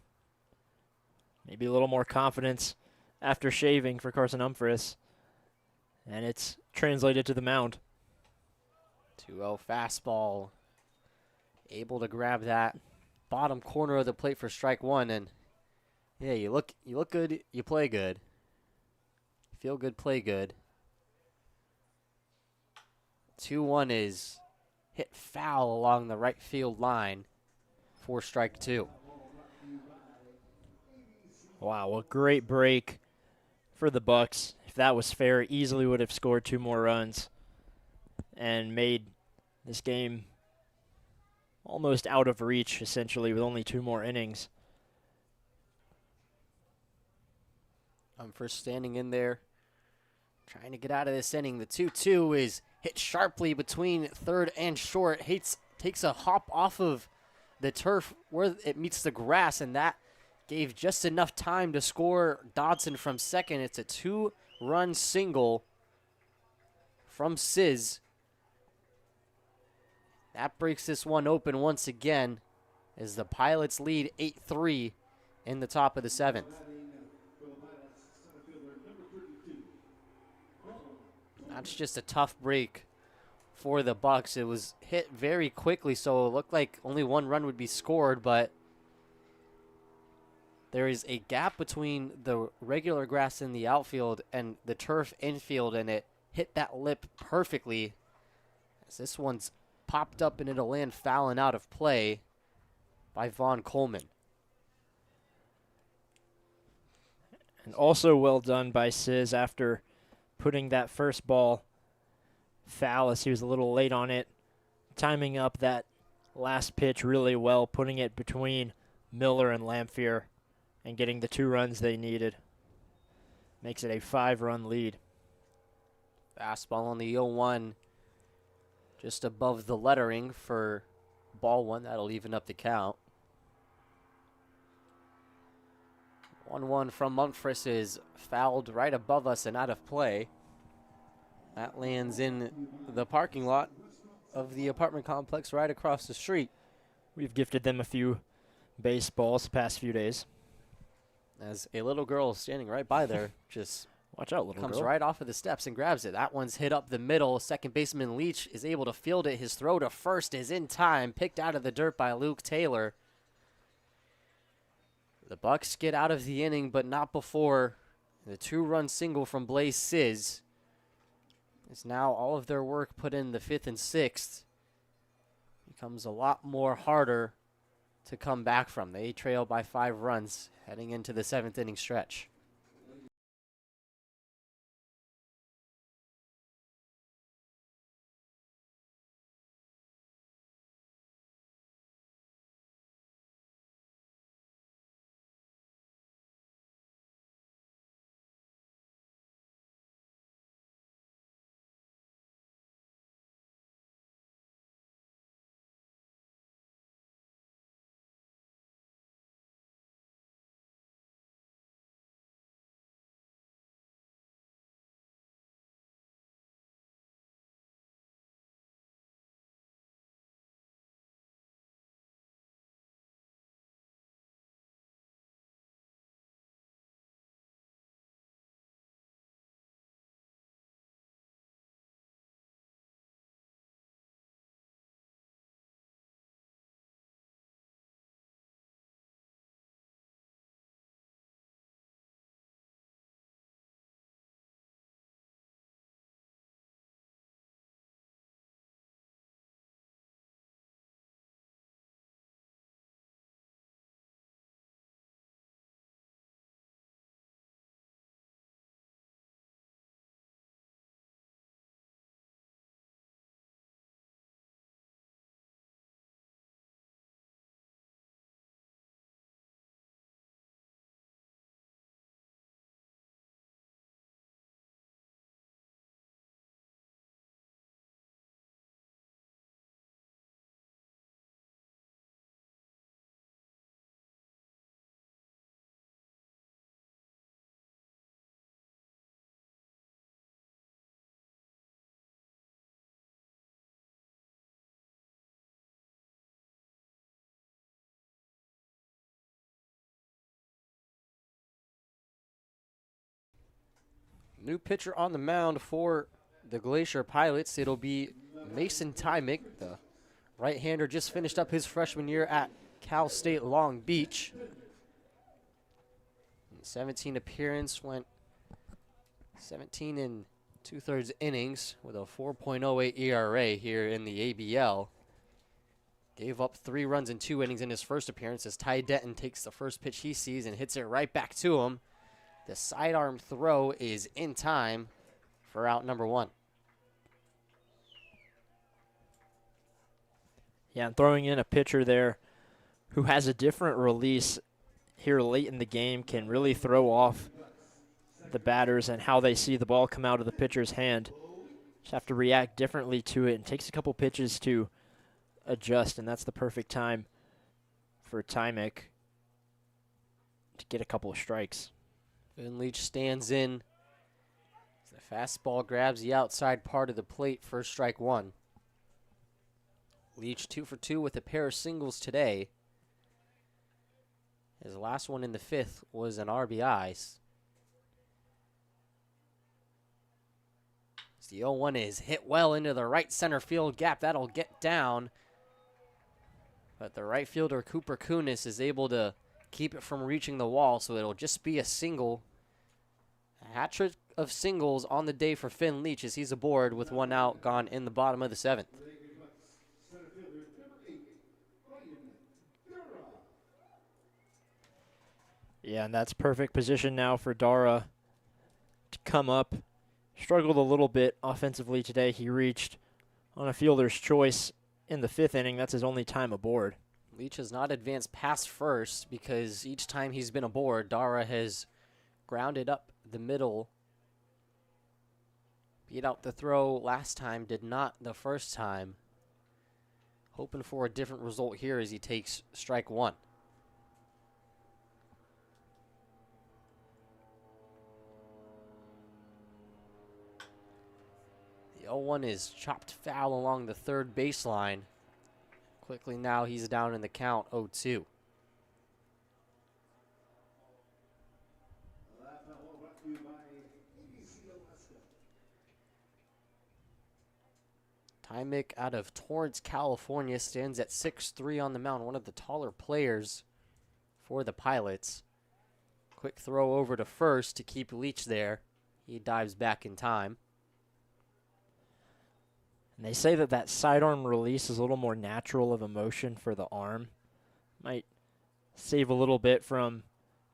Maybe a little more confidence after shaving for Carson Umphris. And it's translated to the mound. 2-0 fastball. Able to grab that bottom corner of the plate for strike 1. And yeah, you look good, you play good. Feel good, play good. 2-1 is hit foul along the right field line for strike 2. Wow, a great break for the Bucs. If that was fair, easily would have scored 2 more runs and made this game almost out of reach, essentially, with only 2 more innings. Umphris standing in there, trying to get out of this inning. The 2-2 is hit sharply between third and short. Takes a hop off of the turf where it meets the grass, and that gave just enough time to score Dodson from second. It's a 2-run single from Sizz. That breaks this one open once again as the Pilots lead 8-3 in the top of the 7th. That's just a tough break for the Bucs. It was hit very quickly, so it looked like only 1 run would be scored, but there is a gap between the regular grass in the outfield and the turf infield, and it hit that lip perfectly. As this one's popped up and it'll land foul and out of play by Vaughn Coleman. And also well done by Sizz after putting that first ball foul as he was a little late on it, timing up that last pitch really well, putting it between Miller and Lamphere and getting the 2 runs they needed. Makes it a 5-run lead. Fastball on the 0-1, just above the lettering for ball one. That'll even up the count. 1-1 from Mumford is fouled right above us and out of play. That lands in the parking lot of the apartment complex right across the street. We've gifted them a few baseballs the past few days. As a little girl standing right by there just Watch out, little comes girl. right off of the steps and grabs it. That one's hit up the middle. Second baseman Leach is able to field it. His throw to first is in time, picked out of the dirt by Luke Taylor. The Bucs get out of the inning, but not before the 2-run single from Blaze Sizz. It's now all of their work put in the 5th and 6th. Becomes a lot more harder to come back from. They trail by 5 runs heading into the 7th inning stretch. New pitcher on the mound for the Glacier Pilots. It'll be Mason Tymick. The right-hander just finished up his freshman year at Cal State Long Beach. 17 appearance, went 17 and 2/3 innings with a 4.08 ERA here in the ABL. Gave up 3 runs in 2 innings in his first appearance as Ty Denton takes the first pitch he sees and hits it right back to him. The sidearm throw is in time for out number 1. Yeah, and throwing in a pitcher there who has a different release here late in the game can really throw off the batters and how they see the ball come out of the pitcher's hand. Just have to react differently to it, and takes a couple pitches to adjust, and that's the perfect time for Tymick to get a couple of strikes. Finn Leach stands in. The fastball grabs the outside part of the plate for strike 1. Leach 2 for 2 with a pair of singles today. His last one in the 5th was an RBI. The 0-1 is hit well into the right center field gap. That'll get down. But the right fielder, Cooper Kunis, is able to keep it from reaching the wall, so it'll just be a single. A hat trick of singles on the day for Finn Leach as he's aboard with 1 out gone in the bottom of the 7th. Yeah, and that's perfect position now for Dara to come up. Struggled a little bit offensively today. He reached on a fielder's choice in the 5th inning. That's his only time aboard. Leach has not advanced past first because each time he's been aboard, Dara has grounded up the middle. Beat out the throw last time, did not the first time. Hoping for a different result here as he takes strike one. The 0-1 is chopped foul along the third baseline. Quickly now he's down in the count, 0-2. Tymick out of Torrance, California, stands at 6'3" on the mound, one of the taller players for the Pilots. Quick throw over to first to keep Leach there. He dives back in time. And they say that that sidearm release is a little more natural of a motion for the arm. Might save a little bit from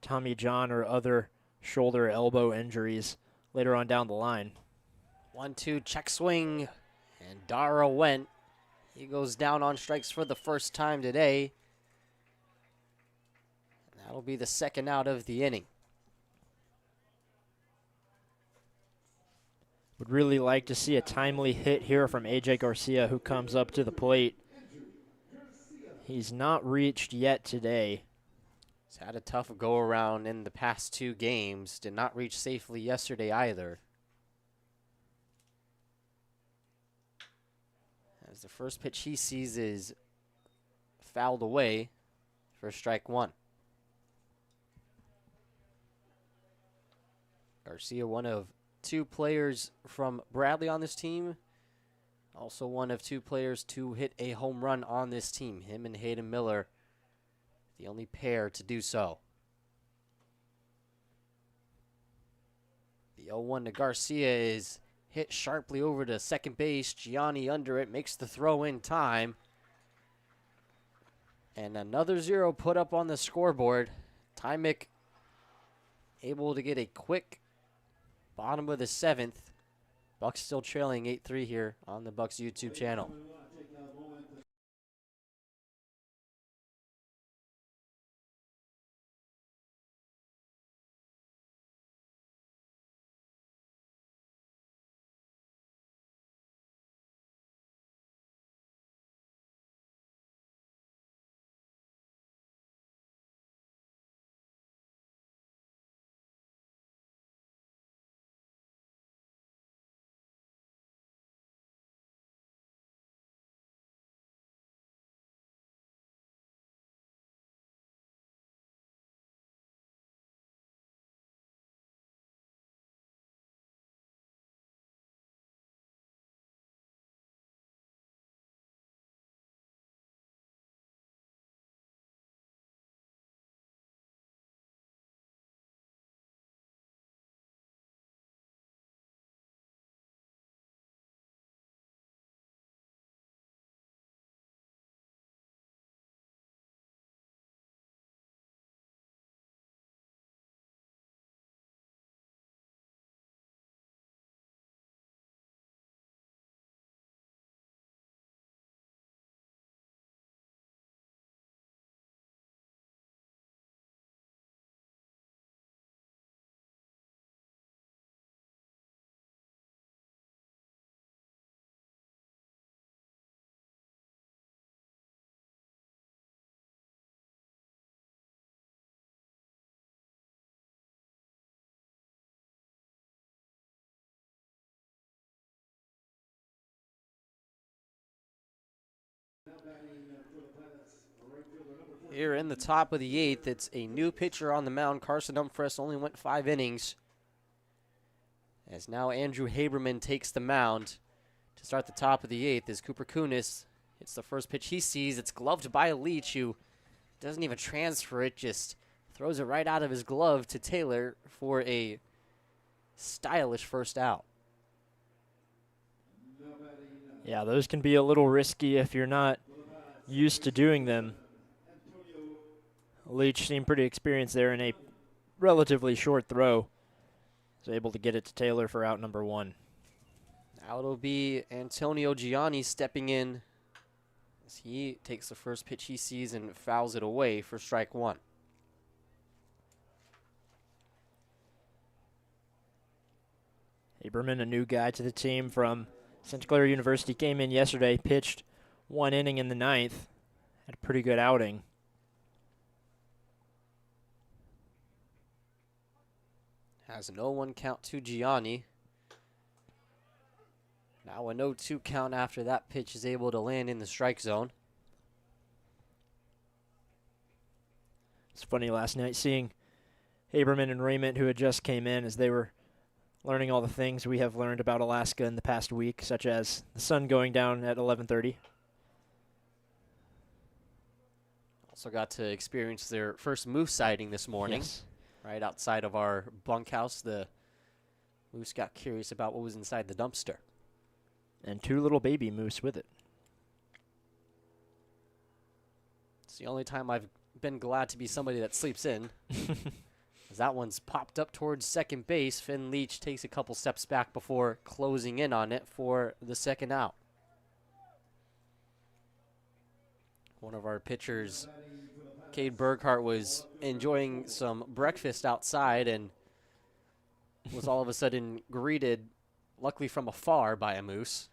Tommy John or other shoulder or elbow injuries later on down the line. 1-2 check swing, and Dara went. He goes down on strikes for the first time today. And that'll be the second out of the inning. Would really like to see a timely hit here from AJ Garcia, who comes up to the plate. He's not reached yet today. He's had a tough go-around in the past two games. Did not reach safely yesterday either. As the first pitch he sees is fouled away for strike one. Garcia, one of two players from Bradley on this team. Also one of two players to hit a home run on this team. Him and Hayden Miller, the only pair to do so. The 0-1 to Garcia is hit sharply over to second base. Gianni under it, makes the throw in time. And another 0 put up on the scoreboard. Tymick able to get a quick bottom of the seventh. Bucs still trailing 8-3 here on the Bucs YouTube channel. Here in the top of the eighth, it's a new pitcher on the mound. Carson Umfress only went 5 innings. As now Andrew Haberman takes the mound to start the top of the eighth as Cooper Kunis hits the first pitch he sees. It's gloved by Leach, who doesn't even transfer it, just throws it right out of his glove to Taylor for a stylish first out. Yeah, those can be a little risky if you're not used to doing them. Leach seemed pretty experienced there in a relatively short throw. Was able to get it to Taylor for out number 1. Now it'll be Antonio Gianni stepping in as he takes the first pitch he sees and fouls it away for strike 1. Haberman, a new guy to the team from Santa Clara University, came in yesterday, pitched 1 inning in the 9th, had a pretty good outing. Has an 0-1 count to Gianni. Now a 0-2 count after that pitch is able to land in the strike zone. It's funny last night seeing Haberman and Raymond, who had just came in, as they were learning all the things we have learned about Alaska in the past week, such as the sun going down at 11:30. Also got to experience their first moose sighting this morning. Yes. Right outside of our bunkhouse. The moose got curious about what was inside the dumpster. And 2 little baby moose with it. It's the only time I've been glad to be somebody that sleeps in. As that one's popped up towards second base. Finn Leach takes a couple steps back before closing in on it for the second out. One of our pitchers, Cade Burkhart, was enjoying some breakfast outside and was all of a sudden greeted, luckily from afar, by a moose.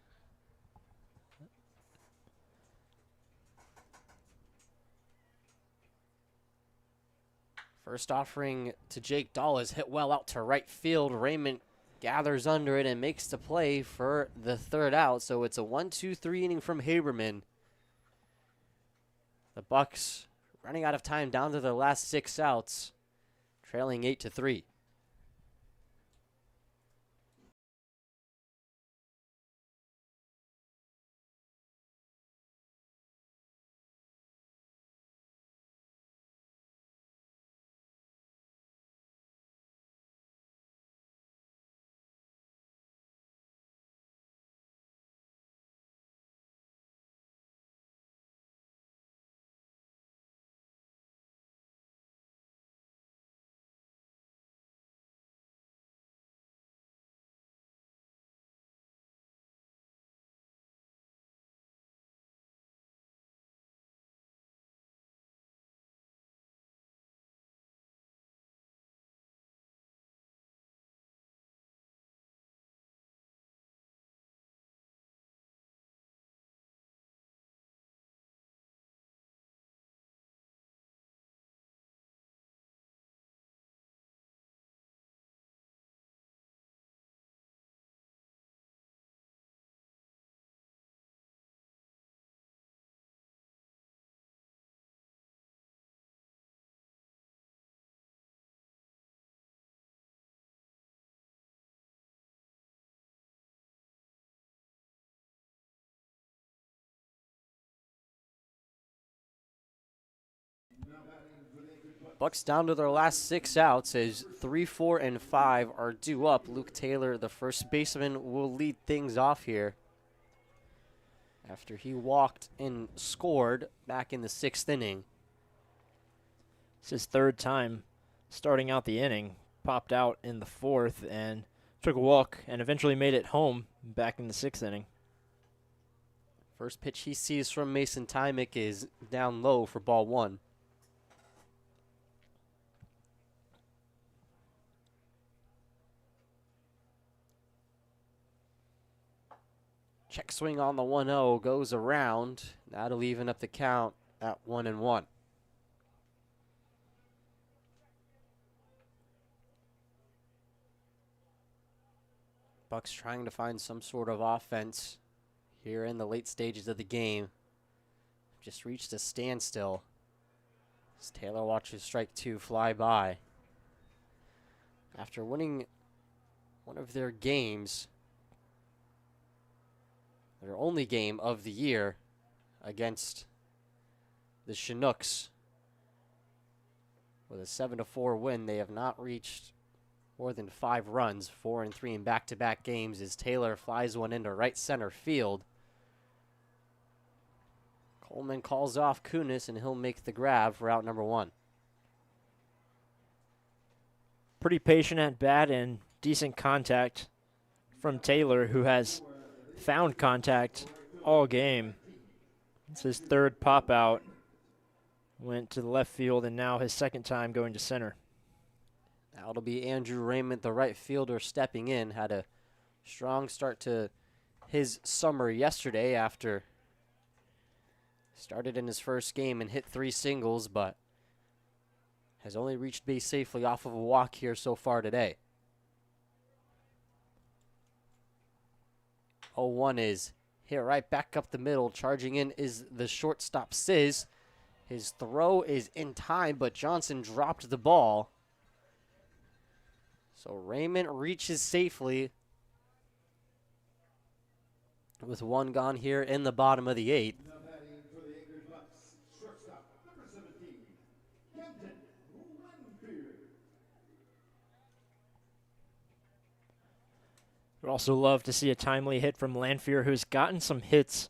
First offering to Jake Dahl is hit well out to right field. Raymond gathers under it and makes the play for the third out. So it's a 1-2-3 inning from Haberman. The Bucs running out of time down to their last 6 outs, trailing 8-3. Bucs down to their last 6 outs as 3, 4, and 5 are due up. Luke Taylor, the first baseman, will lead things off here after he walked and scored back in the 6th inning. It's his 3rd time starting out the inning. Popped out in the 4th and took a walk and eventually made it home back in the 6th inning. First pitch he sees from Mason Tymick is down low for ball 1. Check swing on the 1-0 goes around. That'll even up the count at 1-1. Bucs trying to find some sort of offense here in the late stages of the game. Just reached a standstill as Taylor watches strike 2 fly by. After winning one of their games, their only game of the year against the Chinooks, with a 7-4 win, they have not reached more than 5 runs, 4 and 3 in back-to-back games, as Taylor flies one into right center field. Coleman calls off Kunis, and he'll make the grab for out number 1. Pretty patient at bat and decent contact from Taylor, who has found contact all game. It's his 3rd pop out. Went to the left field, and now his 2nd time going to center. Now it'll be Andrew Raymond, the right fielder, stepping in. Had a Strong start to his summer yesterday after started in his first game and hit 3 singles, but has only reached base safely off of a walk here so far today. 0-1 is hit right back up the middle. Charging in is the shortstop, Sizz. His throw is in time, but Johnson dropped the ball. So Raymond reaches safely with 1 gone here in the bottom of the 8th. Now batting for the Anchorage Bucs, shortstop, number 17, Captain Lanfear. Would also love to see a timely hit from Lanfear, who's gotten some hits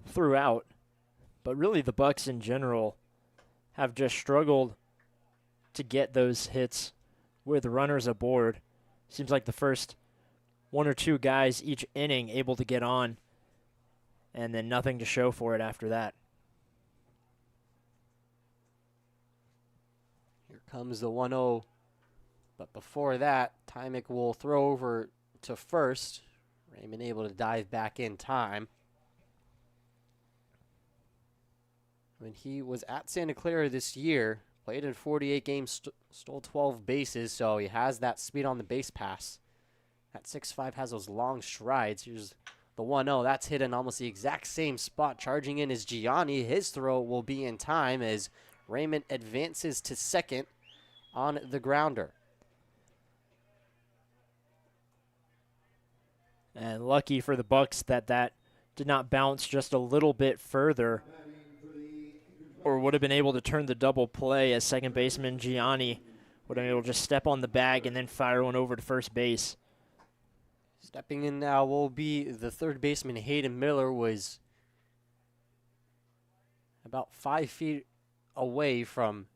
throughout, but really the Bucs in general have just struggled to get those hits with runners aboard. Seems like the first 1 or 2 guys each inning able to get on, and then nothing to show for it after that. Here comes the 1-0. But before that, Tymick will throw over to first. Raymond able to dive back in time. When he was at Santa Clara this year, played in 48 games, stole 12 bases, so he has that speed on the base pass. That 6'5" has those long strides. Here's the 1-0. That's hit in almost the exact same spot. Charging in is Gianni. His throw will be in time as Raymond advances to second on the grounder. And lucky for the Bucs that did not bounce just a little bit further, or would have been able to turn the double play, as second baseman Gianni would have been able to just step on the bag and then fire one over to first base. Stepping in now will be the third baseman, Hayden Miller, was about 5 feet away from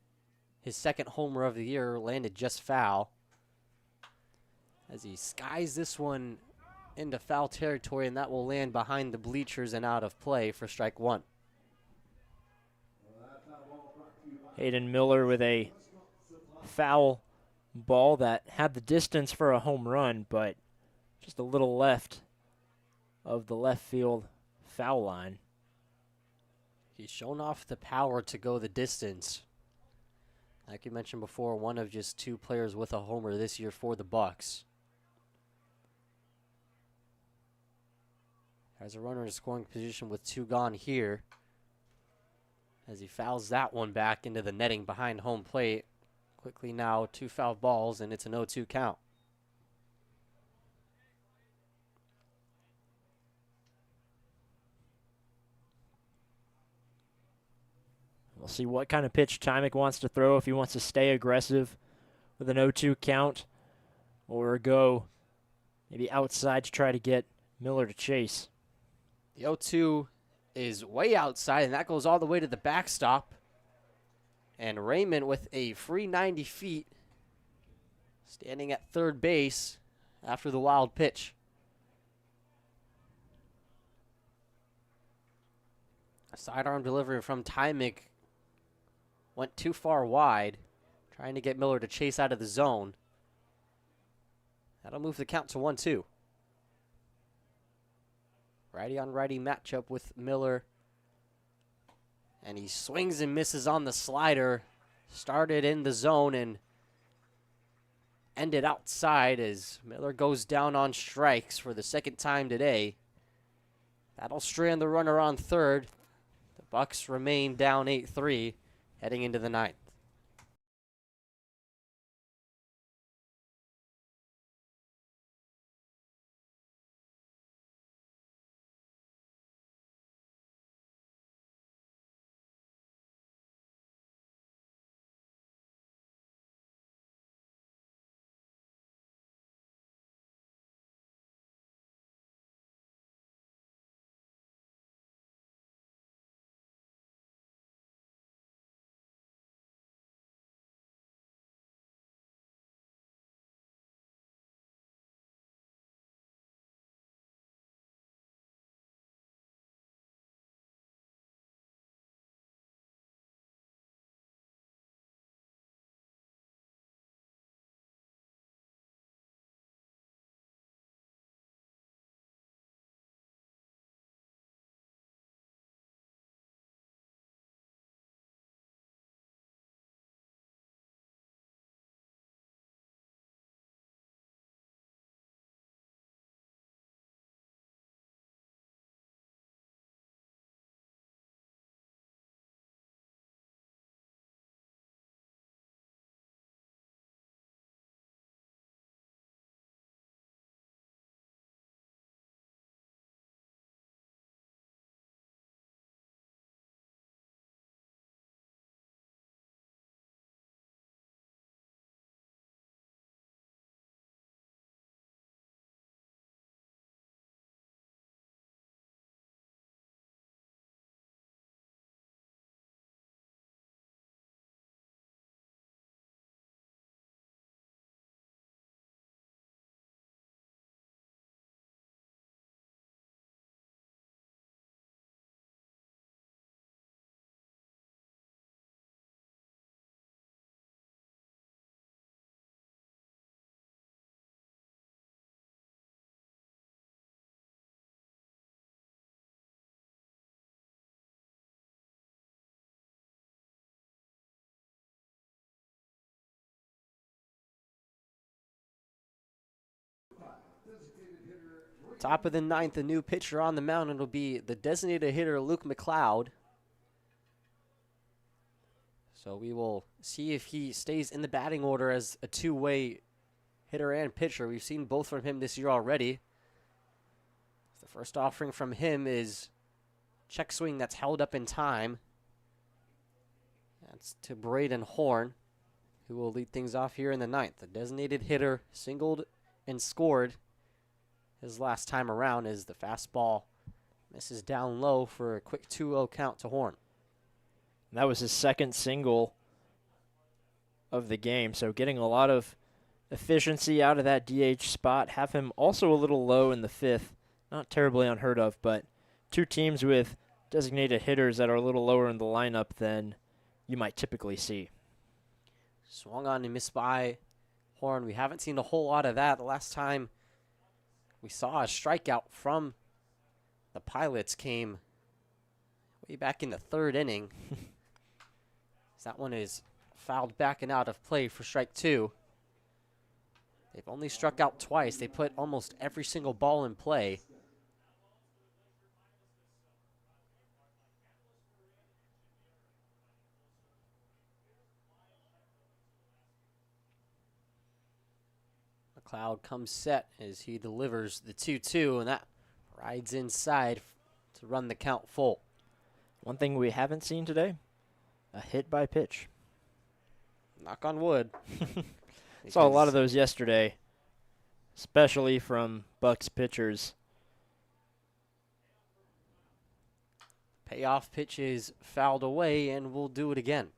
his second homer of the year, landed just foul. As he skies this one into foul territory, and that will land behind the bleachers and out of play for strike 1. Hayden Miller with a foul ball that had the distance for a home run, but just a little left of the left field foul line. He's shown off the power to go the distance. Like you mentioned before, one of just 2 players with a homer this year for the Bucs. Has a runner in scoring position with 2 gone here, as he fouls that one back into the netting behind home plate. Quickly now, 2 foul balls, and it's an 0-2 count. We'll see what kind of pitch Tymick wants to throw, if he wants to stay aggressive with an 0-2 count or go maybe outside to try to get Miller to chase. The 0-2 is way outside, and that goes all the way to the backstop. And Raymond with a free 90 feet, standing at third base after the wild pitch. A sidearm delivery from Tymick went too far wide, trying to get Miller to chase out of the zone. That'll move the count to 1-2. Righty on righty matchup with Miller. And he swings and misses on the slider. Started in the zone and ended outside as Miller goes down on strikes for the second time today. That'll strand the runner on third. The Bucs remain down 8-3 heading into the 9th. Top of the ninth, a new pitcher on the mound. It'll be the designated hitter, Luke McLeod. So we will see if he stays in the batting order as a two-way hitter and pitcher. We've seen both from him this year already. The first offering from him is check swing that's held up in time. That's to Braden Horn, who will lead things off here in the ninth. The designated hitter singled and scored his last time around as the fastball misses down low for a quick 2-0 count to Horn. That was his second single of the game, so getting a lot of efficiency out of that DH spot. Have him also a little low in the fifth. Not terribly unheard of, but two teams with designated hitters that are a little lower in the lineup than you might typically see. Swung on and missed by Horn. We haven't seen a whole lot of that. The last time we saw a strikeout from the Pilots came way back in the third inning. That one is fouled back and out of play for strike two. They've only struck out twice. They put almost every single ball in play. McLeod comes set as he delivers the 2-2, and that rides inside to run the count full. One thing we haven't seen today, a hit by pitch. Knock on wood. Saw a lot of those yesterday, especially from Bucs pitchers. Payoff pitch is fouled away, and we'll do it again.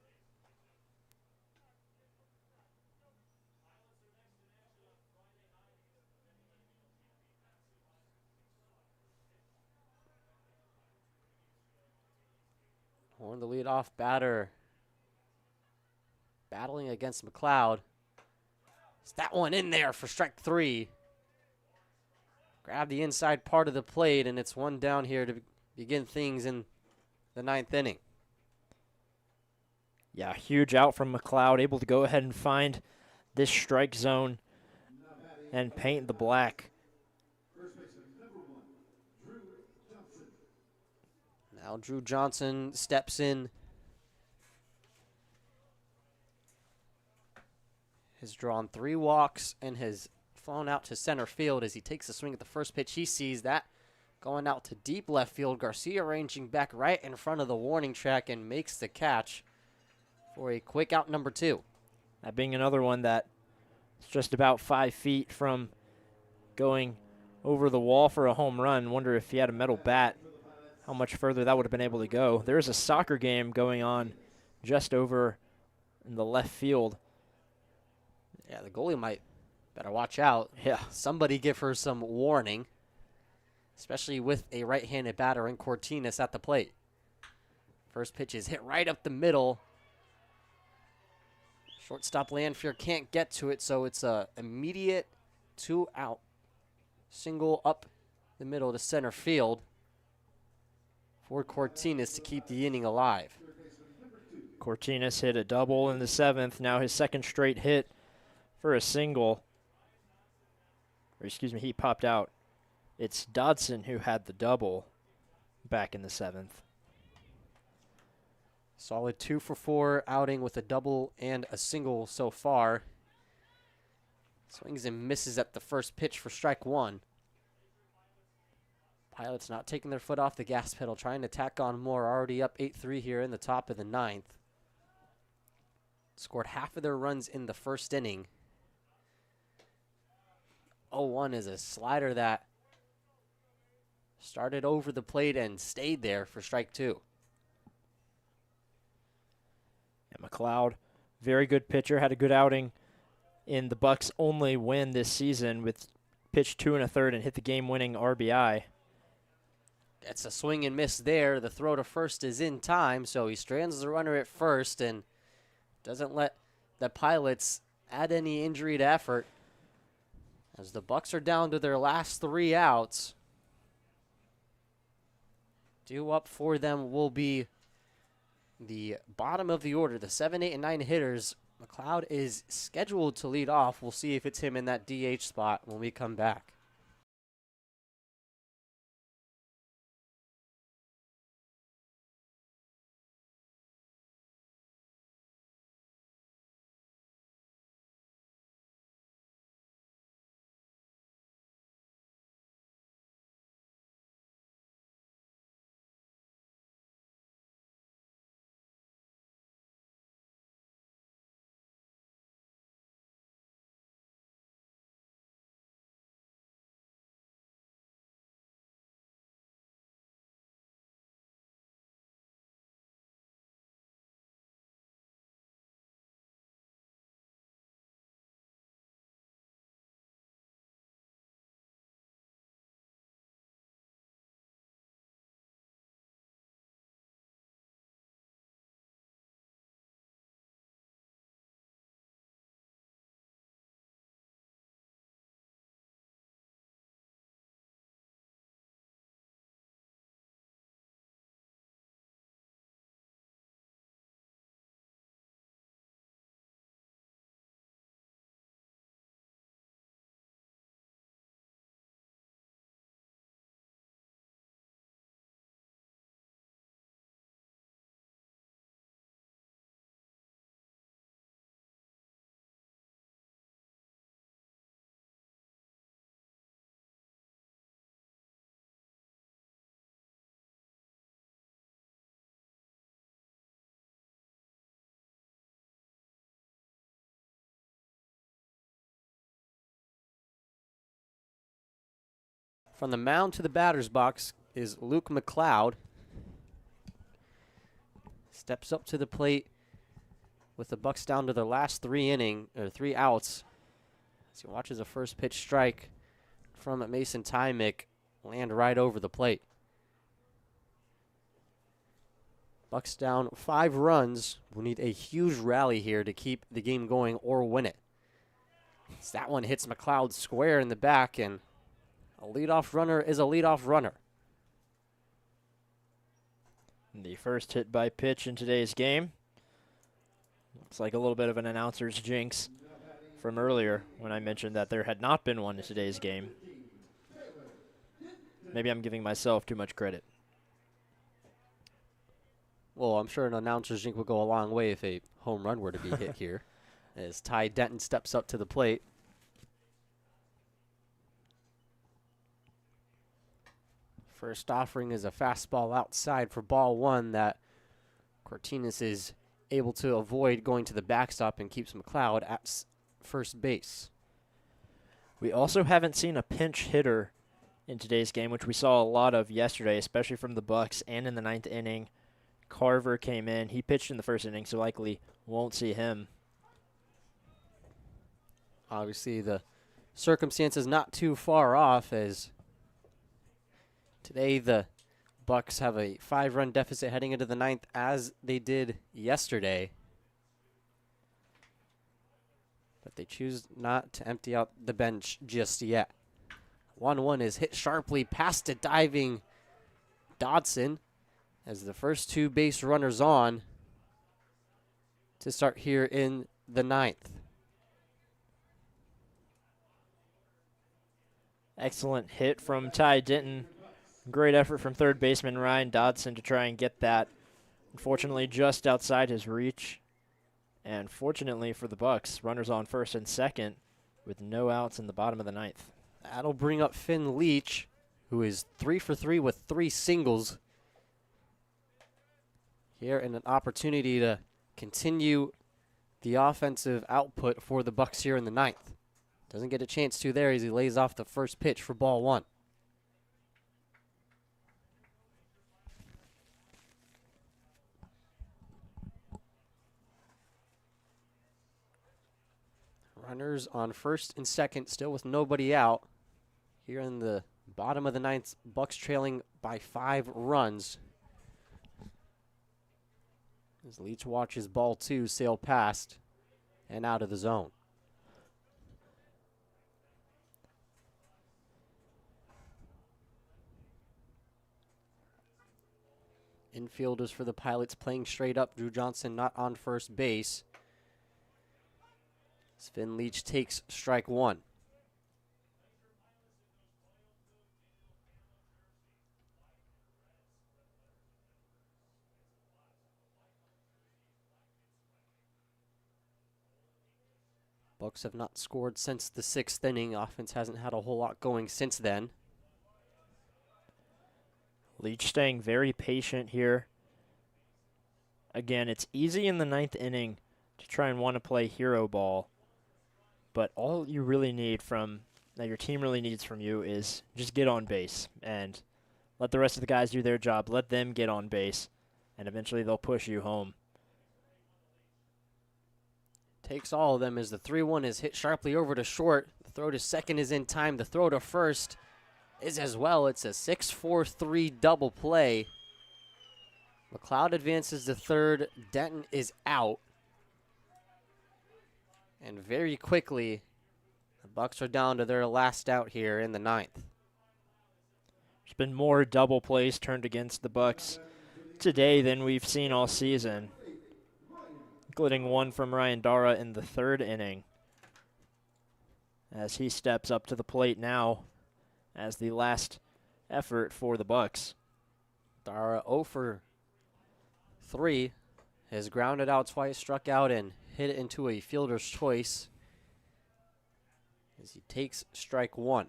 Horn, the leadoff batter, battling against McLeod. Is that one in there for strike three? Grab the inside part of the plate, and it's one down here to begin things in the ninth inning. Yeah, huge out from McLeod, able to go ahead and find this strike zone and paint the black. Now Drew Johnson steps in. Has drawn 3 walks and has flown out to center field as he takes a swing at the first pitch. He sees that going out to deep left field. Garcia ranging back right in front of the warning track and makes the catch for a quick out number 2. That being another one that is just about 5 feet from going over the wall for a home run. Wonder if he had a metal bat, how much further that would have been able to go. There's a soccer game going on just over in the left field. Yeah, the goalie might better watch out. Yeah. Somebody give her some warning, especially with a right-handed batter in Cortinas at the plate. First pitch is hit right up the middle. Shortstop Lanfear can't get to it, so it's a immediate 2-out single up the middle to center field for Cortinas to keep the inning alive. Cortinas hit a double in the 7th, now his second straight hit for a single. Or excuse me, he popped out. It's Dodson who had the double back in the 7th. Solid 2 for 4 outing with a double and a single so far. Swings and misses at the first pitch for strike 1. Pilots not taking their foot off the gas pedal, trying to tack on more. Already up 8-3 here in the top of the 9th. Scored half of their runs in the first inning. 0-1 is a slider that started over the plate and stayed there for strike 2. And McLeod, very good pitcher, had a good outing in the Bucs' only win this season with pitched 2 1/3 and hit the game-winning RBI. It's a swing and miss there. The throw to first is in time, so he strands the runner at first and doesn't let the Pilots add any injury to effort. As the Bucs are down to their last 3 outs, due up for them will be the bottom of the order, the 7, 8, and 9 hitters. McLeod is scheduled to lead off. We'll see if it's him in that DH spot when we come back. From the mound to the batter's box is Luke McLeod. Steps up to the plate with the Bucs down to their last 3 outs. As he watches a first pitch strike from Mason Tymick land right over the plate. Bucs down 5 runs. We'll need a huge rally here to keep the game going or win it. As that one hits McLeod square in the back, and a leadoff runner is a leadoff runner. The first hit by pitch in today's game. Looks like a little bit of an announcer's jinx from earlier when I mentioned that there had not been one in today's game. Maybe I'm giving myself too much credit. Well, I'm sure an announcer's jinx would go a long way if a home run were to be hit here. As Ty Denton steps up to the plate. First offering is a fastball outside for ball 1 that Cortinas is able to avoid going to the backstop and keeps McLeod at first base. We also haven't seen a pinch hitter in today's game, which we saw a lot of yesterday, especially from the Bucs and in the 9th inning. Carver came in. He pitched in the first inning, so likely won't see him. Obviously, the circumstances not too far off, as today the Bucs have a 5-run deficit heading into the 9th, as they did yesterday. But they choose not to empty out the bench just yet. 1-1 is hit sharply past a diving Dodson as the first 2 base runners on to start here in the 9th. Excellent hit from Ty Denton. Great effort from third baseman Ryan Dodson to try and get that. Unfortunately, just outside his reach. And fortunately for the Bucs, runners on first and second with no outs in the bottom of the 9th. That'll bring up Finn Leach, who is 3 for 3 with 3 singles. Here, and an opportunity to continue the offensive output for the Bucs here in the 9th. Doesn't get a chance to there as he lays off the first pitch for ball 1. Runners on first and second, still with nobody out. Here in the bottom of the 9th, Bucs trailing by 5 runs. As Leach watches ball 2 sail past and out of the zone. Infielders for the Pilots playing straight up. Drew Johnson not on first base. Finn Leach takes strike 1. Bucs have not scored since the 6th inning. Offense hasn't had a whole lot going since then. Leach staying very patient here. Again, it's easy in the 9th inning to try and want to play hero ball. But all you really need that your team really needs from you is just get on base and let the rest of the guys do their job. Let them get on base, and eventually they'll push you home. Takes all of them as the 3-1 is hit sharply over to short. The throw to second is in time. The throw to first is as well. It's a 6-4-3 double play. McLeod advances to third. Denton is out. And very quickly, the Bucs are down to their last out here in the 9th. There's been more double plays turned against the Bucs today than we've seen all season, including one from Ryan Dara in the 3rd inning, as he steps up to the plate now as the last effort for the Bucs. Dara 0 for 3 has grounded out twice, struck out, and hit it into a fielder's choice as he takes strike 1.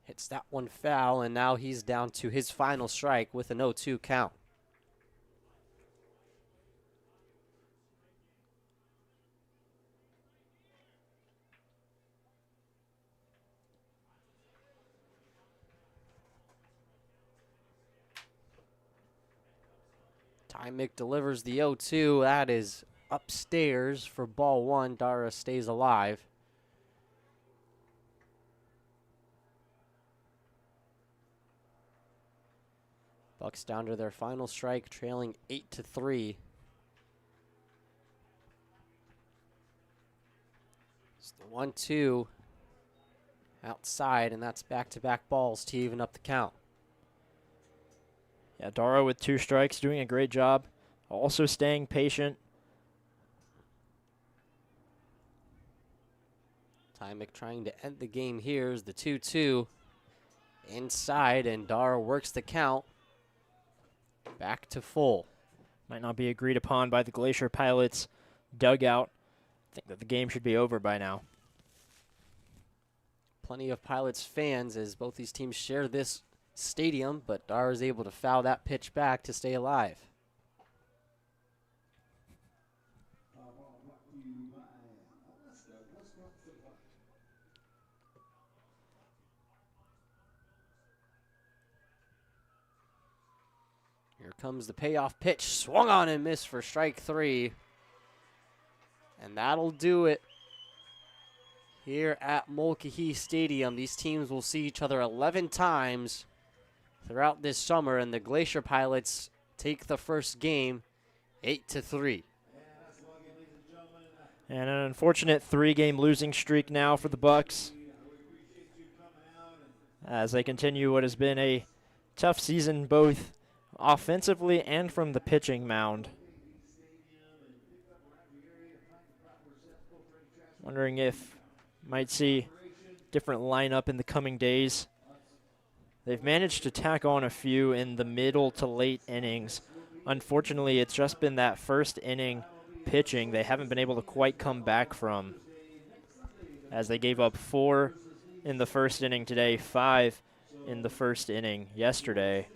Hits that one foul, and now he's down to his final strike with an 0-2 count. Tymick delivers the 0-2. That is upstairs for ball one. Dara stays alive. Bucks down to their final strike, trailing 8-3. It's the 1-2 outside, and that's back-to-back balls to even up the count. Yeah, Dara with 2 strikes, doing a great job. Also staying patient. Tymick trying to end the game here is the 2-2 inside, and Dara works the count back to full. Might not be agreed upon by the Glacier Pilots dugout. I think that the game should be over by now. Plenty of Pilots fans as both these teams share this stadium, but Dara is able to foul that pitch back to stay alive. Here comes the payoff pitch, swung on and missed for strike 3. And that'll do it here at Mulcahy Stadium. These teams will see each other 11 times throughout this summer, and the Glacier Pilots take the first game 8-3. And an unfortunate 3-game losing streak now for the Bucs as they continue what has been a tough season both offensively and from the pitching mound. Wondering if might see different lineup in the coming days. They've managed to tack on a few in the middle to late innings. Unfortunately, it's just been that first inning pitching they haven't been able to quite come back from, as they gave up 4 in the first inning today, 5 in the first inning yesterday,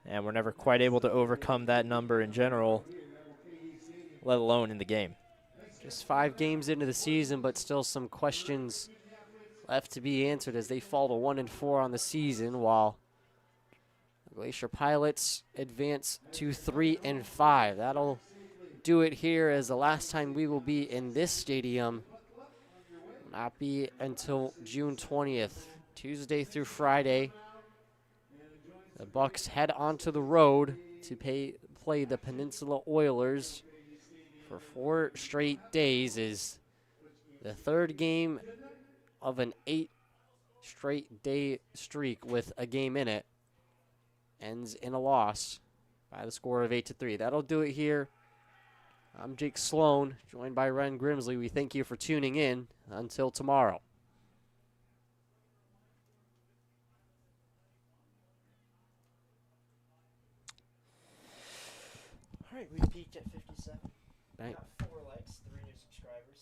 and we're never quite able to overcome that number in general, let alone in the game. Just 5 games into the season, but still some questions left to be answered as they fall to 1-4 on the season, while the Glacier Pilots advance to 3-5. That'll do it here, as the last time we will be in this stadium will not be until June 20th, Tuesday through Friday. The Bucs head onto the road to play the Peninsula Oilers for 4 straight days. Is the 3rd game of an 8 straight day streak with a game in it. Ends in a loss by the score of 8-3. That'll do it here. I'm Jake Sloan, joined by Ren Grimsley. We thank you for tuning in. Until tomorrow. All right, we peaked at 57. Right. Got 4 likes, 3 new subscribers.